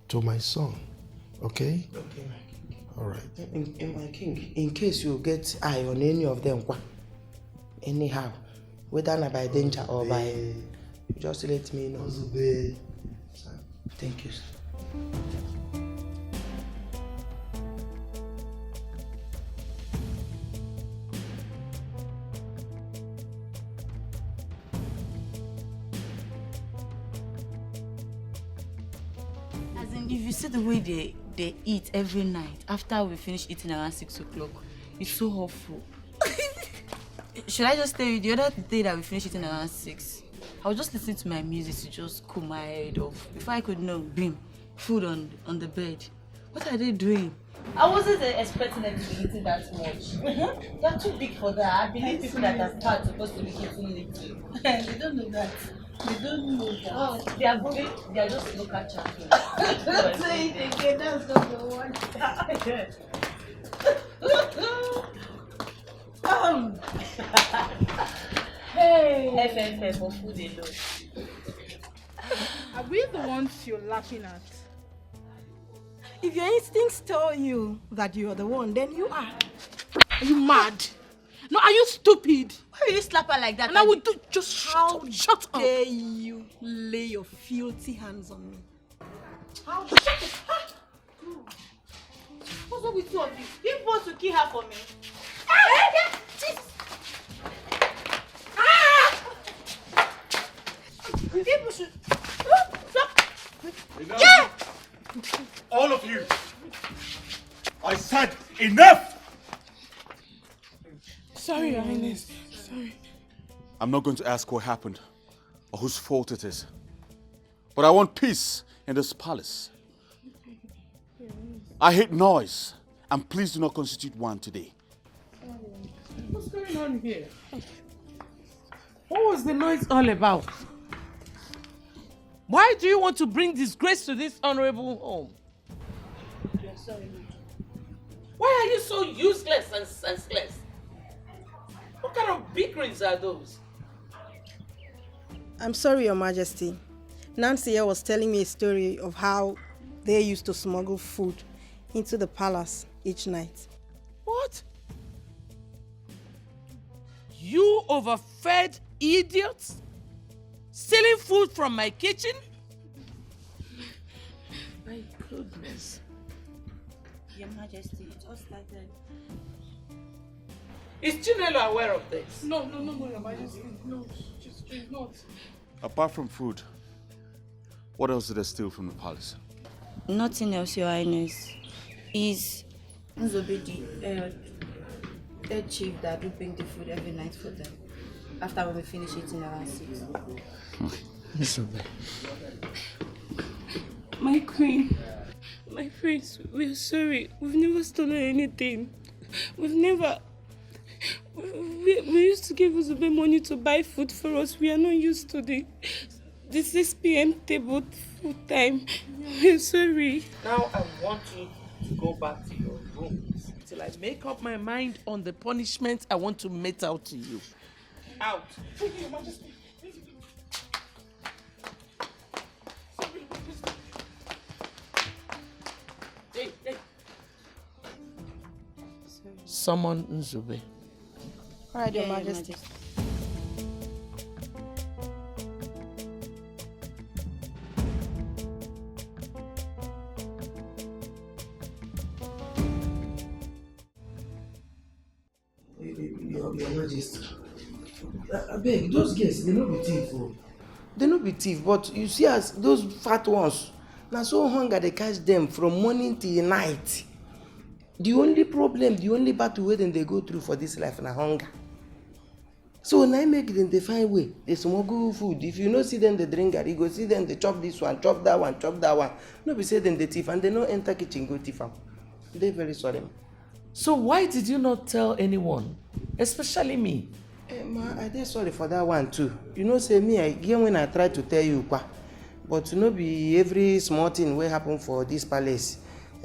to my son. Okay? Okay, my king. All right. My king, in case you get eye on any of them, anyhow, whether not by danger or by, just let me know. Thank you, sir. As in, if you see the way they eat every night after we finish eating around 6 o'clock, it's so awful. Should I just tell you the other day that we finished eating around 6? I was just listening to my music to just cool my head off. Before I could know, boom, food on the bed. What are they doing? I wasn't expecting them to be eating that much. They're too big for that. I believe people that are fat are supposed to be eating little. They don't know that. They don't know that. Oh, they are just local champions. Don't say it again, that's not the one. Hey! FFF for food alone. Are we the ones you're laughing at? If your instincts tell you that you are the one, then you are. Are you mad? No, are you stupid? Why will you slap her like that? And I would do just shut up. How dare you lay your filthy hands on me? How? What's up with two of you? You want to kill her for me? People should Enough. Yeah! All of you! I said enough! Sorry, Your Highness. Sorry. I'm not going to ask what happened or whose fault it is. But I want peace in this palace. I hate noise, and please do not constitute one today. What's going on here? What was the noise all about? Why do you want to bring disgrace to this honorable home? Why are you so useless and senseless? What kind of bickerings are those? I'm sorry, Your Majesty. Nancy here was telling me a story of how they used to smuggle food into the palace each night. What? You overfed idiots? Stealing food from my kitchen? goodness. Your Majesty, it all started. Is Chinelo aware of this? No, Your Majesty. No, she's not. Apart from food, what else did they steal from the palace? Nothing else, Your Highness. Is Nzobe the head chief that do bring the food every night for them. After when we finish eating around 6. Nzobe. My queen, my friends, we're sorry. We've never stolen anything. We've never... We used to give Uzube money to buy food for us. We are not used to the 6 p.m. table food time. We're sorry. Now I want you to go back to your rooms till I make up my mind on the punishment I want to mete out to you. Out. Your Majesty. Hey. Summon Nzube. All right, Your Majesty. Your Majesty. I beg, those girls, they no be thief. They no be thief, but you see as those fat ones, now so hunger they catch them from morning till night. The only problem, the only battle wey they go through for this life na hunger. So now make them they find way. They smuggle food. If you no see them they drink garri, you go see them they chop this one, chop that one, chop that one. No be say them they thief and they no enter kitchen go thief am. They very sorry. So why did you not tell anyone, especially me? Ma, I dey sorry for that one too. You know, say me, again when I try to tell you, but no be every small thing wey happen for this palace,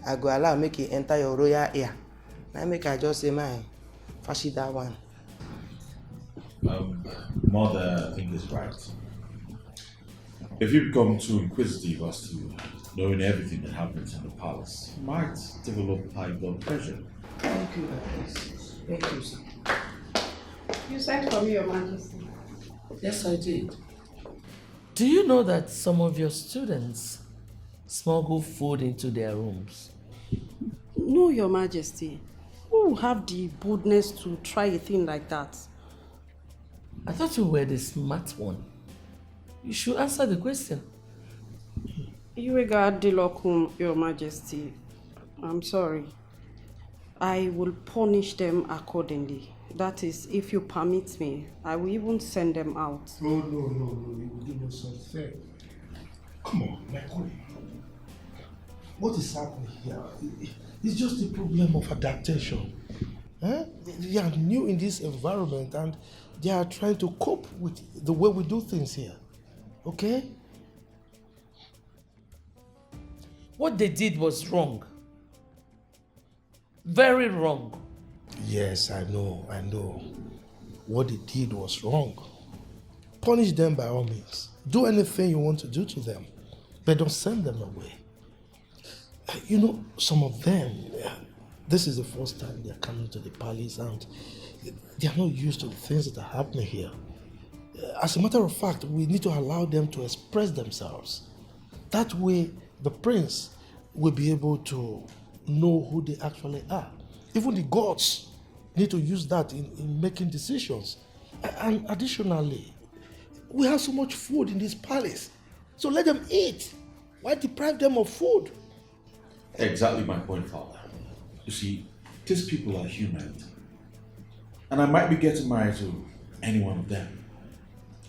I go allow make it enter your royal ear. Now make I just say my fashi that one. Mother, I think is right. If you become too inquisitive as to knowing everything that happens in the palace, you might develop high blood pressure. Thank you, thank you, sir. You sent for me, Your Majesty. Yes, I did. Do you know that some of your students smuggle food into their rooms? No, Your Majesty. Who will have the boldness to try a thing like that? I thought you were the smart one. You should answer the question. You regard Dilokum, Your Majesty. I'm sorry. I will punish them accordingly. That is, if you permit me, I will even send them out. No, you will give us something. Come on, my queen. What is happening here? It's just a problem of adaptation. They are new in this environment and they are trying to cope with the way we do things here. Okay? What they did was wrong. Very wrong. Yes, I know. What they did was wrong. Punish them by all means. Do anything you want to do to them, but don't send them away. You know, some of them, this is the first time they're coming to the palace and they are not used to the things that are happening here. As a matter of fact, we need to allow them to express themselves. That way, the prince will be able to know who they actually are. Even the gods need to use that in making decisions. And additionally, we have so much food in this palace. So let them eat. Why deprive them of food? Exactly my point, Father. You see, these people are human. And I might be getting married to any one of them.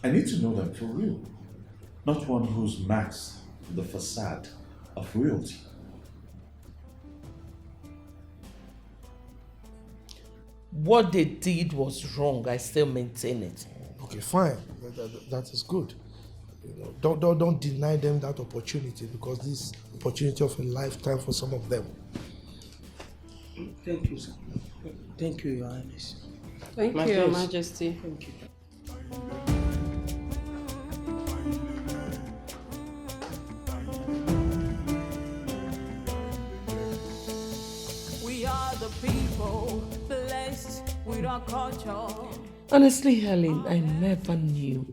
I need to know them for real. Not one who's masked with the facade of royalty. What they did was wrong. I still maintain it. Okay, fine. That is good. You know, don't deny them that opportunity because this is opportunity of a lifetime for some of them. Thank you, sir. Thank you, Your Highness. Thank you, Your Majesty. Thank you. We are the people blessed with our culture. Honestly, Helen, I never knew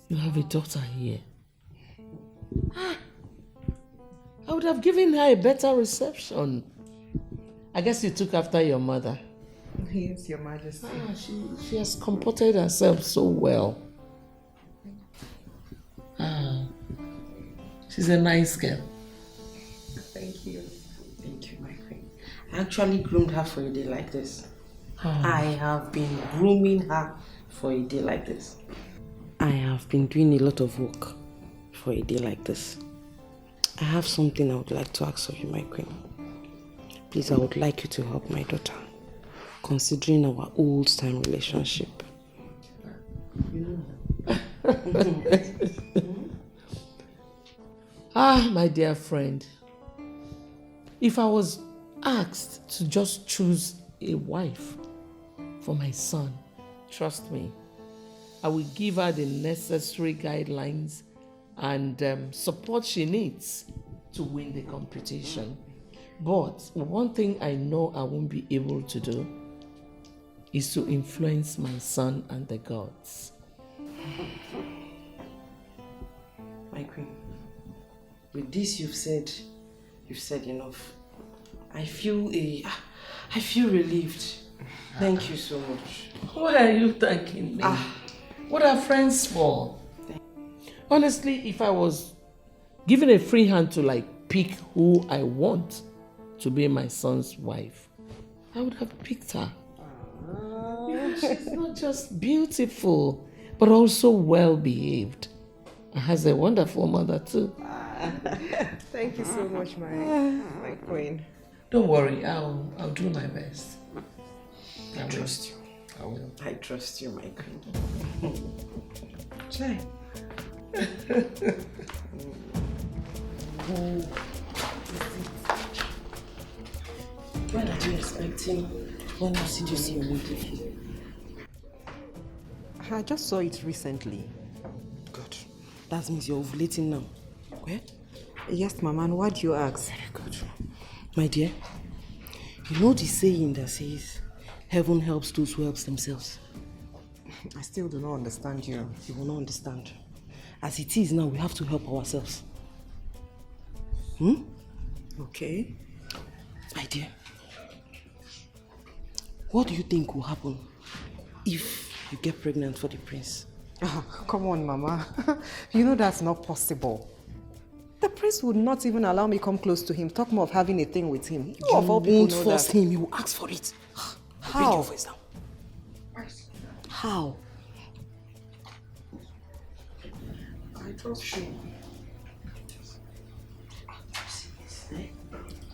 you have a daughter here. I would have given her a better reception. I guess you took after your mother. Yes, Your Majesty. She has comported herself so well. She's a nice girl. Thank you. Thank you, my queen. I actually groomed her for a day like this. I have been grooming her for a day like this. I have been doing a lot of work for a day like this. I have something I would like to ask of you, my queen. Please, I would like you to help my daughter, considering our old-time relationship. My dear friend, if I was asked to just choose a wife for my son, trust me, I will give her the necessary guidelines and support she needs to win the competition. But one thing I know I won't be able to do is to influence my son and the gods. My queen, with this you've said enough. I feel relieved. Thank you so much. Why are you thanking me? What are friends for? Honestly, if I was given a free hand to pick who I want to be my son's wife, I would have picked her. She's not just beautiful, but also well behaved. And has a wonderful mother too. Thank you so much, my queen. Don't worry, I'll do my best. I trust you. I will. I trust you, my queen. Chai. When are you expecting? When else did you see your movie? I just saw it recently. Good. That means you're ovulating now. Okay? Yes, Mama, and why do you ask? Very good. My dear, you know the saying that says, heaven helps those who help themselves? I still do not understand you. You will not understand. As it is now, we have to help ourselves. Okay. My dear, what do you think will happen if you get pregnant for the prince? Come on, Mama. You know that's not possible. The prince would not even allow me come close to him. Talk more of having a thing with him. You of all people won't force him. You will ask for it. How? Bring your voice down. How? I trust you.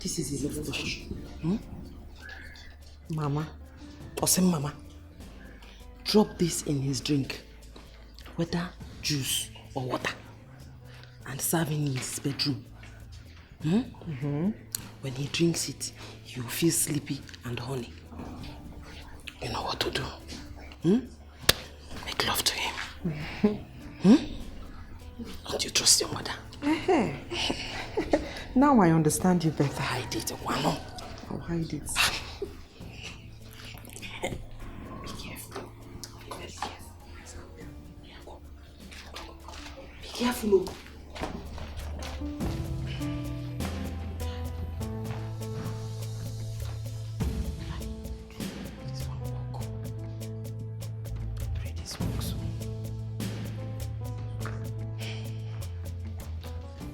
This is his invitation. Mama. Osem Mama. Drop this in his drink. Whether juice or water. And serve him in his bedroom. When he drinks it, he will feel sleepy and horny. You know what to do. Make love to him. Don't you trust your mother? Now I understand you better. Hide it, Wano. I'll hide it. Be careful. Be very careful. Be careful.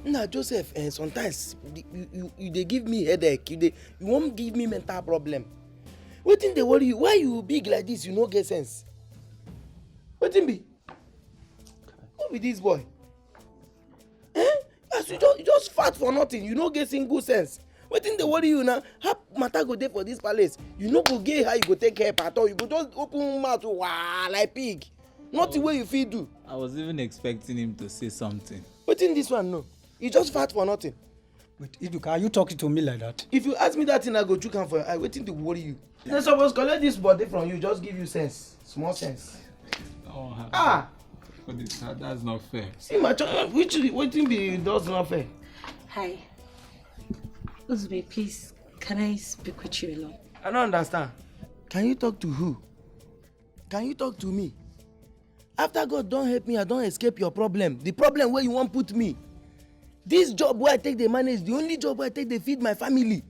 Now, Joseph, sometimes you they give me headache. You won't give me mental problem. What thing they worry you? Why you big like this? You no get sense. What thing be? Who be this boy? As you just fat for nothing. You no get single sense. What thing they worry you now? How matter go there for this palace? You no go get how you go take help at all. You go just open mouth like pig. Not the way you feel do. I was even expecting him to say something. What in this one no? You just fat for nothing. But Iduka, are you talking to me like that? If you ask me that thing, I go chook am for your eye. Wetin dey worry you? They suppose collect this body from you, just give you sense, small sense. Oh, But that's not fair. See my child, wetin be that's not fair? Hi. Uzbe, please, can I speak with you alone? I don't understand. Can you talk to who? Can you talk to me? After God don't help me, I don't escape your problem. The problem where you won't put me. This job where I take the money is the only job where I take the feed my family.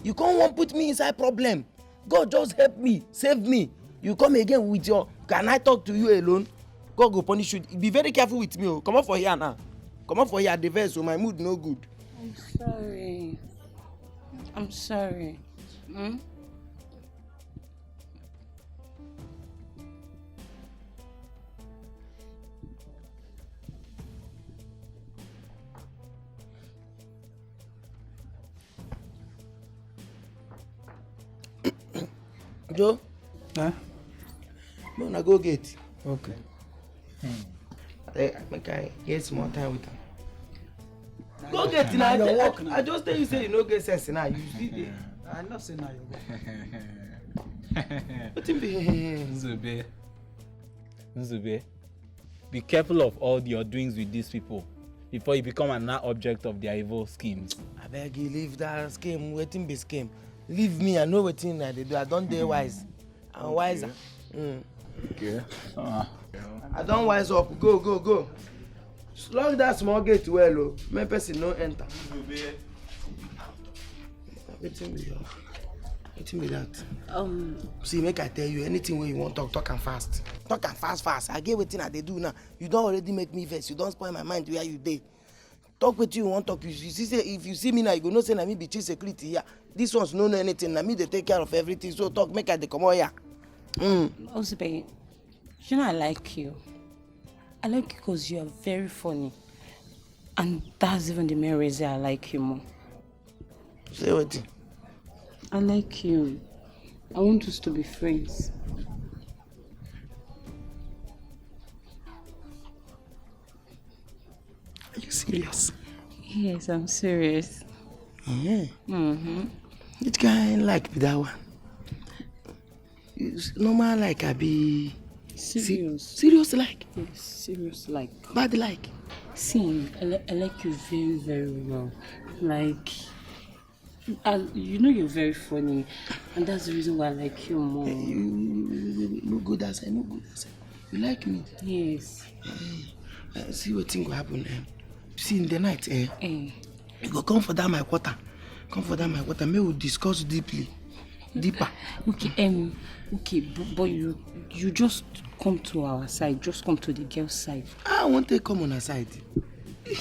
You can't want put me inside problem. God just help me, save me. You come again with your, can I talk to you alone? God go punish you. Be very careful with me. Come on for here now. Come on for here, the verse, so my mood no good. I'm sorry. I'm sorry. Hmm? Joe? Huh? No, na go get. Okay. Make I get some more time with him. Go get it now. I just tell you say you no get sense now. You still there. I not say now you What him be? Nzube, be careful of all your doings with these people before you become an object of their evil schemes. I beg you, leave that scheme. Waiting be scheme. Leave me. I know what thing I do. I don't dare wise. I'm wiser. Okay. I don't wise up. Go. Lock that small gate well, oh. My person no enter. Waiting be that. See, make I tell you anything where you want talk and fast. Talk and fast. I get what thing I they do now. You don't already make me vex. You don't spoil my mind where you dey. Talk with you want talk. You see, say if you see me now, you go know say na me be chief security here. This ones no know anything. Na me they take care of everything. So talk, make I dey come out here. Ozube, you know I like you. I like you because you are very funny. And that's even the main reason I like you more. Say what? I like you. I want us to be friends. Are you serious? Yes, I'm serious. Yeah. Mm-hmm. Which kind like be that one? It's normal like I be serious. Serious like? Yes, serious like. Bad like? See, I like you very, very well. Like, you know you're very funny, and that's the reason why I like you more. You no good as I, no good as I. You like me? Yes. See what thing will happen. See in the night, you go come for that my quarter. May we discuss deeper. Okay, but you just come to our side. Just come to the girl's side. I want to come on her side.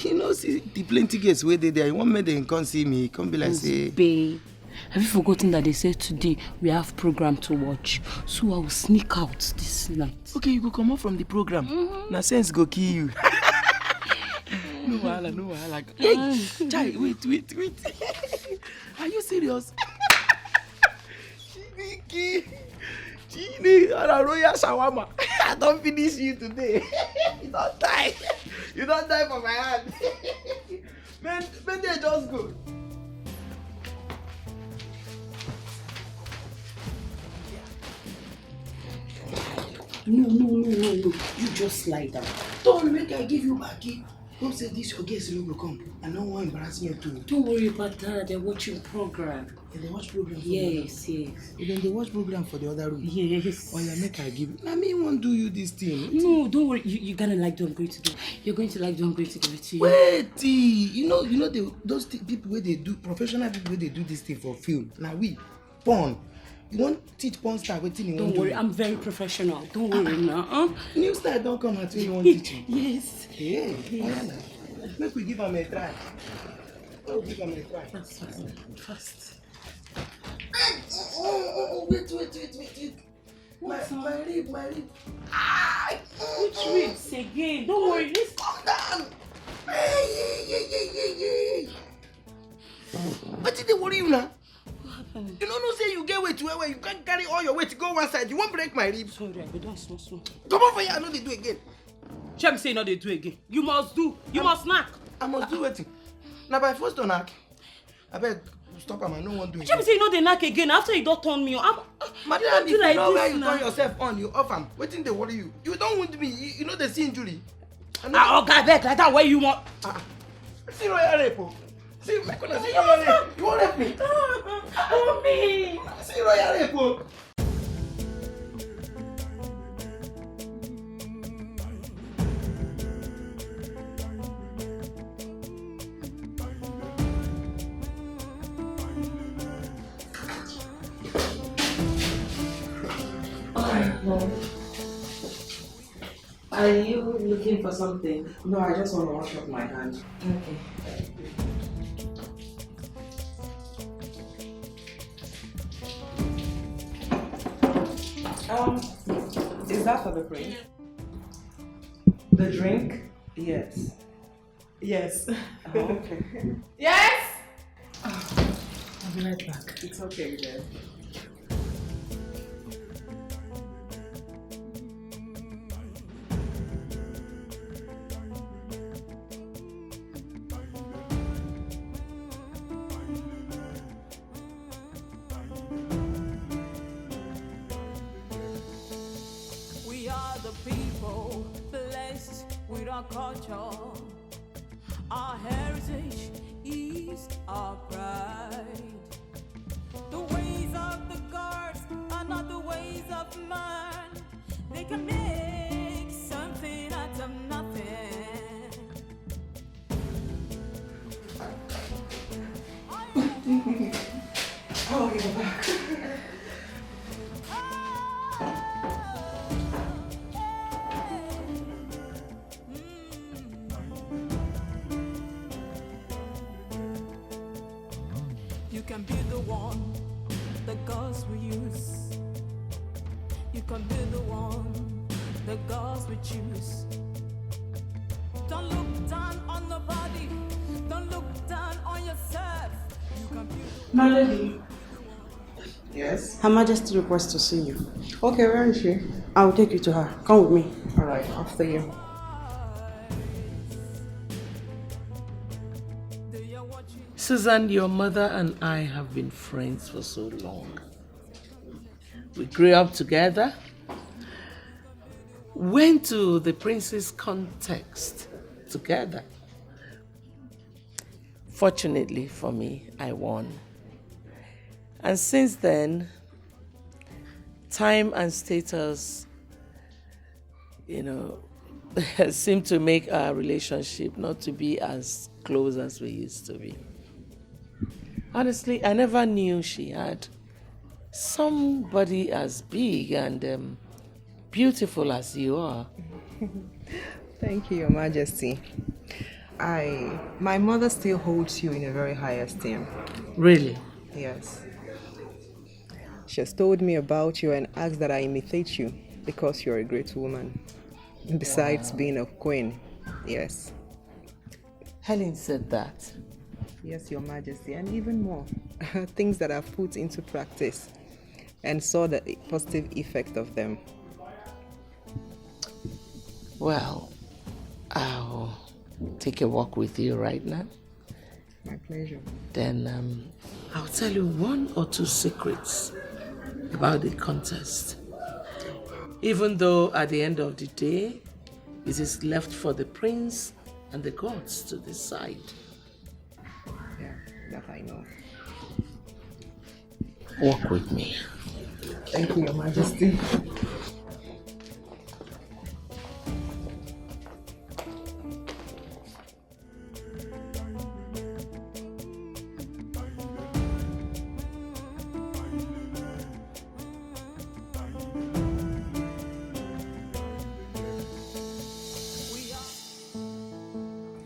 You know, see the plenty girls where they there. You want me they come see me, come be like say. Babe, have you forgotten that they said today we have program to watch? So I will sneak out this night. Okay, you go come out from the program. Na sense go kill you. No wahala. Hey, Chai, wait. Are you serious? Chini, royal shawarma. I don't finish you today. You don't die. You don't die for my hand. Man, they just go. No. You just lie down. Don't make I give you back. Hope say this your guest will come. I don't want to embarrass me too. Don't worry about that. They're watching program. They watch program for yes. Then they watch program for the other room. Yes. Oh yeah, make I give you. I mean, won't do you this thing. No, don't worry. You're gonna like what I'm going to do. You're going to like what I'm going to give it to you. Wait, you know those people where they do professional people where they do this thing for film. Now we porn. You won't teach porn star waiting you don't worry, I'm very professional. Don't worry now. New style don't come at you won't teach you. Yes. Hey, make we give them a try. Give them a try. Fast. Oh, wait. My rib. Which ribs again? Don't worry, let's calm down. Hey. What did they worry you now? What happened? You don't say you get weight where you can't carry all your weight to go one side. You won't break my ribs. Sorry, I don't small. Come over here, I know they do again. Shem say no they do again. You must do. You must knack. I must do it. Now by first to knack. I beg stop him. I don't want to do it. Shem say no they knack again after you don't turn me on. Madam, if you know where you turn yourself on, you off him. Waiting they worry you. You don't want me. You know they see injury. Okay, beg like that where you want. See royal rape. See, make una see royal rape. You want rape me? Oh me. See royal rape. No. Are you looking for something? No, I just want to wash up my hand. Okay. Is that for the drink? The drink? Yes. Yes. Oh, okay. Yes! I'll be right back. It's okay, then. We are the people blessed with our culture. Our heritage is our pride. The ways of the gods are not the ways of man. They can make something out of nothing. Oh, you're back. You can be the one the gods will use. You can be the one the gods will choose. Don't look down on nobody. Don't look down on yourself. You can be My lady. Yes? Her Majesty requests to see you. Okay, where is she? I will take you to her. Come with me. Alright, after you. Susan, your mother and I have been friends for so long. We grew up together, went to the Prince's contest together. Fortunately for me, I won. And since then, time and status, seem to make our relationship not to be as close as we used to be. Honestly, I never knew she had somebody as big and beautiful as you are. Thank you, Your Majesty. My mother still holds you in a very high esteem. Really? Yes. She has told me about you and asked that I imitate you because you're a great woman. Besides being a queen, yes. Helen said that. Yes, Your Majesty, and even more. Things that I've put into practice and saw the positive effect of them. Well, I'll take a walk with you right now. My pleasure. Then I'll tell you one or two secrets about the contest. Even though at the end of the day, it is left for the prince and the gods to decide. Yeah, that I know. Walk with me. Thank you, Your Majesty.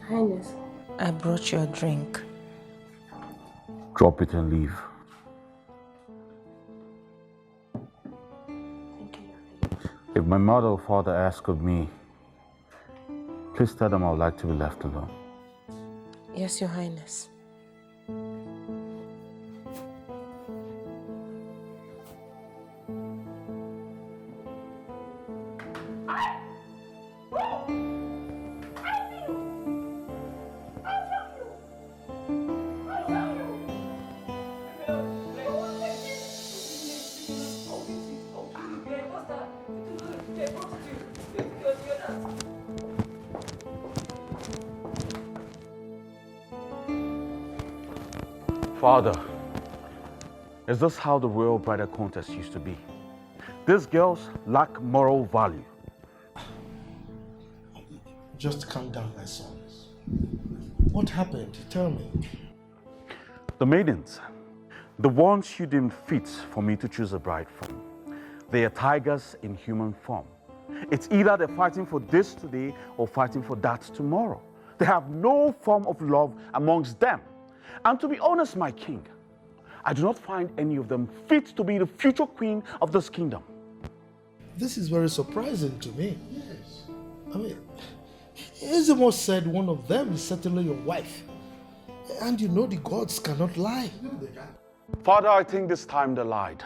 Highness, I brought you a drink. Drop it and leave. If my mother or father ask of me, please tell them I would like to be left alone. Yes, Your Highness. Father, is this how the royal bridal contest used to be? These girls lack moral value. Just calm down, my sons. What happened? Tell me. The maidens, the ones you deemed fit for me to choose a bride from, They are tigers in human form. It's either they're fighting for this today or fighting for that tomorrow. They have no form of love amongst them. And to be honest, my king, I do not find any of them fit to be the future queen of this kingdom. This is very surprising to me. Yes. I mean, Ezemo said one of them is certainly your wife. And you know the gods cannot lie. Father, I think this time they lied.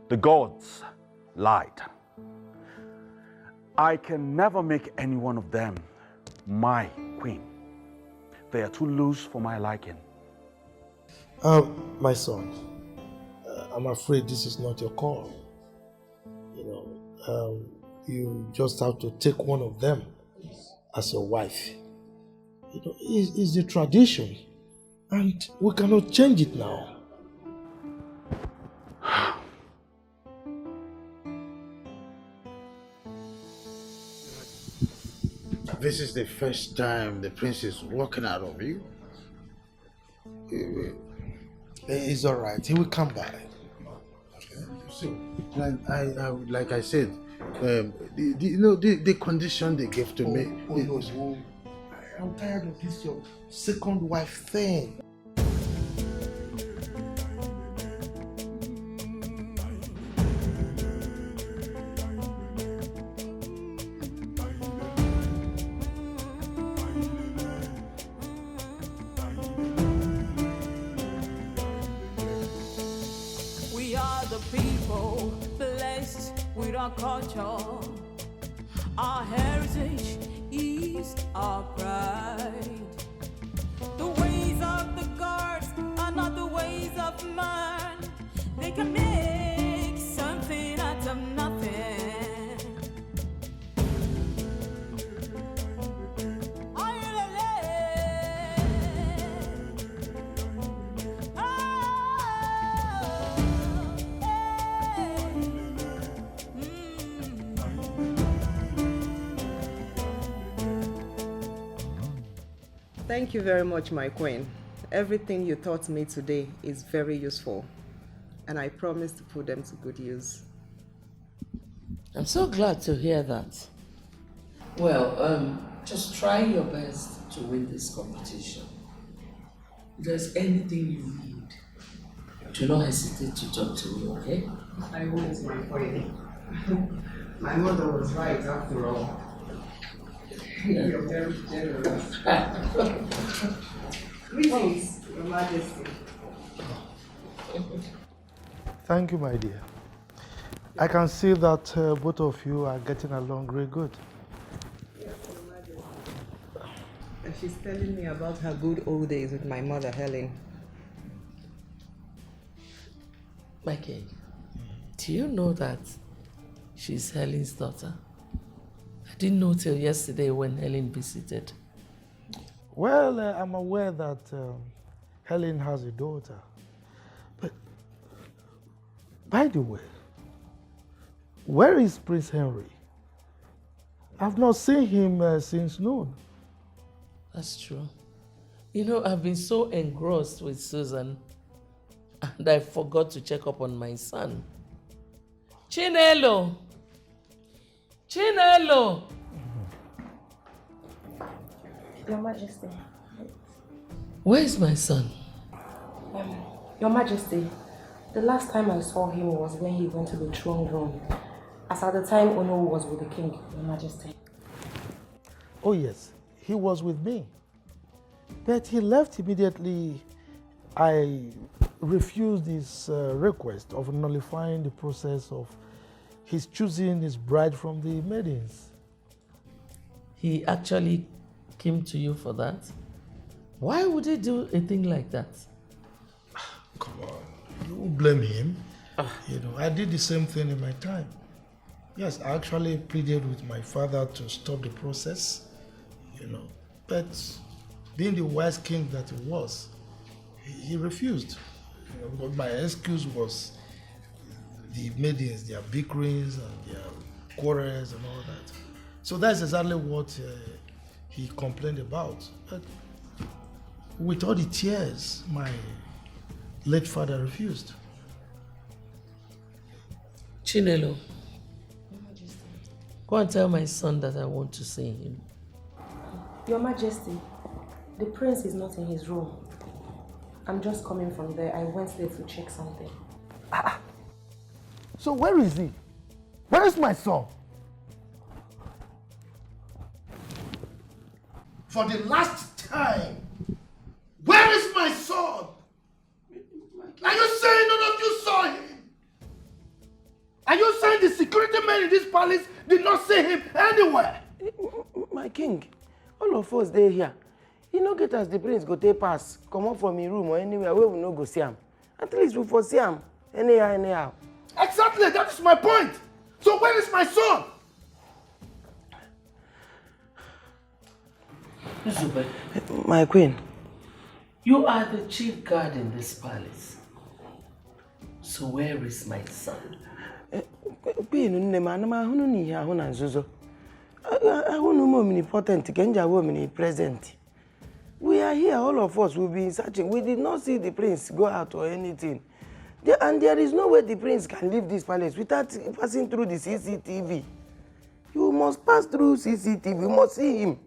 The gods lied. I can never make any one of them my queen. They are too loose for my liking. My son, I'm afraid this is not your call. You just have to take one of them as your wife. It's the tradition, and we cannot change it now. This is the first time the prince is walking out of you. It's all right. He will come back. So, like I said, the condition they gave to me. No. I'm tired of this your second wife thing. We are the people blessed with our culture. Our heritage is our pride. The ways of the gods are not the ways of man. They can make something out of nothing. Thank you very much, my queen. Everything you taught me today is very useful, and I promise to put them to good use. I'm so glad to hear that. Well, just try your best to win this competition. If there's anything you need, do not hesitate to talk to me, okay? I won't, my queen. My mother was right after all. You're very generous. Greetings, Your Majesty. Thank you, my dear. I can see that both of you are getting along really good. Yes, Your Majesty. And she's telling me about her good old days with my mother, Helen. Mikey, do you know that she's Helen's daughter? I didn't know till yesterday when Helen visited. Well, I'm aware that Helen has a daughter. But, by the way, where is Prince Henry? I've not seen him since noon. That's true. You know, I've been so engrossed with Susan, and I forgot to check up on my son. Chinelo! Chinelo! Your Majesty. Where is my son? Your Majesty, the last time I saw him was when he went to the throne room. As at the time Ono was with the king, Your Majesty. Oh yes, he was with me. But he left immediately. I refused his request of nullifying the process of his choosing his bride from the maidens. He actually came to you for that? Why would he do a thing like that? Come on, you won't blame him. I did the same thing in my time. Yes, I actually pleaded with my father to stop the process, but being the wise king that he was, he refused. But my excuse was the maidens, their bickerings and their quarrels and all that. So that's exactly what he complained about. But with all the tears, my late father refused. Chinelo, go and tell my son that I want to see him. Your Majesty, the prince is not in his room. I'm just coming from there. I went there to check something. So where is he? Where is my son? For the last time, where is my son? Are you saying none of you saw him? Are you saying the security men in this palace did not see him anywhere? My king, all of us there here. You no get as the prince go take pass, come up from his room or anywhere where we no go see him. At least we for see him anyhow. Exactly, that is my point. So where is my son? Zube, my queen. You are the chief guard in this palace. So where is my son? Queen, omnipotent, present. We are here, all of us will be searching. We did not see the prince go out or anything. And there is no way the prince can leave this palace without passing through the CCTV. You must pass through CCTV, you must see him.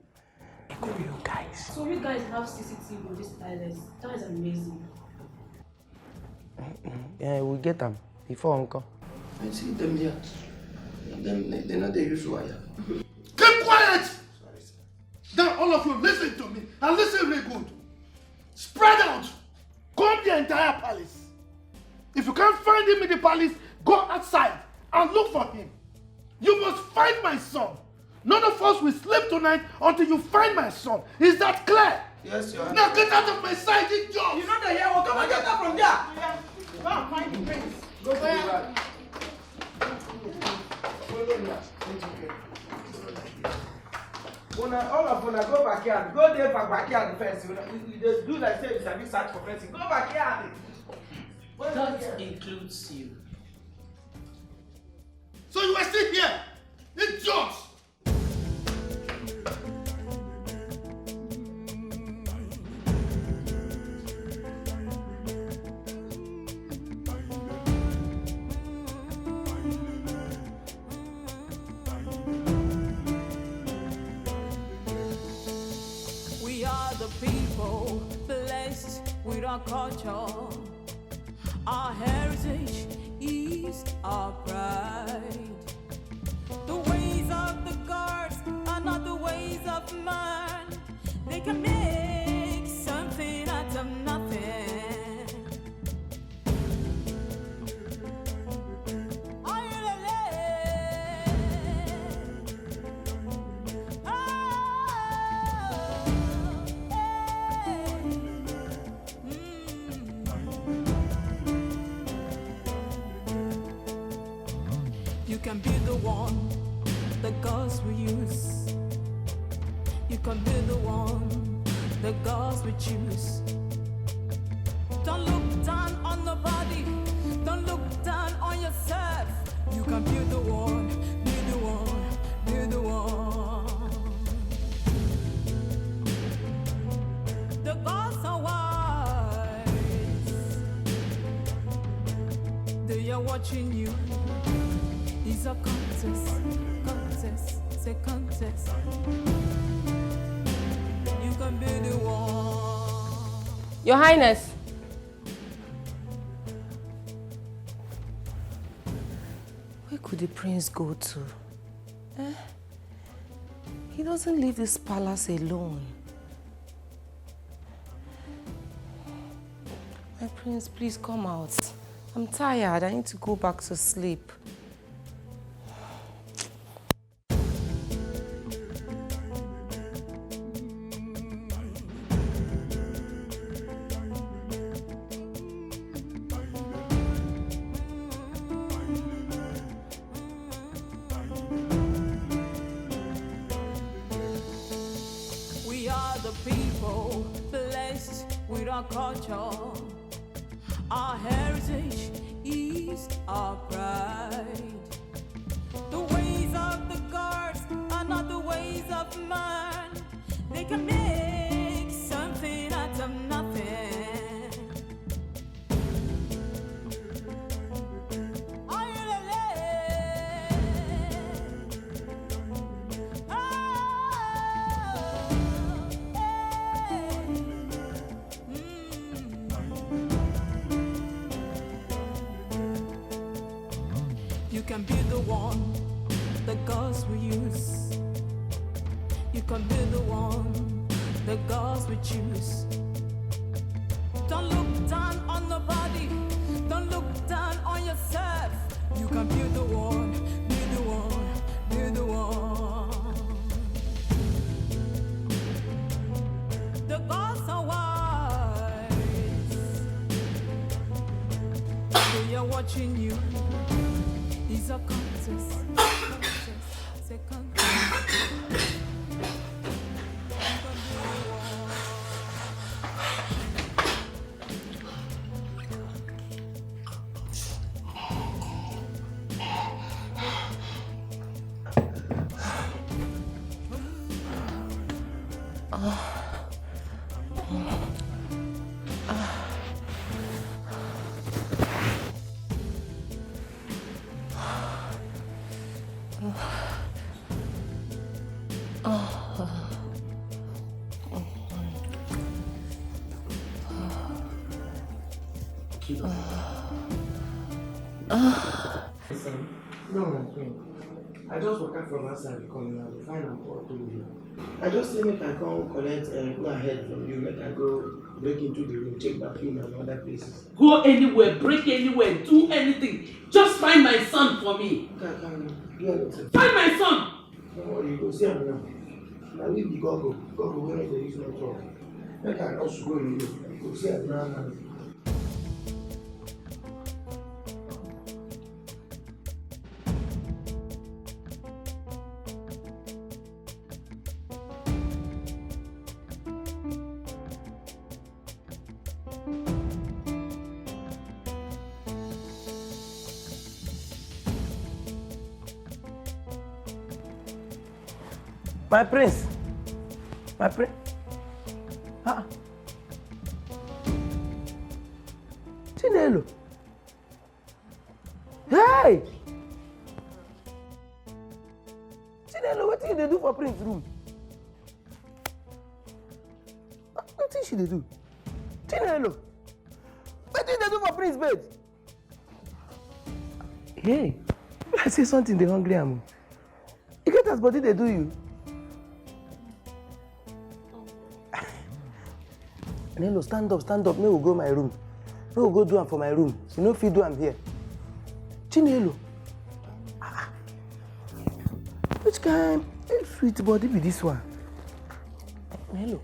You guys. So you guys have CCTV in this palace. That is amazing. Yeah, we'll get them before uncle. I see them here. They're not the usual. Keep quiet! Now all of you listen to me and listen really good. Spread out. Comb the entire palace. If you can't find him in the palace, go outside and look for him. You must find my son. None of us will sleep tonight until you find my son. Is that clear? Yes, Your Honor. Now get out of my sight, you job. You know the here, well, come and get out from there. Go and find the prince. Go for it. All of you go backyard. Go there for backyard first. You do like say it's a big search for fencing. Go backyard. That includes you. So you are still here? Idiots! We are the people blessed with our culture. Our heritage is our pride. The ways of the gods are not the ways of man. They can make something out of nothing. You can be the one the gods will use. You can be the one the gods will choose. Don't look down on nobody. Don't look down on yourself. You can be the one, be the one, be the one. The gods are wise. They are watching you. It's a contest, it's a contest. You can be the one. Your Highness. Where could the prince go to? He doesn't leave this palace alone. My prince, please come out. I'm tired. I need to go back to sleep. We are the people blessed with our culture. Our heritage is our pride. The ways of the gods are not the ways of man. They can make something out of nothing. can be the one the gods will use. You can be the one the gods will choose. Don't look down on nobody. Don't look down on yourself. You can be the one, be the one, be the one. The gods are wise. They are watching you. It's a contest. It's a contest. No, my friend. I just woke up from outside come now. The fine and poor to you. I just say make I come collect go ahead from you. Make I go break into the room, check bathroom and other places. Go anywhere, break anywhere, do anything. Just find my son for me. Okay, I can do anything. Find my son! Don't worry, you go see him now. Now leave the Gogo. Gogo when they use no trouble. Make I also go in you. Go see him now. My prince. My prince. Chinelo. Hey! Chinelo, what did they do for prince room? What did she do? Chinelo. What did they do for prince bed? Hey, I say something they hungry am. You get as body they do you. Nelo, stand up. May we go my room. May we go do am for my room. You know if you do am here. Chinelo. Which kind sweet body be this one? Nelo.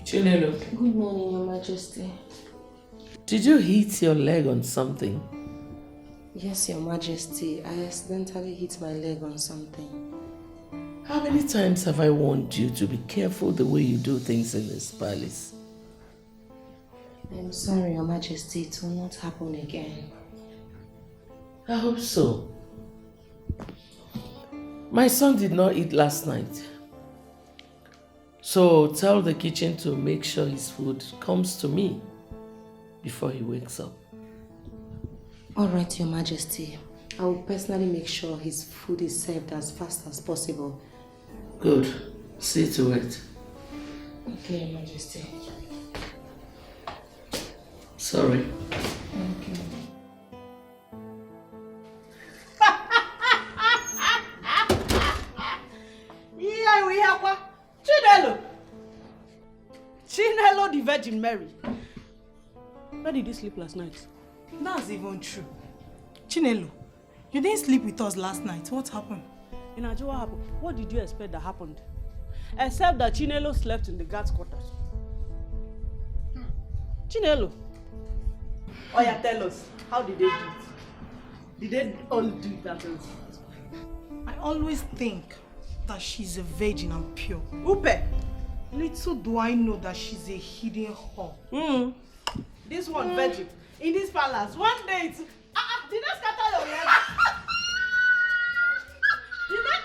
Chinelo. Good morning, Your Majesty. Did you hit your leg on something? Yes, Your Majesty. I accidentally hit my leg on something. How many times have I warned you to be careful the way you do things in this palace? I'm sorry, Your Majesty. It will not happen again. I hope so. My son did not eat last night. So tell the kitchen to make sure his food comes to me before he wakes up. All right, Your Majesty. I will personally make sure his food is served as fast as possible. Good. See to it. Okay, Your Majesty. Sorry. Thank you. Yeah, we have one. Chinelo the Virgin Mary. Where did you sleep last night? That's even true. Chinelo, you didn't sleep with us last night. What happened? Inajo, what happened? What did you expect that happened? Except that Chinelo slept in the guards' quarters. Chinelo, Oh yeah, tell us. How did they do it? Did they all do it that way? I always think that she's a virgin and pure. Upe, little do I know that she's a hidden whore. This one virgin in this palace. One day it's did I scatter your leg? Did I?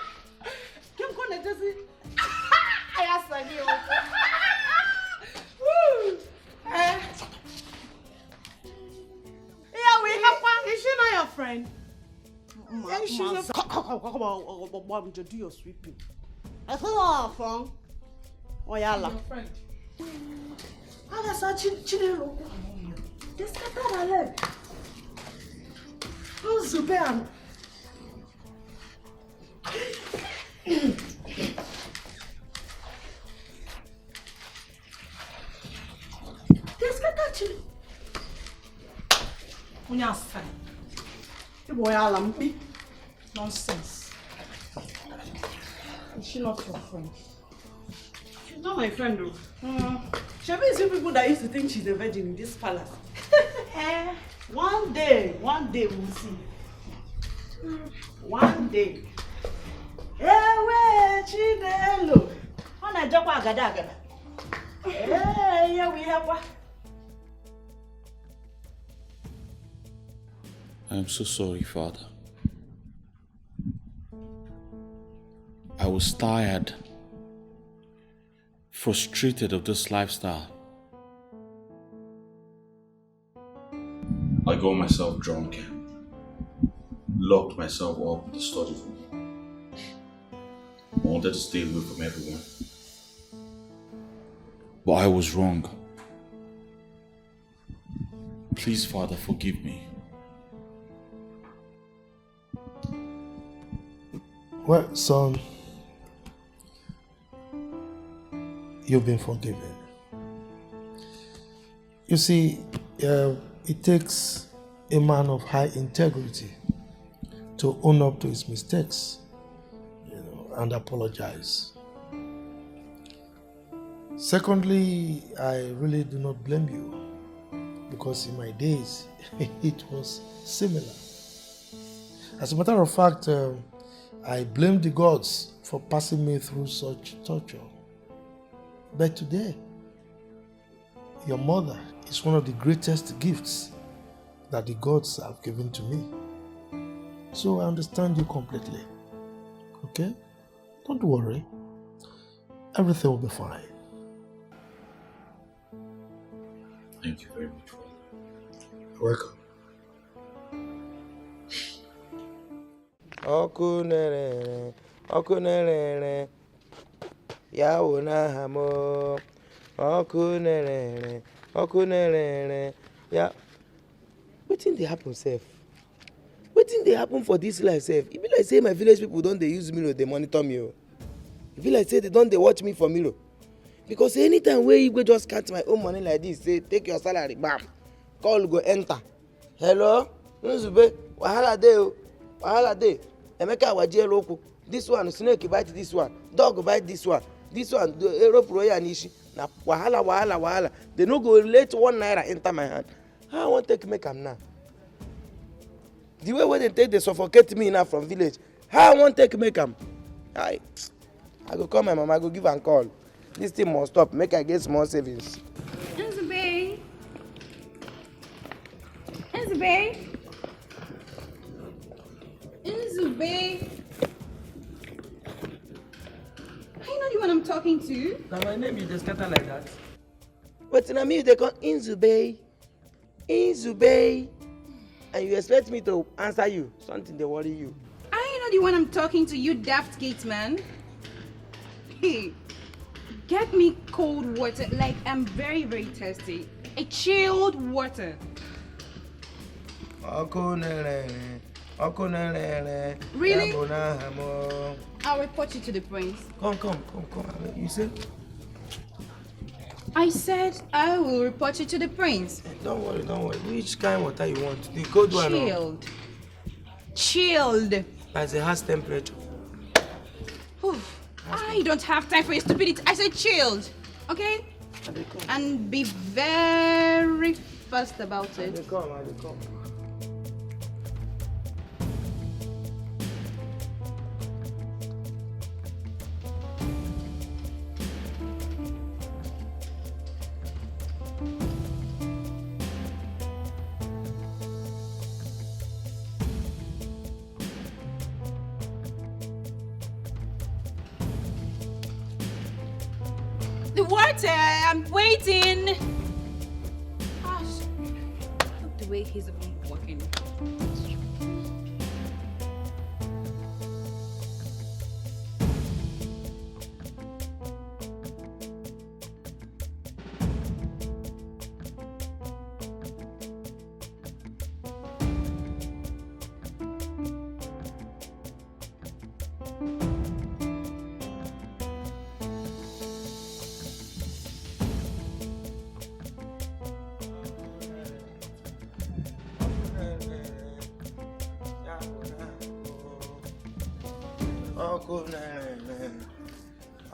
Keep going, Jesse. I asked you. Woo! Yeah, we have one. Is she not your friend? She's a... Come on, do your sweeping. I said, oh, from Oyala. Your friend. How does that Chinelo? They scattered her leg. Who's Zubean? They scattered Chinelo. Unyasa. Nonsense. Is she not your friend? She's not my friend though. Shebi is you people that used to think she's a virgin in this palace. One day we'll see. One day. Ewe Chinelo. Ona jokwa agada. Yeah, we have one. I'm so sorry, Father. I was tired, frustrated of this lifestyle. I got myself drunk and locked myself up in the study room. I wanted to stay away from everyone. But I was wrong. Please, Father, forgive me. Well, son, you've been forgiven. You see, it takes a man of high integrity to own up to his mistakes, and apologize. Secondly, I really do not blame you, because in my days, it was similar. As a matter of fact, I blame the gods for passing me through such torture. But today, your mother is one of the greatest gifts that the gods have given to me. So I understand you completely. Okay? Don't worry. Everything will be fine. Thank you very much, Father. You're welcome. Ọkụ na-ere ya wụ n'aha m. Ọkụ na-ere ya. Wetin dey happen sef? Wetin dey happen for dis life sef? E be like say my village people don dey use mirror dey monitor me o. E be like say they don dey watch me for mirror. Because anytime wey Igwe just count my own money like this, say take your salary, bam, call go enter. Hello? Nzube, wahala dey o. Wahala dey. Emeka wajie roku. This one, snake bite this one. Dog bite this one. This one, rope roya nishi. Na wahala. They no go let 1 naira enter my hand. How I want take make am now? The way they take, they suffocate me now from village. How I want take make am? I go call my mama, I go give am call. This thing must stop. Make I get small savings. Nzube. Are you not the one I'm talking to? Now my name is scatter like that. But in me they call Nzube, and you expect me to answer you? Something they worry you. Are you not the one I'm talking to, you daft gate man? Hey, get me cold water, like I'm very, very thirsty. A chilled water. Really? I'll report you to the prince. Come. You say? I said I will report you to the prince. Don't worry. Which kind of water you want? The cold one? Chilled. As a house temperature. I don't have time for your stupidity. I said chilled. Okay? And be very, fast about it. They come. The water, I'm waiting. Gosh, look the way he's been walking.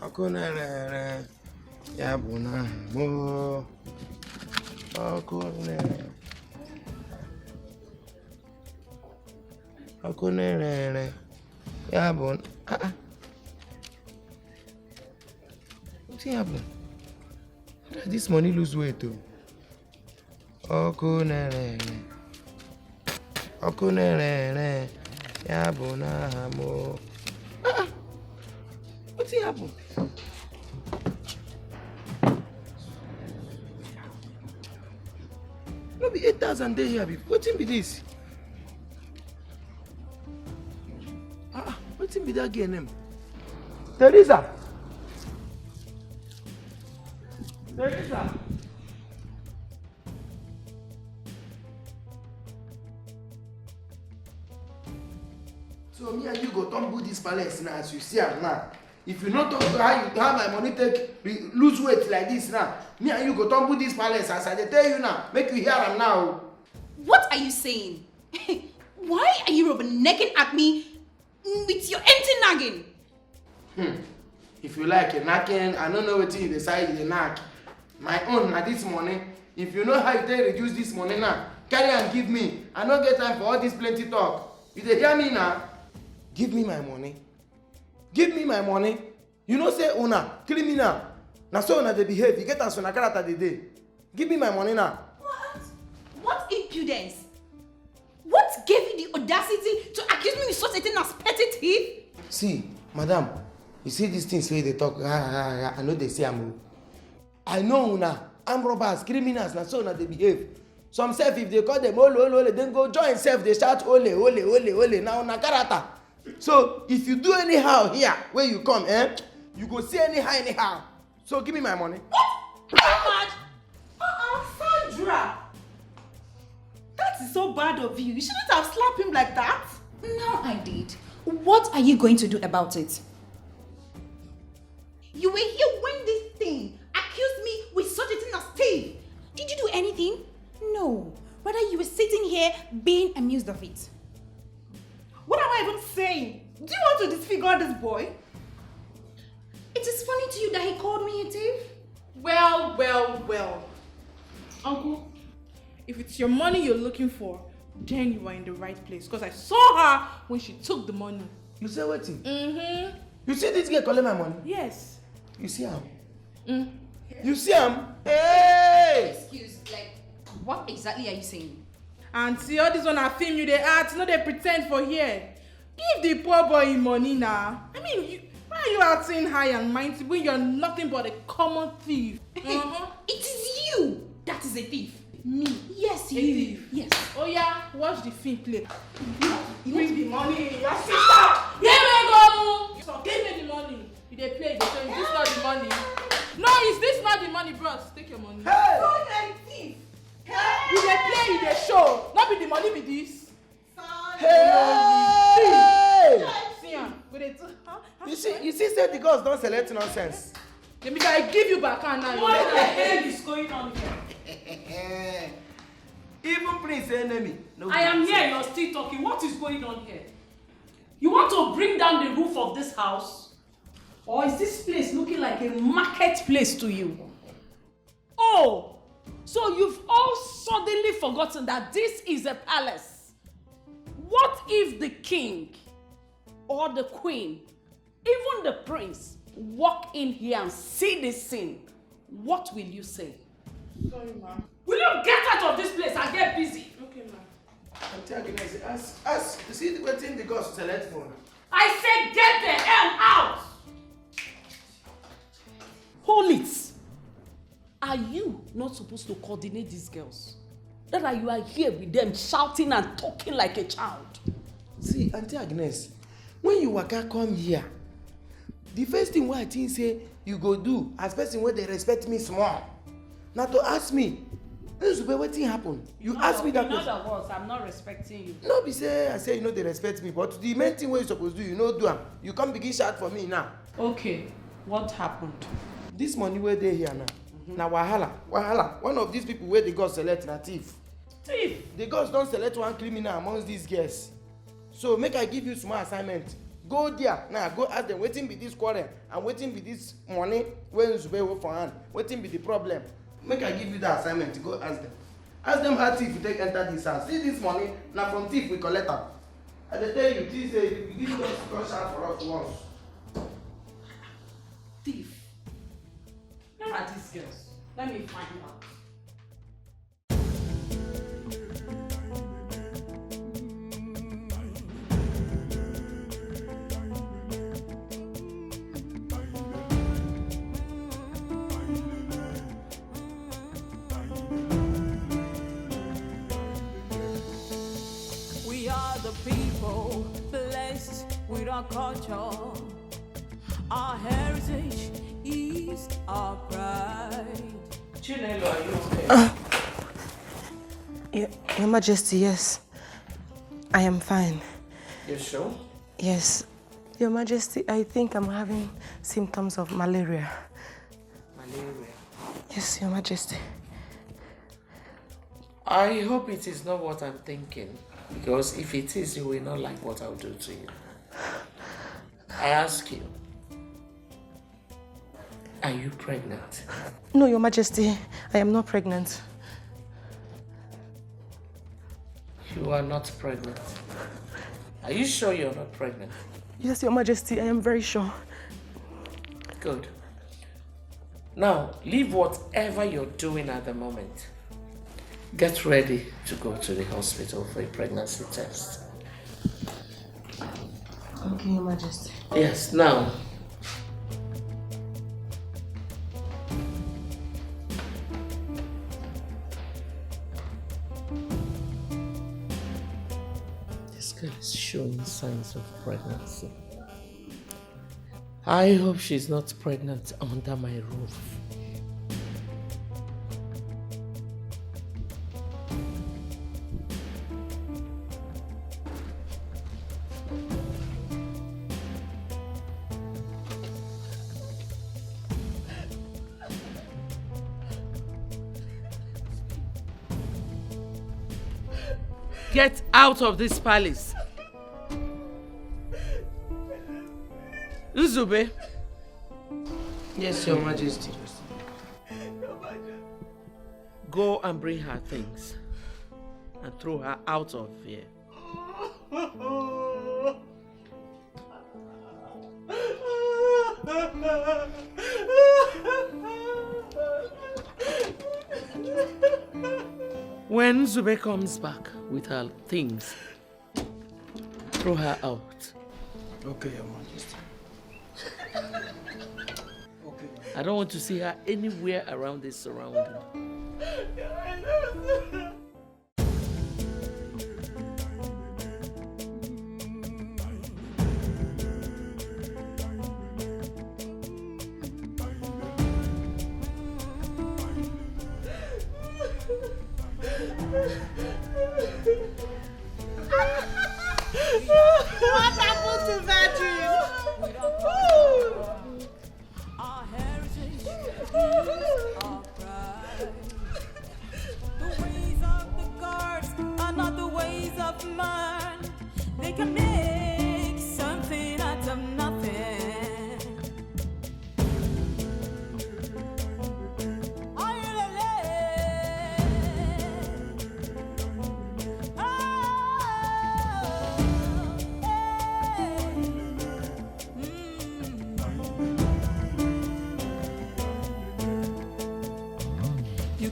Okunere, ya bụ na mo. Okunere, ya bụ What's happening? How does this money lose weight too? Okunere, ya bụ na mo. What's happening? No be 8,000 dey here. Wetin be this? Wetin be that girl name? Teresa. So me and you go tumble this palace now as you see am now. If you not talk how my money lose weight like this now, me and you go tumble this palace as I tell you now. Make you hear am now. What are you saying? Why are you rubbernecking at me with your empty nagging? If you like a knacking, I don't know what you decide you knack. My own na this money. If you know how you take reduce this money now, carry and give me. I don't get time for all this plenty talk. You dey hear me now? Give me my money. Give me my money. You know say una criminal. Na so una dey behave. You get as una character dey dey. Give me my money now. What impudence? What gave you the audacity to accuse me with such a thing as petty thief? See, madam, you see these things where they talk, I know they say I'm. I know una, I'm robbers, criminals, na so una they behave. Some self, if they call them ole, then go join self, they shout ole, now una character. So, if you do anyhow here, where you come, you go see anyhow. So, give me my money. What? Sandra! That is so bad of you. You shouldn't have slapped him like that. No, I did. What are you going to do about it? You were here when this thing accused me with such a thing as thief. Did you do anything? No. Rather, you were sitting here being amused of it. What am I even saying? Do you want to disfigure this boy? It is funny to you that he called me a thief? Well. Uncle, if it's your money you're looking for, then you are in the right place. Because I saw her when she took the money. You say what? Mm-hmm. You see this girl calling my money? Yes. You see him? You see him? Hey! Excuse, what exactly are you saying? Auntie, all this one I film you, they act, no they pretend for here. Give the poor boy him money now. I mean, why are you acting high and mighty when you're nothing but a common thief? It is you that is a thief. Me? Yes, a you. Thief. Yes. Oh yeah, watch the film play. Bring the money. Your sister! Here we go! So give me the money. You they play, they say, is this not the money? No, is this not the money, bros? Take your money. Hey! So you're a thief. You they play, you they show. Not be the money be this. Hey! See ya. You see, say the girls don't select nonsense. Let me I give you back and now. What the hell is going on here? Even Prince enemy. No, I am here, you're still talking. What is going on here? You want to bring down the roof of this house? Or is this place looking like a marketplace to you? Oh, So you've all suddenly forgotten that this is a palace. What if the king or the queen, even the prince, walk in here and see this scene? What will you say? Sorry, ma'am. Will you get out of this place and get busy? Okay, ma'am. I'm telling you, ask, you see the thing the gods select for. I said get the hell out! Hold it. Are you not supposed to coordinate these girls? That you are here with them shouting and talking like a child. See, Auntie Agnes, when you waka come here, the first thing what I think say you go do as person where they respect me small. Now to ask me, what happen? You ask me that question. In other words, I'm not respecting you. No, be say I say you know they respect me, but the main thing what you supposed to do, you know do am. You come begin shout for me now. Okay, what happened? This money where they here now. Now wahala. One of these people where the gods select na thief. Thief? The gods don't select one criminal amongst these girls. So make I give you small assignment. Go there now, go ask them wetin be this quarrel and wetin be this money wey Nzube hold for hand. Wetin be the problem? Make I give you that assignment. Go ask them. Ask them how thief take enter this house. See this money na from thief we collect am. I dey tell you, thief say if you give us come shout for us once. Thief? Where are these girls? Let me find out. We are the people blessed with our culture. Our heritage is our pride. Chinelo, are you okay? Your Majesty, yes. I am fine. You sure? Yes. Your Majesty, I think I'm having symptoms of malaria. Malaria? Yes, Your Majesty. I hope it is not what I'm thinking, because if it is, you will not like what I'll do to you. I ask you, are you pregnant? No, Your Majesty, I am not pregnant. You are not pregnant. Are you sure you're not pregnant? Yes, Your Majesty, I am very sure. Good. Now, leave whatever you're doing at the moment. Get ready to go to the hospital for a pregnancy test. Okay, Your Majesty. Yes, now. This girl is showing signs of pregnancy. I hope she's not pregnant under my roof. Get out of this palace. Nzube. Yes, Your Majesty. Go and bring her things and throw her out of here. When Zube comes back with her things, throw her out. Okay, Your Majesty. Okay. I don't want to see her anywhere around this surrounding. What happened to Virgin? Our heritage is our pride. The ways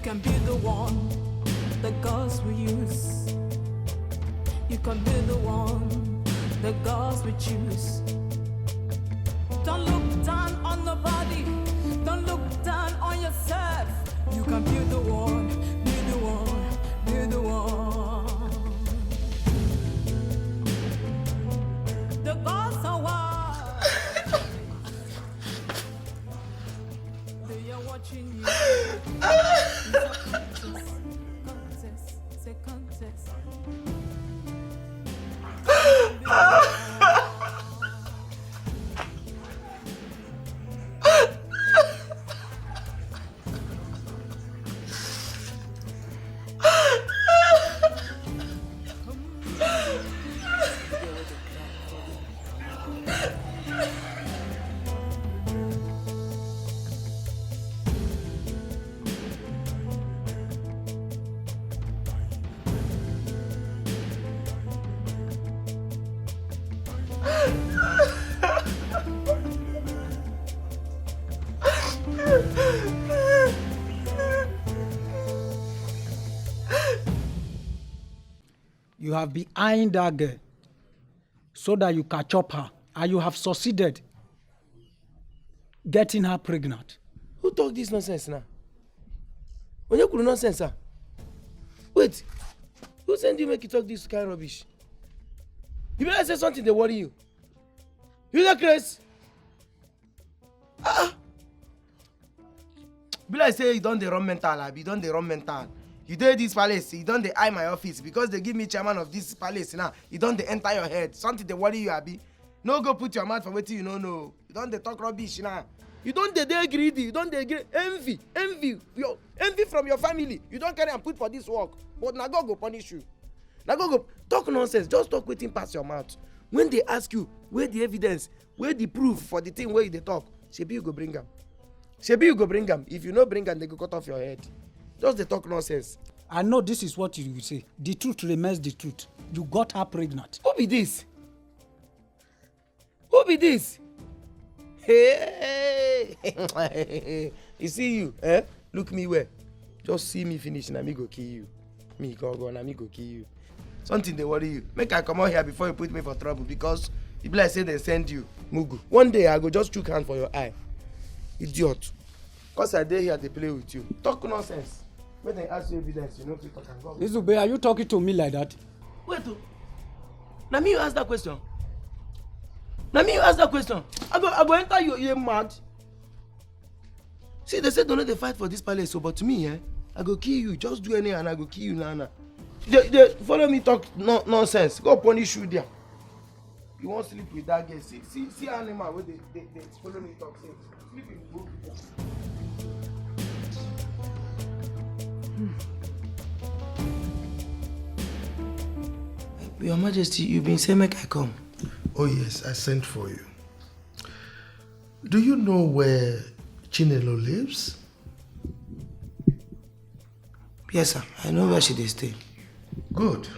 can be the one the girls will use. You can be the one the girls will choose. Don't look down on nobody. Don't look down on yourself. You can be the one, be the one, be the one. The girls are wild. They are watching you. It's a contest, it's a contest. You have been eyeing that girl so that you catch up her, and you have succeeded getting her pregnant. Who talk this nonsense now? When you could nonsense, sir? Wait, who sent you make you talk this kind of rubbish? You better say something they worry you. You the Chris? Be like say you don't the run mental, you don't the run mental. You did this palace, you don't the eye my office because they give me chairman of this palace now. You don't the enter your head. Something they worry you, Abi. No go put your mouth for waiting you know. You don't the talk rubbish now. You don't the greedy, you don't the envy from your family. You don't carry and put for this work. But now God go punish you. Now God go talk nonsense. Just talk waiting past your mouth. When they ask you where the evidence, where the proof for the thing where they talk, Shebi you go bring them. Shebi you go bring them. If you no bring them, they go cut off your head. Just they talk nonsense. I know this is what you will say. The truth remains the truth. You got her pregnant. Who be this? Who be this? Hey, you see you, eh? Look me where. Just see me finish and me go kill you. Me go and me go kill you. Something they worry you. Make I come out here before you put me for trouble because people like say they send you. Mugu. One day I go just shook hand for your eye. Idiot. Cause I dey here they play with you. Talk nonsense. When they ask you evidence, you know people can go. Izube, are you talking to me like that? Wait, now me you ask that question. Now me you ask that question. I go enter you mad. See, they say don't let the fight for this palace, so but to me, I go kill you. Just do anything and I go kill you now. They follow me talk nonsense. Go punish you there. You won't sleep with that girl. See animal where they follow me talk. See, sleep in the book. Your Majesty, you've been saying make I come. Oh yes, I sent for you. Do you know where Chinelo lives? Yes, sir. I know where she stay. Good.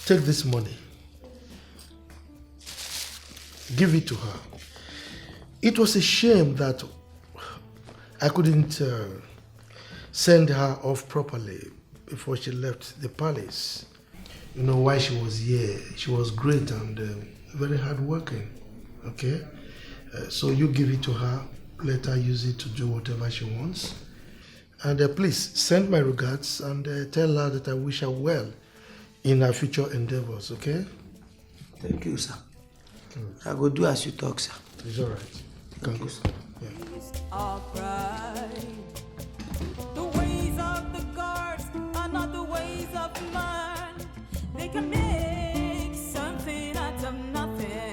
Take this money. Give it to her. It was a shame that I couldn't send her off properly before she left the palace. You know why she was here. She was great and very hardworking. Okay? So you give it to her. Let her use it to do whatever she wants. And please send my regards and tell her that I wish her well in her future endeavors, okay? Thank you, sir. I will do as you talk, sir. It's all right. Thank you, sir. Our pride. The ways of the gods are not the ways of man. They can make something out of nothing.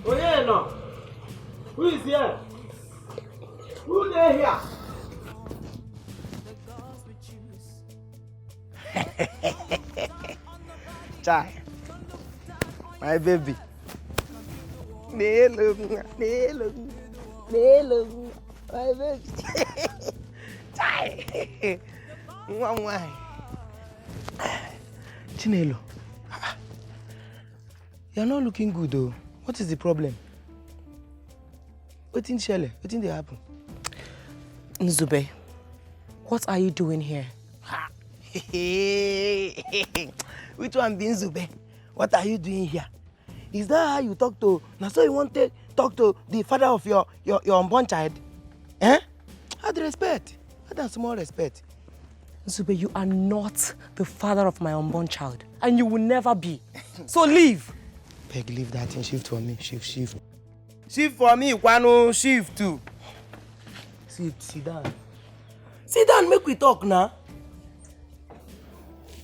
Oh yeah, no. Who is here? Who there here? Chai, my baby. Nelo, my baby. Chai. Why? Chinelo, you're not looking good though. What is the problem? What in Shelley? What in the happen? Nzube, what are you doing here? Which one being Nzube? What are you doing here? Is that how you talk to? Now, so you want to talk to the father of your unborn child? Eh? Add respect. Add small respect. Nzube, you are not the father of my unborn child, and you will never be. So leave. Peg, leave that and shift for me. Shift. Shift for me, Kwano. Shift too. Sit down. Sit down, make we talk now.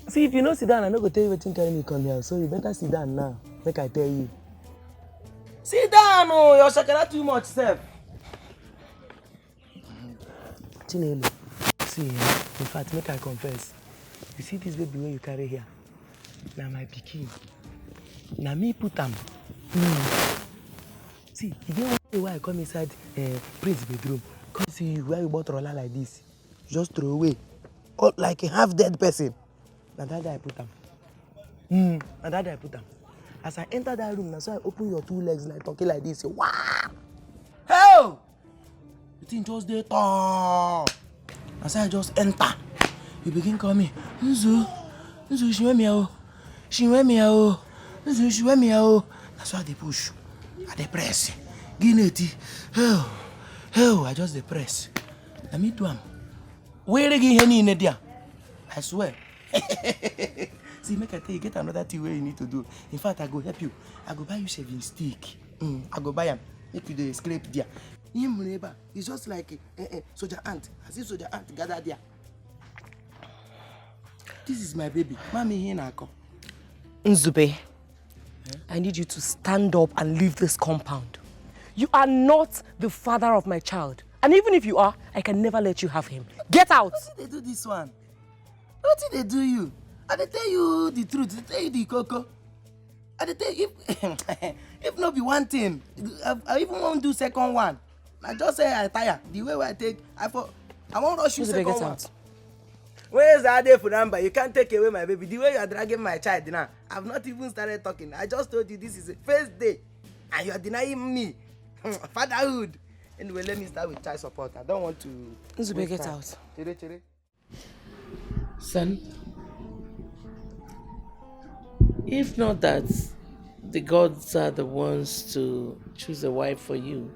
See, if you know sit down, I'm not going to tell you what carry me come here. So you better sit down now. Make I tell you. Sit down, oh, you're shakara too much, sir. Chinelo, see, in fact, make I confess. You see this baby when you carry here? Now my pikin. Now me put them. See, you don't want why I come inside Prince's bedroom. Come see you where you bought roller like this. Just throw away. Or like a half-dead person. Now that I put them. Now that I put them. As I enter that room, now so I open your two legs like talking like this. Say, wow! Hell! The thing just there. As I just enter, you begin calling me, Nzu, she went me out. She went me out. Nzu, she went me out. That's why they push. I they press. Guinea. Hell, I just they press. I meet them. Where they get any in there? I swear. See, make I tell you, get another thing where you need to do. In fact, I go help you. I go buy you shaving stick. I go buy them. Make you the scrape there. It's just like a soldier ant. As if soldier ant gather there. This is my baby. Mommy here now. Nzube, I need you to stand up and leave this compound. You are not the father of my child. And even if you are, I can never let you have him. Get out! What did they do this one? What did they do you? I dey tell you the truth, I tell you the cocoa. I dey tell you, if not be one thing, I even won't do second one. I just say I tire. The way I take, I won't rush you second one. Where's the other for number? You can't take away my baby. The way you are dragging my child now, I've not even started talking. I just told you this is the first day, and you are denying me fatherhood. Anyway, let me start with child support. I don't want to. Nzube, get out. Chere. Son, if not that the gods are the ones to choose a wife for you,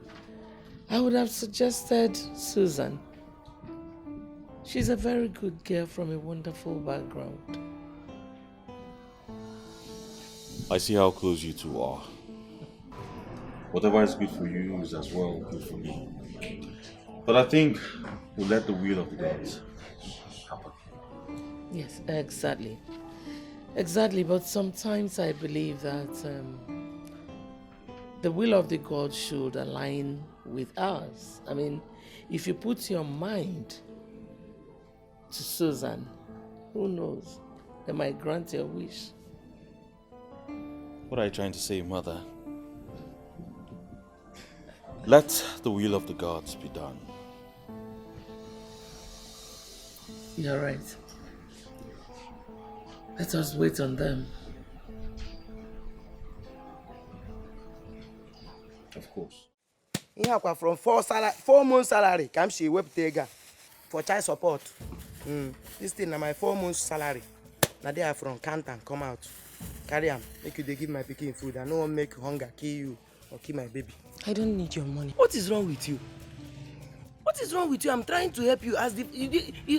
I would have suggested Susan. She's a very good girl from a wonderful background. I see how close you two are. Whatever is good for you is as well good for me. But I think we'll let the will of the gods happen. Yes, exactly. Exactly, but sometimes I believe that the will of the gods should align with ours. I mean, if you put your mind to Susan, who knows? They might grant your wish. What are you trying to say, Mother? Let the will of the gods be done. You're right. Let us wait on them. Of course. Yeah, from 4 months salary, come she web tega for child support. This thing na my 4 months salary. Now they are from Canton, come out. Carry am, make you they give my pikin food. I no one make hunger kill you or kill my baby. I don't need your money. What is wrong with you? What is wrong with you? I'm trying to help you. As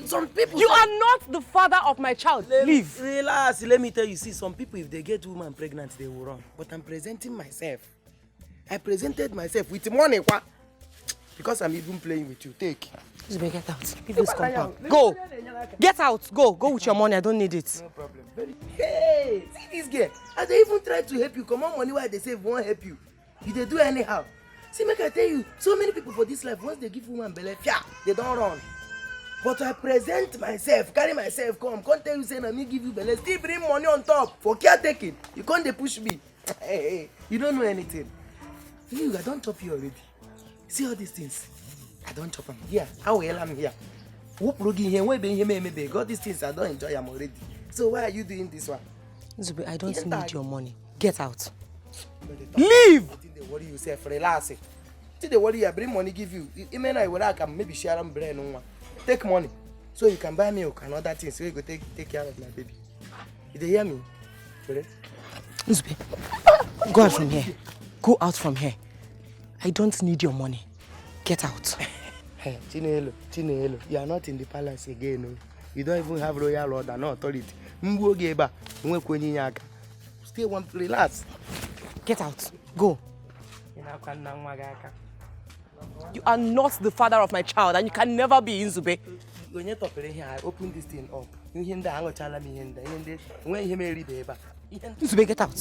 some people. You are not the father of my child. Leave. Relax. Let me tell you. See, some people, if they get woman pregnant, they will run. But I'm presenting myself. I presented myself with money, what? Because I'm even playing with you. Take. Zube, get out. Leave this compound. Go. Get out. Go. Go with your money. I don't need it. No problem. Hey, see this girl. As they even try to help you, come on, money why they say won't help you. If they do anyhow. See, make I tell you, so many people for this life, once they give woman belly, they don't run. But I present myself, carry myself, can't tell you saying, let me give you belly, still bring money on top for caretaking. You can't they push me. Hey, you don't know anything. You, I don't chop you already. See all these things? I don't chop them. Here, how well I'm here. Whoop looking here, where being here, maybe. God, these things I don't enjoy them already. So why are you doing this one? Nzube, I don't need your money. Get out. Leave! What do you say? Relax. Till the worry I bring money give you. You may not I can maybe share them brain on one. Take money. So you can buy milk and other things so you go take care of my baby. Did you hear me? Nzube, go out from here. Go out from here. I don't need your money. Get out. Hey, Chinelo, you are not in the palace again. No? You don't even have royal order, no authority. Stay one, relax. Get out. Go. You are not the father of my child and you can never be Nzube. When you talk here, I open this thing up. You Nzube, get out.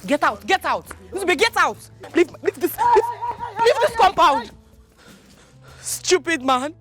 Get out. Get out. Nzube, get out. Leave this compound. Stupid man.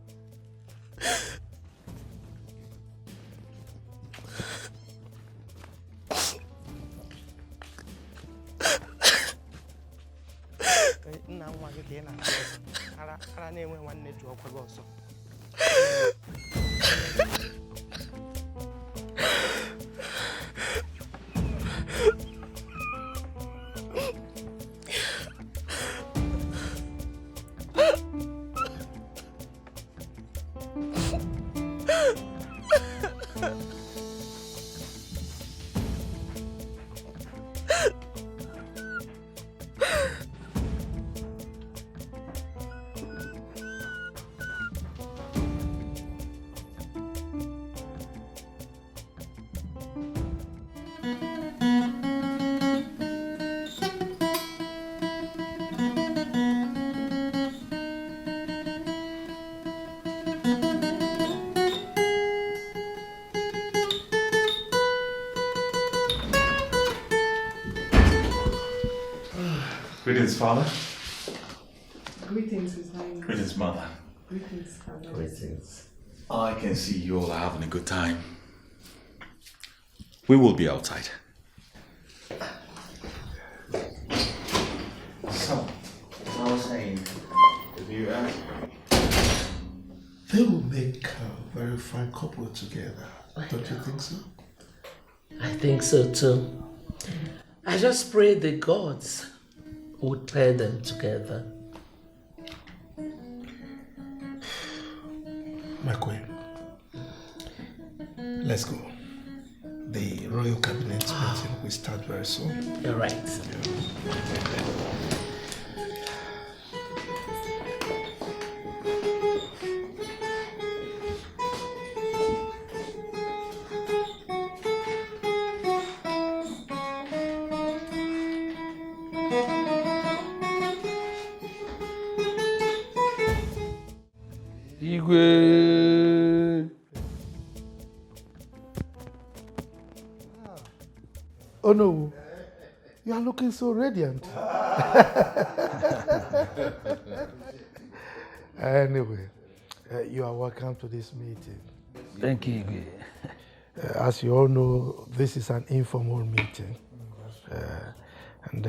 Greetings, Father. Greetings, His Highness. Greetings, Mother. Greetings, Father. Greetings. I can see you all are having a good time. We will be outside. So, as I was saying, if you they will make a very fine couple together. Don't you think so? I think so too. I just pray the gods would pair them together. My queen, let's go. The royal cabinet meeting will start very soon. You're right. Oh no, you are looking so radiant. Anyway, you are welcome to this meeting. Thank you. As you all know, this is an informal meeting. And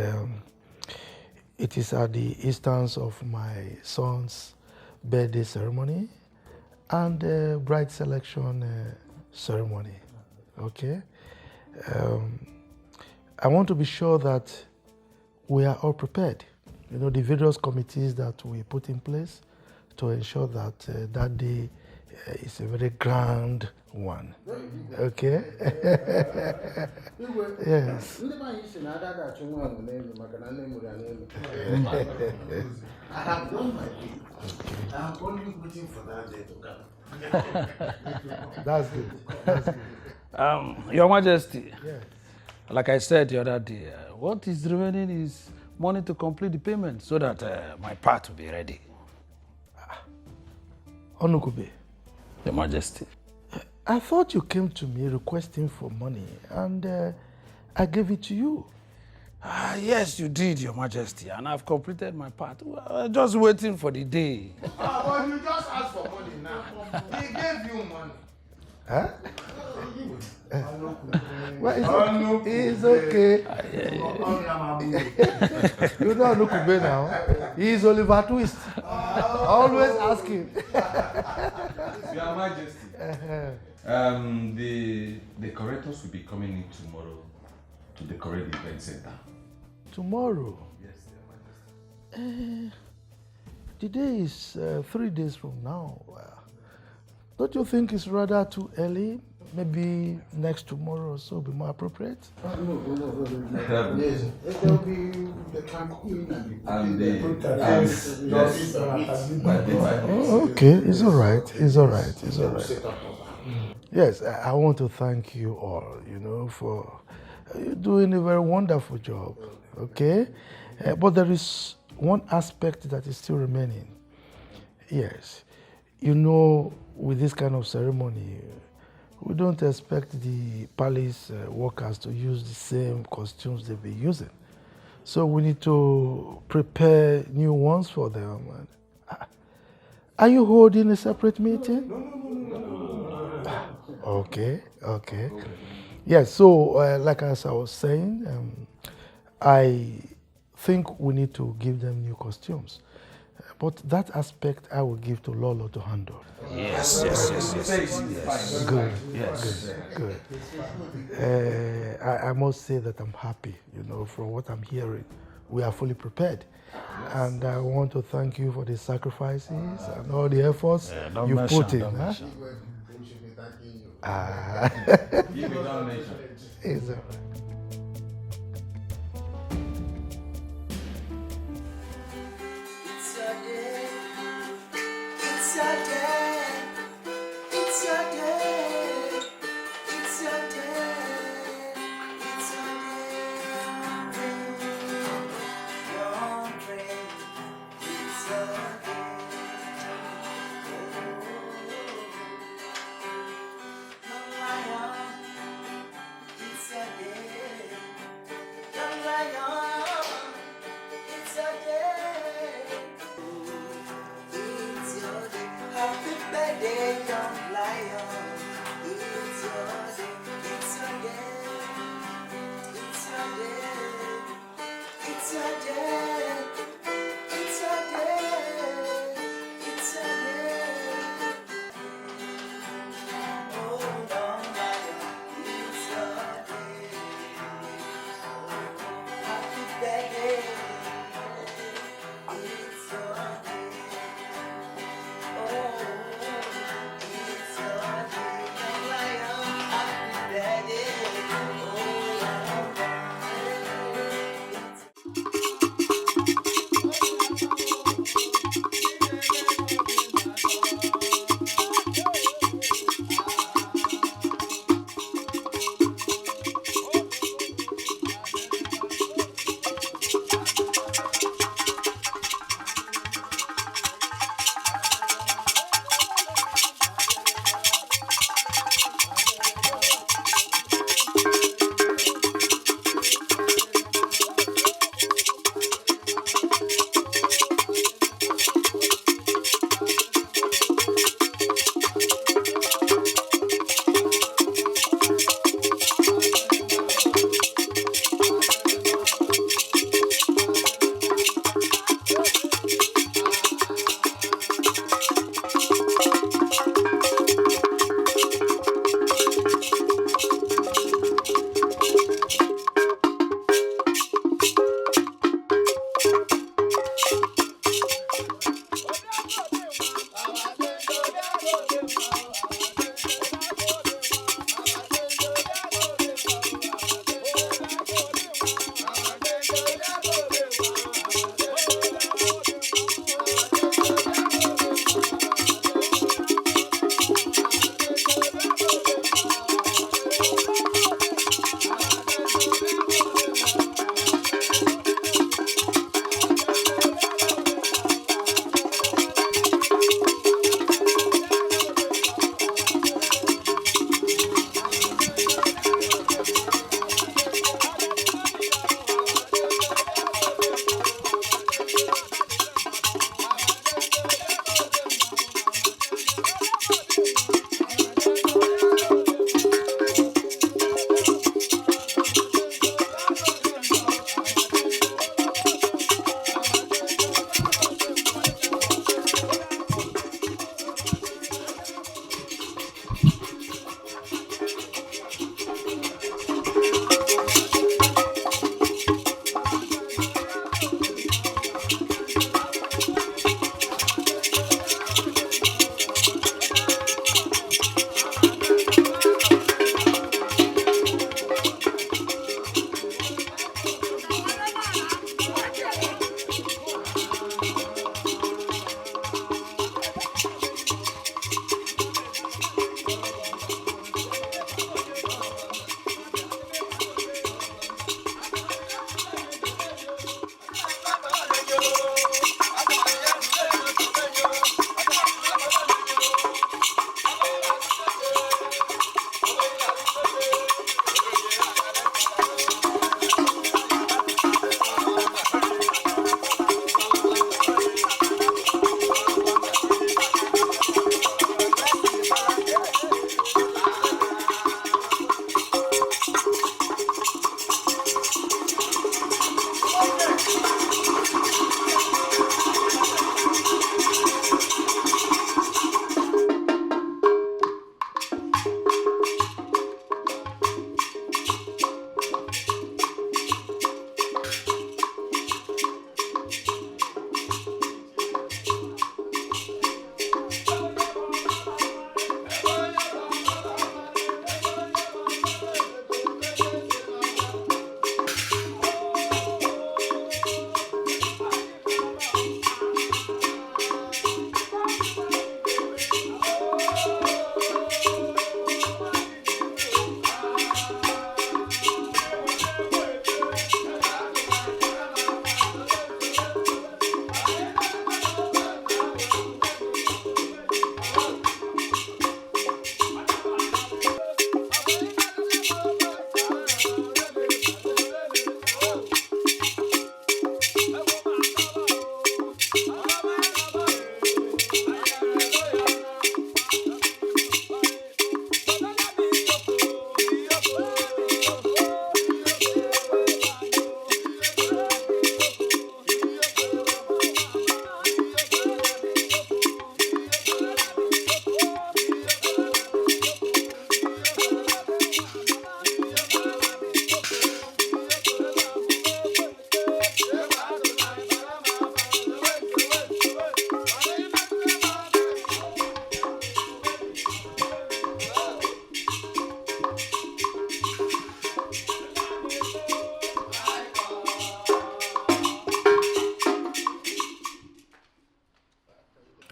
it is at the instance of my son's birthday ceremony and bride selection ceremony. Okay? I want to be sure that we are all prepared. You know, the various committees that we put in place to ensure that that day is a very grand one. Okay? Yes. I have done my bit. I'm only waiting for that day to come. That's good. That's good. Your Majesty, Yeah. like I said the other day, what is remaining is money to complete the payment so that my part will be ready. Onukube, Your Majesty. I thought you came to me requesting for money and I gave it to you. Yes, you did, Your Majesty, and I've completed my part. Just waiting for the day. But you just asked for money now. He gave you money. Huh? Well, it's okay. You know Nukube now. He's Oliver Twist. Always asking. Your Majesty. The decorators will be coming in tomorrow to decorate the event center. Tomorrow? Yes, Your Majesty. The day is 3 days from now. Don't you think it's rather too early? Maybe next tomorrow or so will be more appropriate? Yes, there'll be the campaign and Okay, it's all right. It's all right. It's all right. Yes, I want to thank you all, for doing a very wonderful job. Okay? But there is one aspect that is still remaining. Yes. With this kind of ceremony, we don't expect the palace workers to use the same costumes they've been using. So we need to prepare new ones for them. Are you holding a separate meeting? Okay. Yes, so like as I was saying, I think we need to give them new costumes. But that aspect I will give to Lolo to handle. Yes. Good. Yes. Good. I must say that I'm happy, from what I'm hearing. We are fully prepared. And I want to thank you for the sacrifices and all the efforts you put in. Huh? It's all right. It's a day.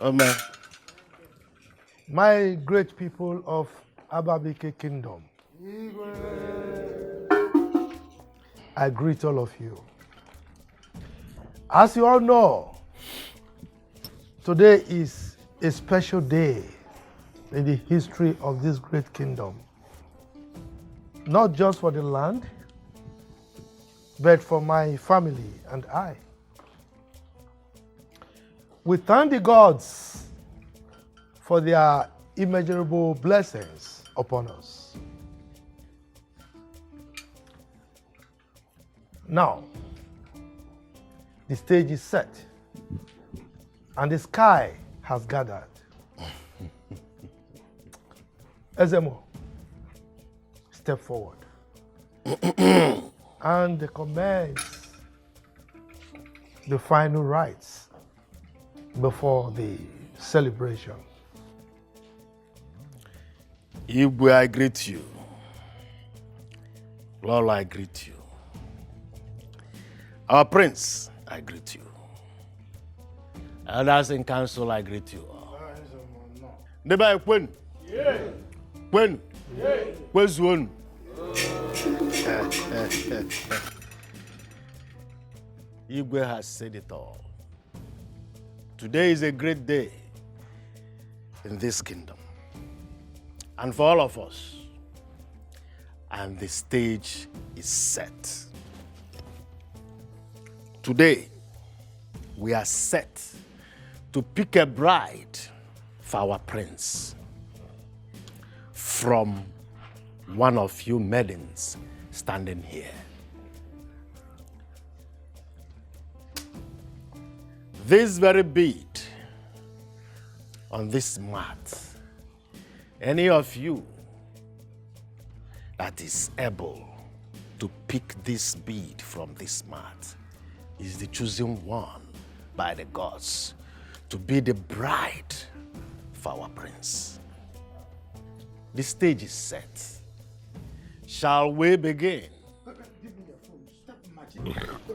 Amen. My great people of Ababike Kingdom, I greet all of you. As you all know, today is a special day in the history of this great kingdom. Not just for the land, but for my family and I. We thank the gods for their immeasurable blessings upon us. Now, the stage is set and the sky has gathered. Ezemo, step forward and commence the final rites before the celebration. Igwe, I greet you. Lola, I greet you. Our prince, I greet you. Elders in council, I greet you all. Neba Kwen. Kwen. Kwen. Igwe has said it all. Today is a great day in this kingdom. And for all of us. And the stage is set. Today, we are set to pick a bride for our prince from one of you maidens standing here. This very bead on this mat, any of you that is able to pick this bead from this mat is the chosen one by the gods to be the bride for our prince. The stage is set. Shall we begin?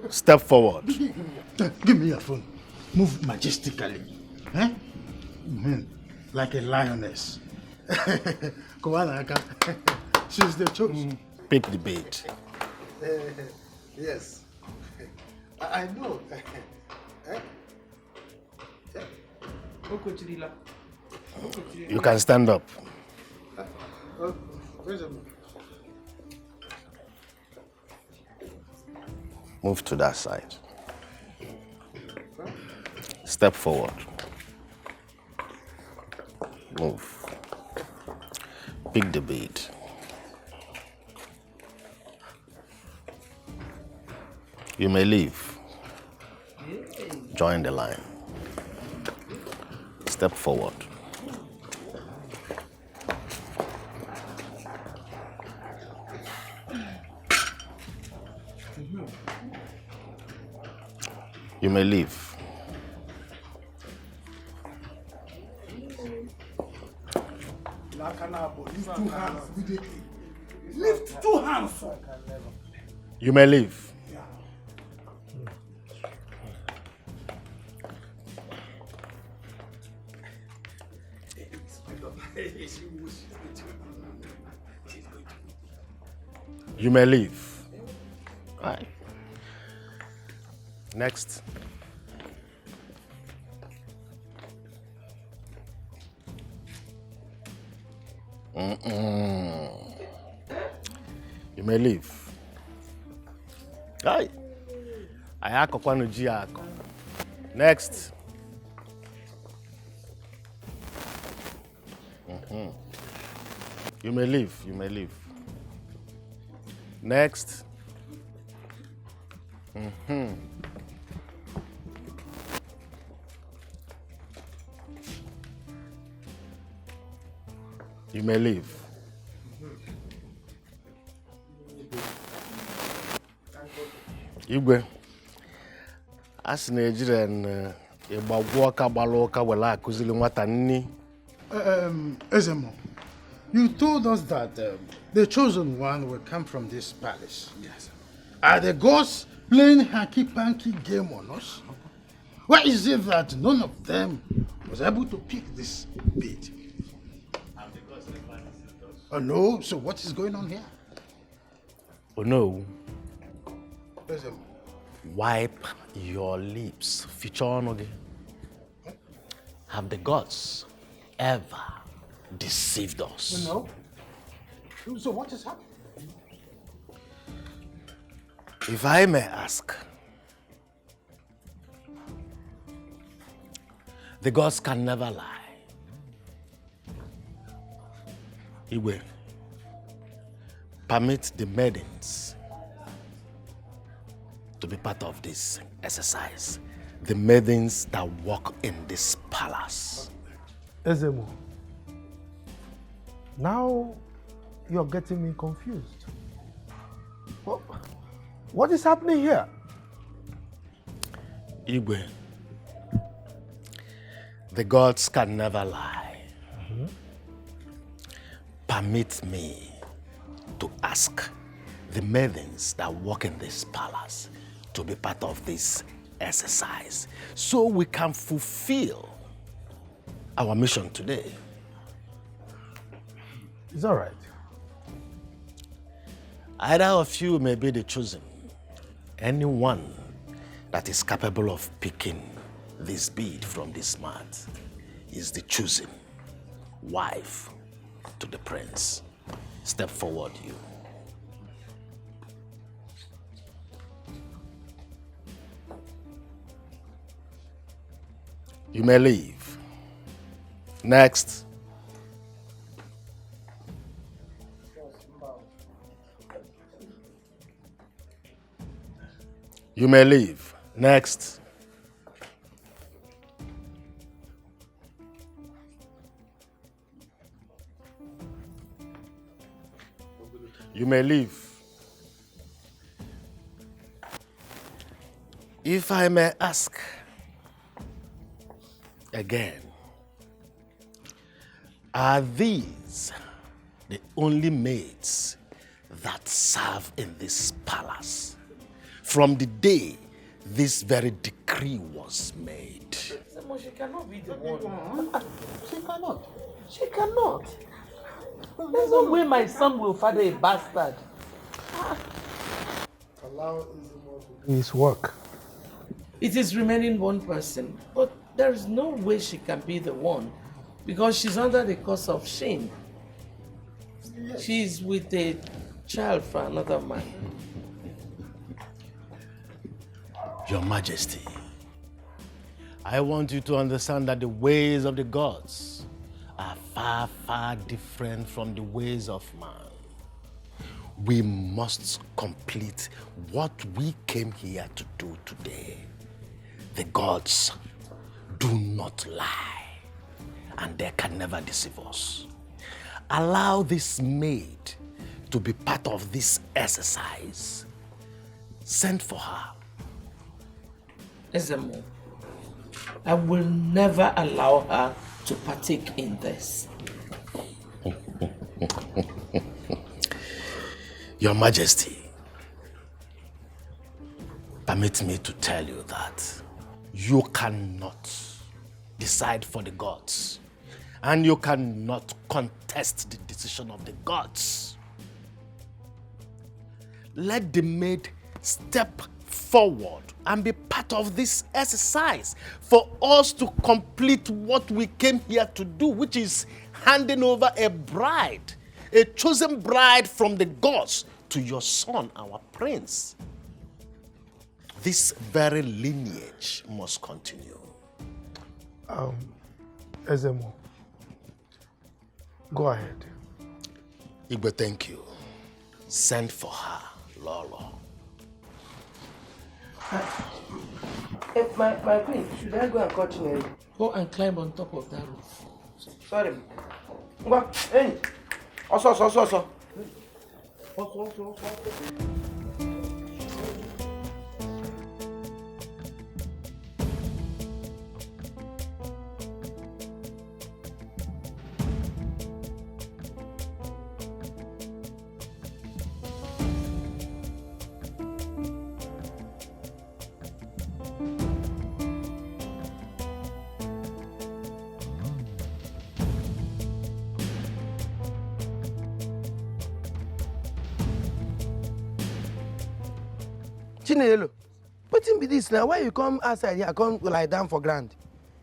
Step forward. Give me your phone. Move majestically. Eh? Like a lioness. Koalaka. She's the chosen. Pick the bead. Yes. I know. You can stand up. Move to that side. Step forward. Move. Pick the bead. You may leave. Join the line. Step forward. You may leave. Lift 2 hands immediately. Lift 2 hands. You may leave. You may leave. All right. Next. You may leave. Hi. Ayako kwanu jiako. Next. You may leave. You may leave. Next. You may leave. Igwe, as Nigerian, Ezemo, you told us that the chosen one will come from this palace. Yes. Are the gods playing hanky-panky game on us? Why is it that none of them was able to pick this bead. Oh no, so what is going on here? Oh no. Ezemo. Wipe your lips. Feature on again. Have the gods ever deceived us? No. So what is happening? If I may ask, the gods can never lie. He will permit the maidens to be part of this exercise. The maidens that walk in this palace. Ezemo, now you're getting me confused. What is happening here? Igwe, the gods can never lie. Permit me to ask the maidens that walk in this palace to be part of this exercise so we can fulfill our mission today. It's all right. Either of you may be the chosen. Anyone that is capable of picking this bead from this mat is the chosen wife to the prince. Step forward, you. You may leave. Next. You may leave. Next. You may leave. If I may ask again, are these the only maids that serve in this palace from the day this very decree was made? She cannot be the one. She cannot. She cannot. There's no way my son will father a bastard. Allow Ezemo to do his work. It is remaining one person, but there is no way she can be the one because she's under the curse of shame. Yes. She's with a child for another man. Your Majesty, I want you to understand that the ways of the gods are far, far different from the ways of man. We must complete what we came here to do today. The gods do not lie, and they can never deceive us. Allow this maid to be part of this exercise. Send for her. Ezemo, I will never allow her to partake in this. Your Majesty, permit me to tell you that you cannot decide for the gods, and you cannot contest the decision of the gods. Let the maid step forward and be part of this exercise for us to complete what we came here to do, which is handing over a bride, a chosen bride from the gods to your son, our prince. This very lineage must continue. Ezemo, go ahead. Igwe, thank you. Send for her, Lolo. My queen, should I go and continue? Go and climb on top of that roof. Sorry. Hey. Also. Chinelo, wetin be this now? Why you come outside here, come lie down for ground?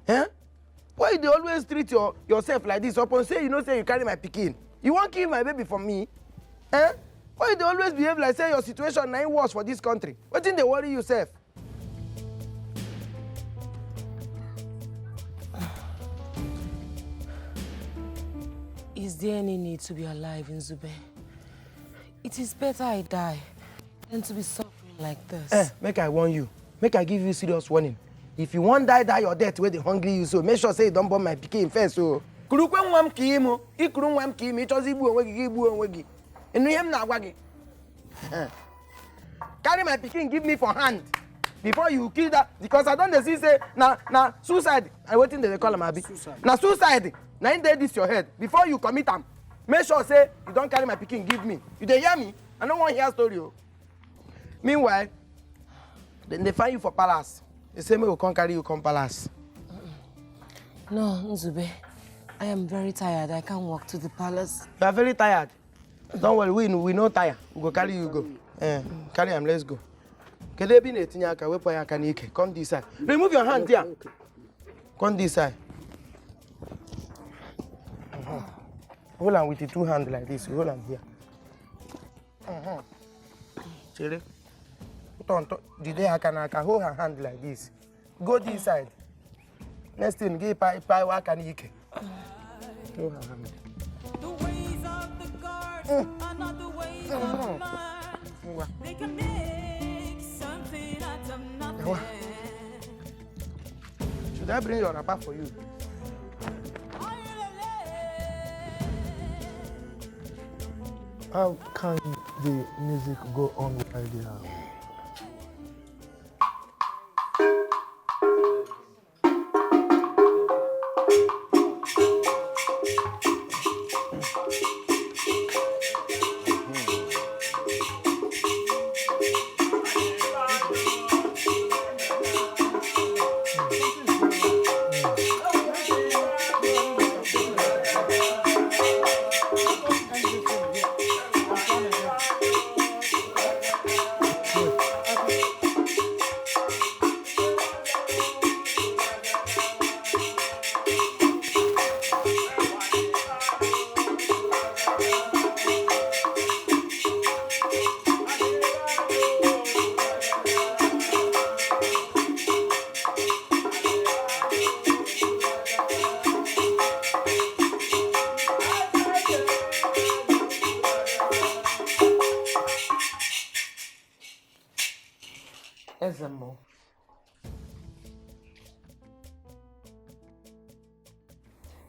Eh? Why you dey always treat yourself like this? Upon say you know say you carry my pikin. You wan kill my baby for me? Eh? Why you dey always behave like say your situation na worse for this country? Wetin dey worry you sef? Is there any need to be alive, Nzube? It is better I die than to be suffering like this. Make I warn you. Make I give you serious warning. If you wan die your death wey dey hungry you so, make sure say you don born my pikin first so. Kurukwe nwa m ka imo, ikuru nwa m ka imo, ịchọzi igbu onwe gị igbu onwe gị. Inu ihe m na-agwa gị. Carry my pikin give me for hand before you kill that, because I don dey see say na suicide. And wetin dey call am abi? Na suicide. Na in dey this your head. Before you commit am, make sure say you don carry my pikin give me. You dey hear me? I no wan hear story o. Meanwhile, then they find you for palace. They say me will come carry you come palace. No, Nzube. I am very tired. I can't walk to the palace. You are very tired. Don't worry, we no tire. We go carry you go. Carry him, let's go. Come this side. Remove your hand here. Come this side. Hold on with the two hands like this. Hold on here. Chere. Did they hold her hand like this? Go this side. Next thing, give pie work and ike. Hold her hand. The ways of the gods are not the ways of man. They can make something out of nothing. Should I bring your wrapper for you? How can the music go on while they are?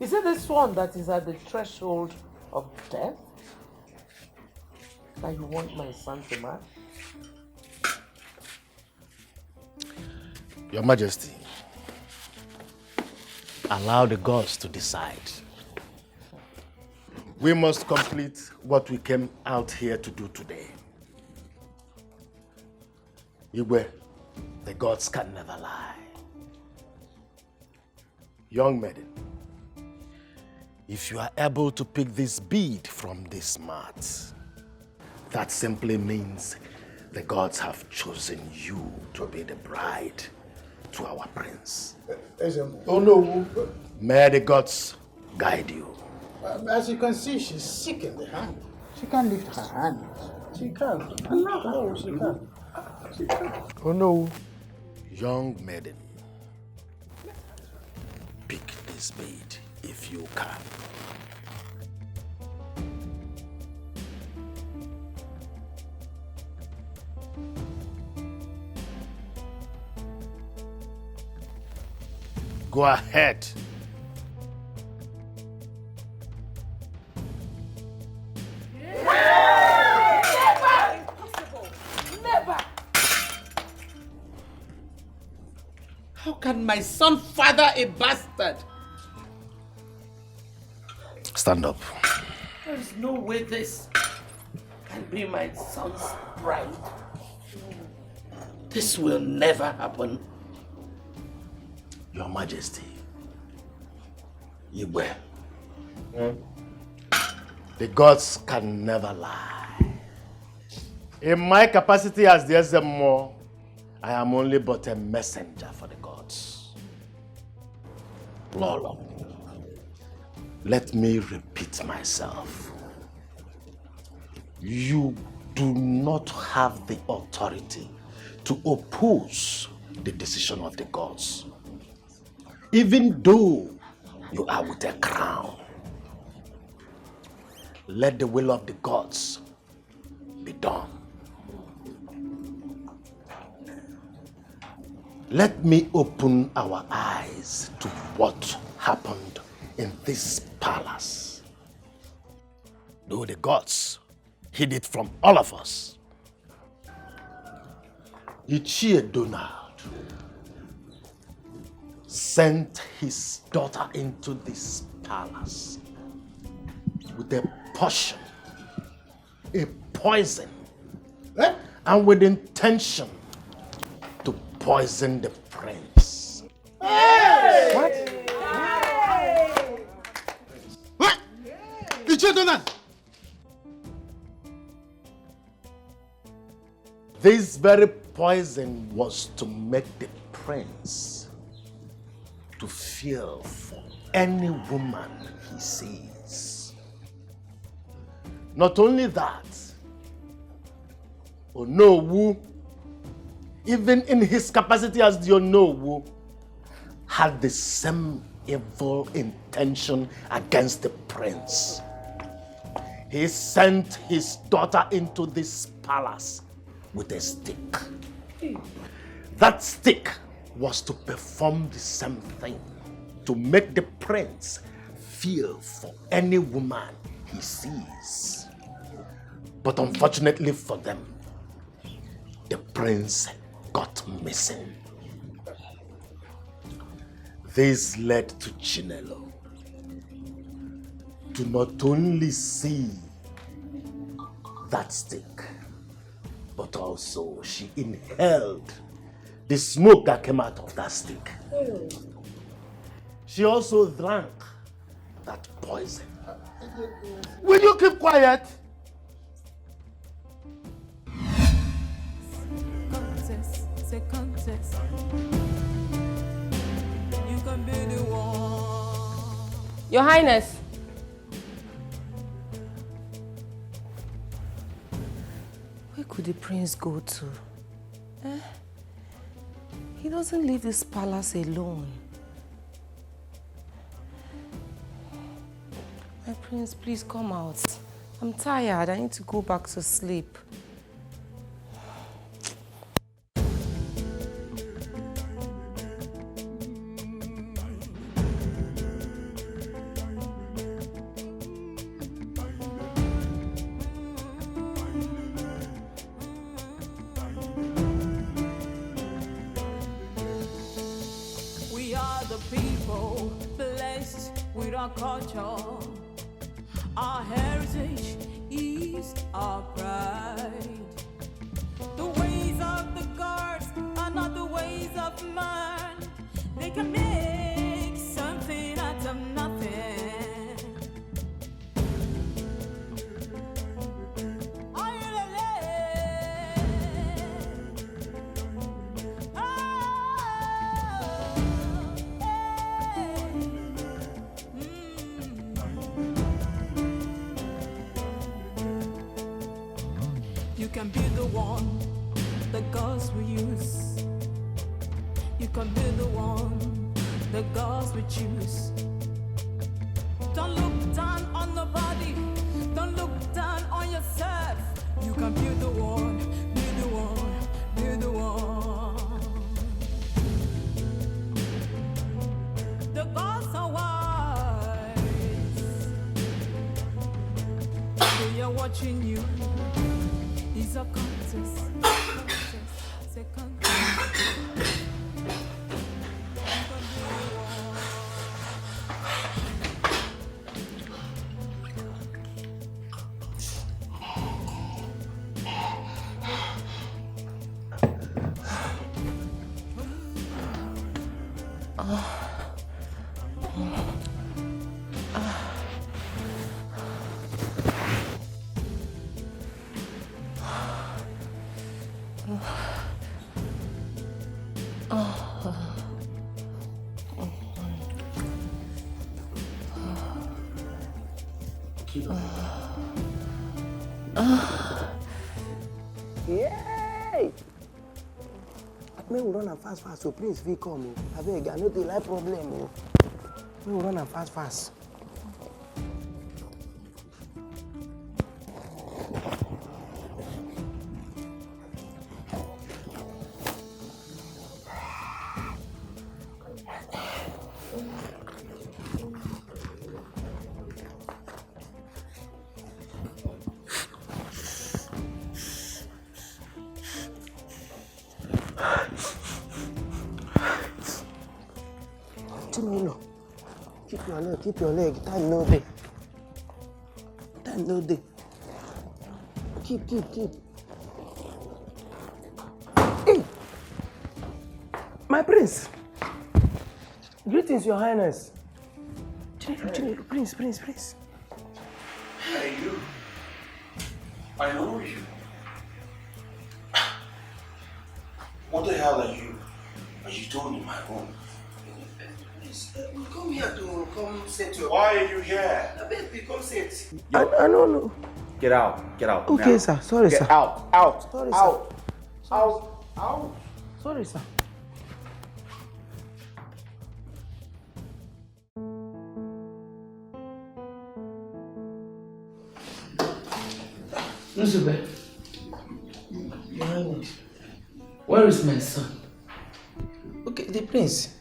Is it this one that is at the threshold of death that you want my son to marry? Your Majesty, allow the gods to decide. We must complete what we came out here to do today. Igwe, the gods can never lie. Young maiden, if you are able to pick this bead from this mat, that simply means the gods have chosen you to be the bride to our prince. Oh no. May the gods guide you. As you can see, she's sick in the hand. She can't lift her hand. She can't. No, she can't. She can't. Oh no. Young maiden, pick this bead if you can. Go ahead. Never! Impossible! Never! How can my son father a bastard? Stand up. There is no way this can be my son's bride. This will never happen. Your Majesty, Igwe, the gods can never lie. In my capacity as the Ezemo, I am only but a messenger for the gods. Lolo, let me repeat myself. You do not have the authority to oppose the decision of the gods, even though you are with a crown. Let the will of the gods be done. Let me open our eyes to what happened in this palace. Though the gods hid it from all of us, Ichie Donald sent his daughter into this palace with a potion, a poison, and with intention to poison the prince. Hey! What? Ichie Donald! This very poison was to make the prince to feel for any woman he sees. Not only that, Onowu, even in his capacity as the Onowu, had the same evil intention against the prince. He sent his daughter into this palace with a stick. That stick was to perform the same thing, to make the prince feel for any woman he sees. But unfortunately for them, the prince got missing. This led to Chinelo to not only see that stick, but also she inhaled the smoke that came out of that stick. She also drank that poison. Will you keep quiet? Contest, say contest. You can be the one. Your Highness. Where could the prince go to? He doesn't leave this palace alone. My prince, please come out. I'm tired. I need to go back to sleep. We are the people blessed with our culture. Our heritage is our pride. The ways of the gods are not the ways of man. They can make something out of nothing. You can be the one the gods will use. You can be the one the gods will choose. Don't look down on nobody. Don't look down on yourself. You can be the one, be the one, be the one. The gods are wise. They are watching you. These are contests. Say contest. Yay! May we run and fast, so Prince V come. I beg, I know the life problem. May we run and fast. Keep your leg. Time no day. Keep. Hey! My prince! Greetings, your highness. Chinelo, prince. Hey, you. I know you. What the hell are you doing in my room? We come here to come set your... Why are you here? I beg we come set. Yo. I don't know. Get out. Okay, now. sir. Sorry, Get sir. Out. Sorry, out. sir. Out. Sorry, sir. Nzube, Your Highness. where is my son? Okay, the prince.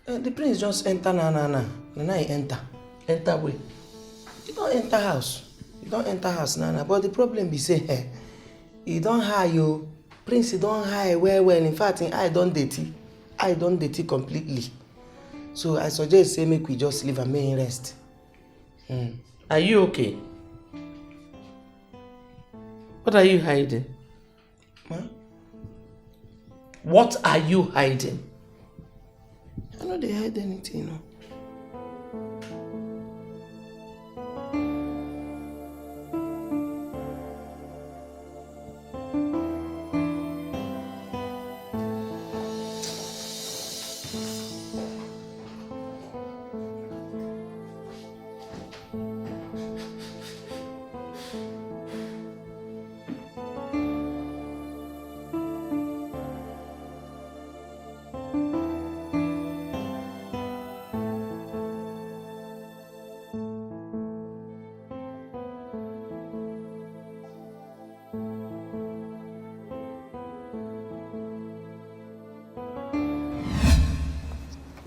The prince just enter na. He enter. Enter where? He don't enter house, Nana. But the problem be say, he don't hire you. Prince, he don't hire well. In fact, I don't dirty completely. So I suggest say make we just leave and make him rest. Are you okay? What are you hiding? Huh? What are you hiding? I know they hide anything, no.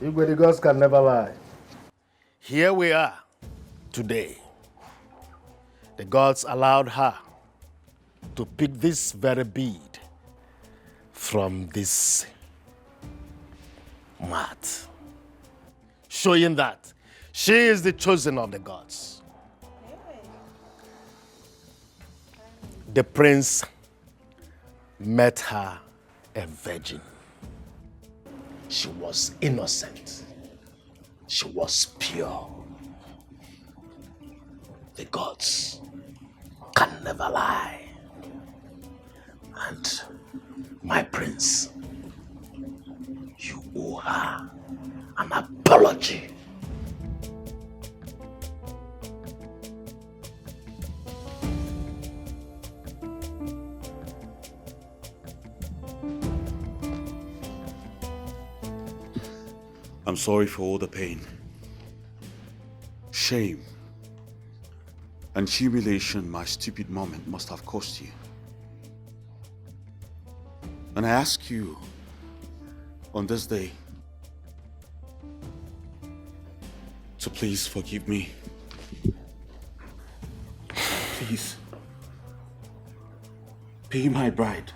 Igwe, the gods can never lie. Here we are today. The gods allowed her to pick this very bead from this mat, showing that she is the chosen of the gods. The prince met her a virgin. She was innocent. She was pure. The gods can never lie. And my prince, you owe her an apology. I'm sorry for all the pain, shame, and humiliation my stupid moment must have cost you. And I ask you on this day to please forgive me. Please be my bride.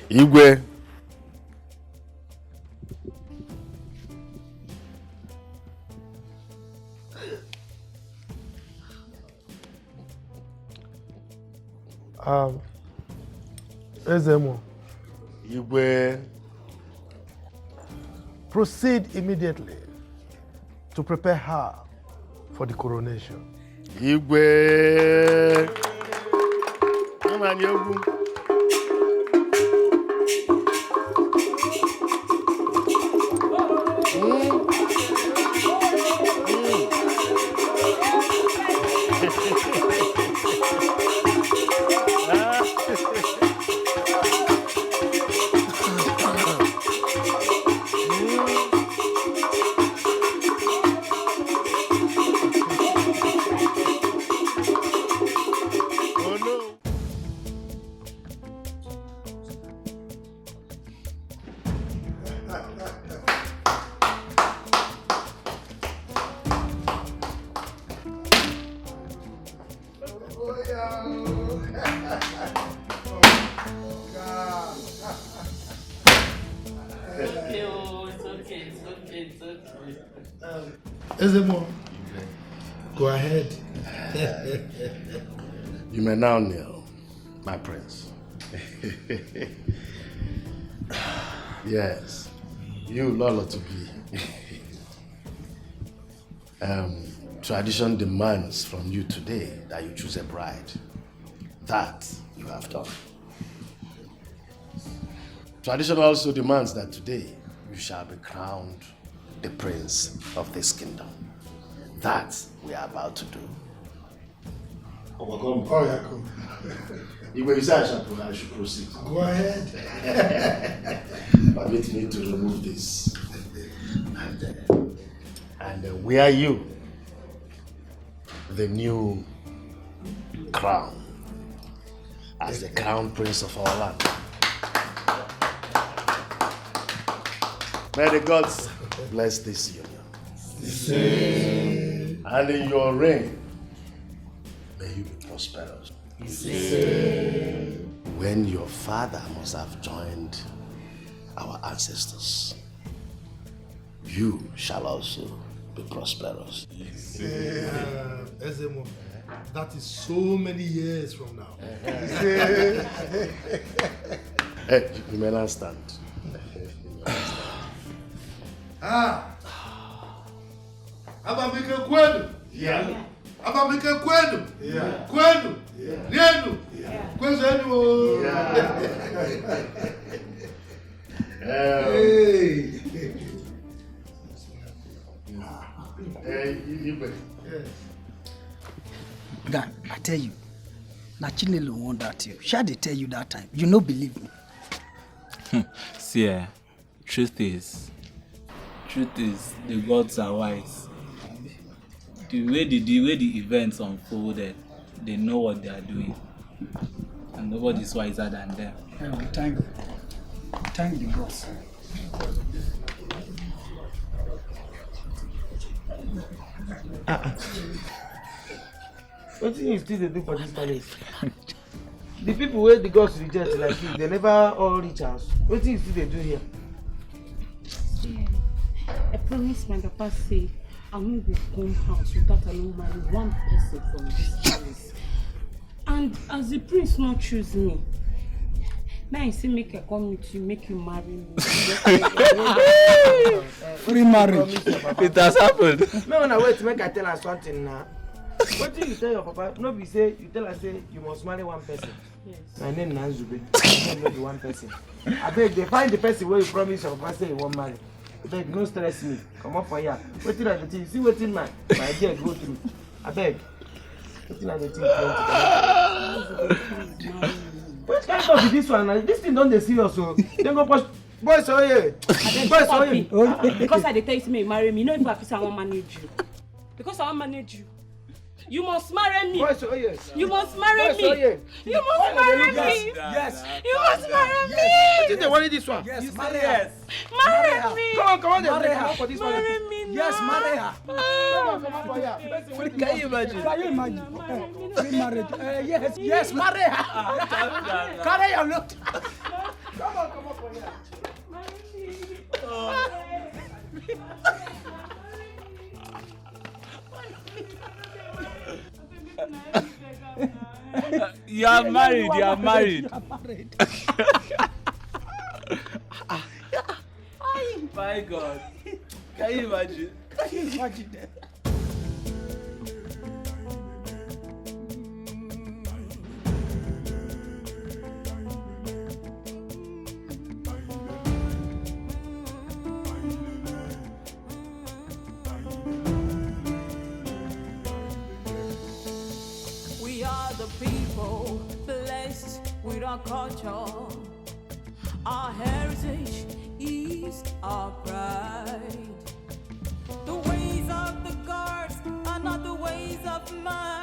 Igwe. Ezemo. Igwe. Proceed immediately to prepare her for the coronation. Igwe. Ezemo, go ahead. You may now kneel, my prince. Yes, you Lolo to be. Tradition demands from you today that you choose a bride. That you have done. Tradition also demands that today you shall be crowned the prince of this kingdom. That we are about to do. Oh, yeah, cool. You say I should proceed. Go ahead. Permit me to remove this. And wear you the new crown as the crown prince of our land. May the gods bless this union. And in your reign, may you be prosperous. When your father must have joined our ancestors, you shall also be prosperous. Ezemo, that is so many years from now. Hey, you may not stand. Abamike kwenu. Yeah. Abamike kwenu. Yeah. Kwenu. Yeah. Nenu. Yeah. Kwenu. Hey. Hey, you better. Guy, I tell you, na Chinelo won that you. Shall they tell you that time? You no believe me. See, truth is, the gods are wise. The way the events unfolded, they know what they are doing, and nobody is wiser than them. Thank the gods. What do you still do for this palace? The people where the gods reject like you, they never all reach us. What do you still do here? I promise my papa say I won't go home house without I no marry one person from this palace. And as the prince not choose me, now you say make I come meet you, make you marry me. Free marriage. It has happened. No, no, wait, make I tell her something now. What do you tell your papa? No, be say you tell her say you must marry one person. Yes. My name is Nanzube. My name is one person. I beg they find the person where you promise your papa say you won't marry. I beg no stress me. Come up for here. Waiting at the thing. See waiting my dear go through. I beg. Waiting at the thing. What kind of this one? This thing don't they serious so. Then go push. Boys, oh yeah. Boys, oh yeah. Because I dey tell you to me marry me. You know if I feel I won't manage you. Because I won't manage you. You must marry me. Boys, oh yes. You must marry Boys, me. oh yeah. You must marry me. Yes. You must marry me. What did they want this one? Yes, You say marry yes. Marry me. Come on, Marry her. for this one. Marry me. Yes, marry her. Come on, for here. Can you imagine? Can you imagine? Free marriage. Yes, marry her. Carry your look. Come on for here. You are married. You are married. My God. Can you imagine? Can you imagine that? the people blessed with our culture. Our heritage is our pride. The ways of the gods are not the ways of man.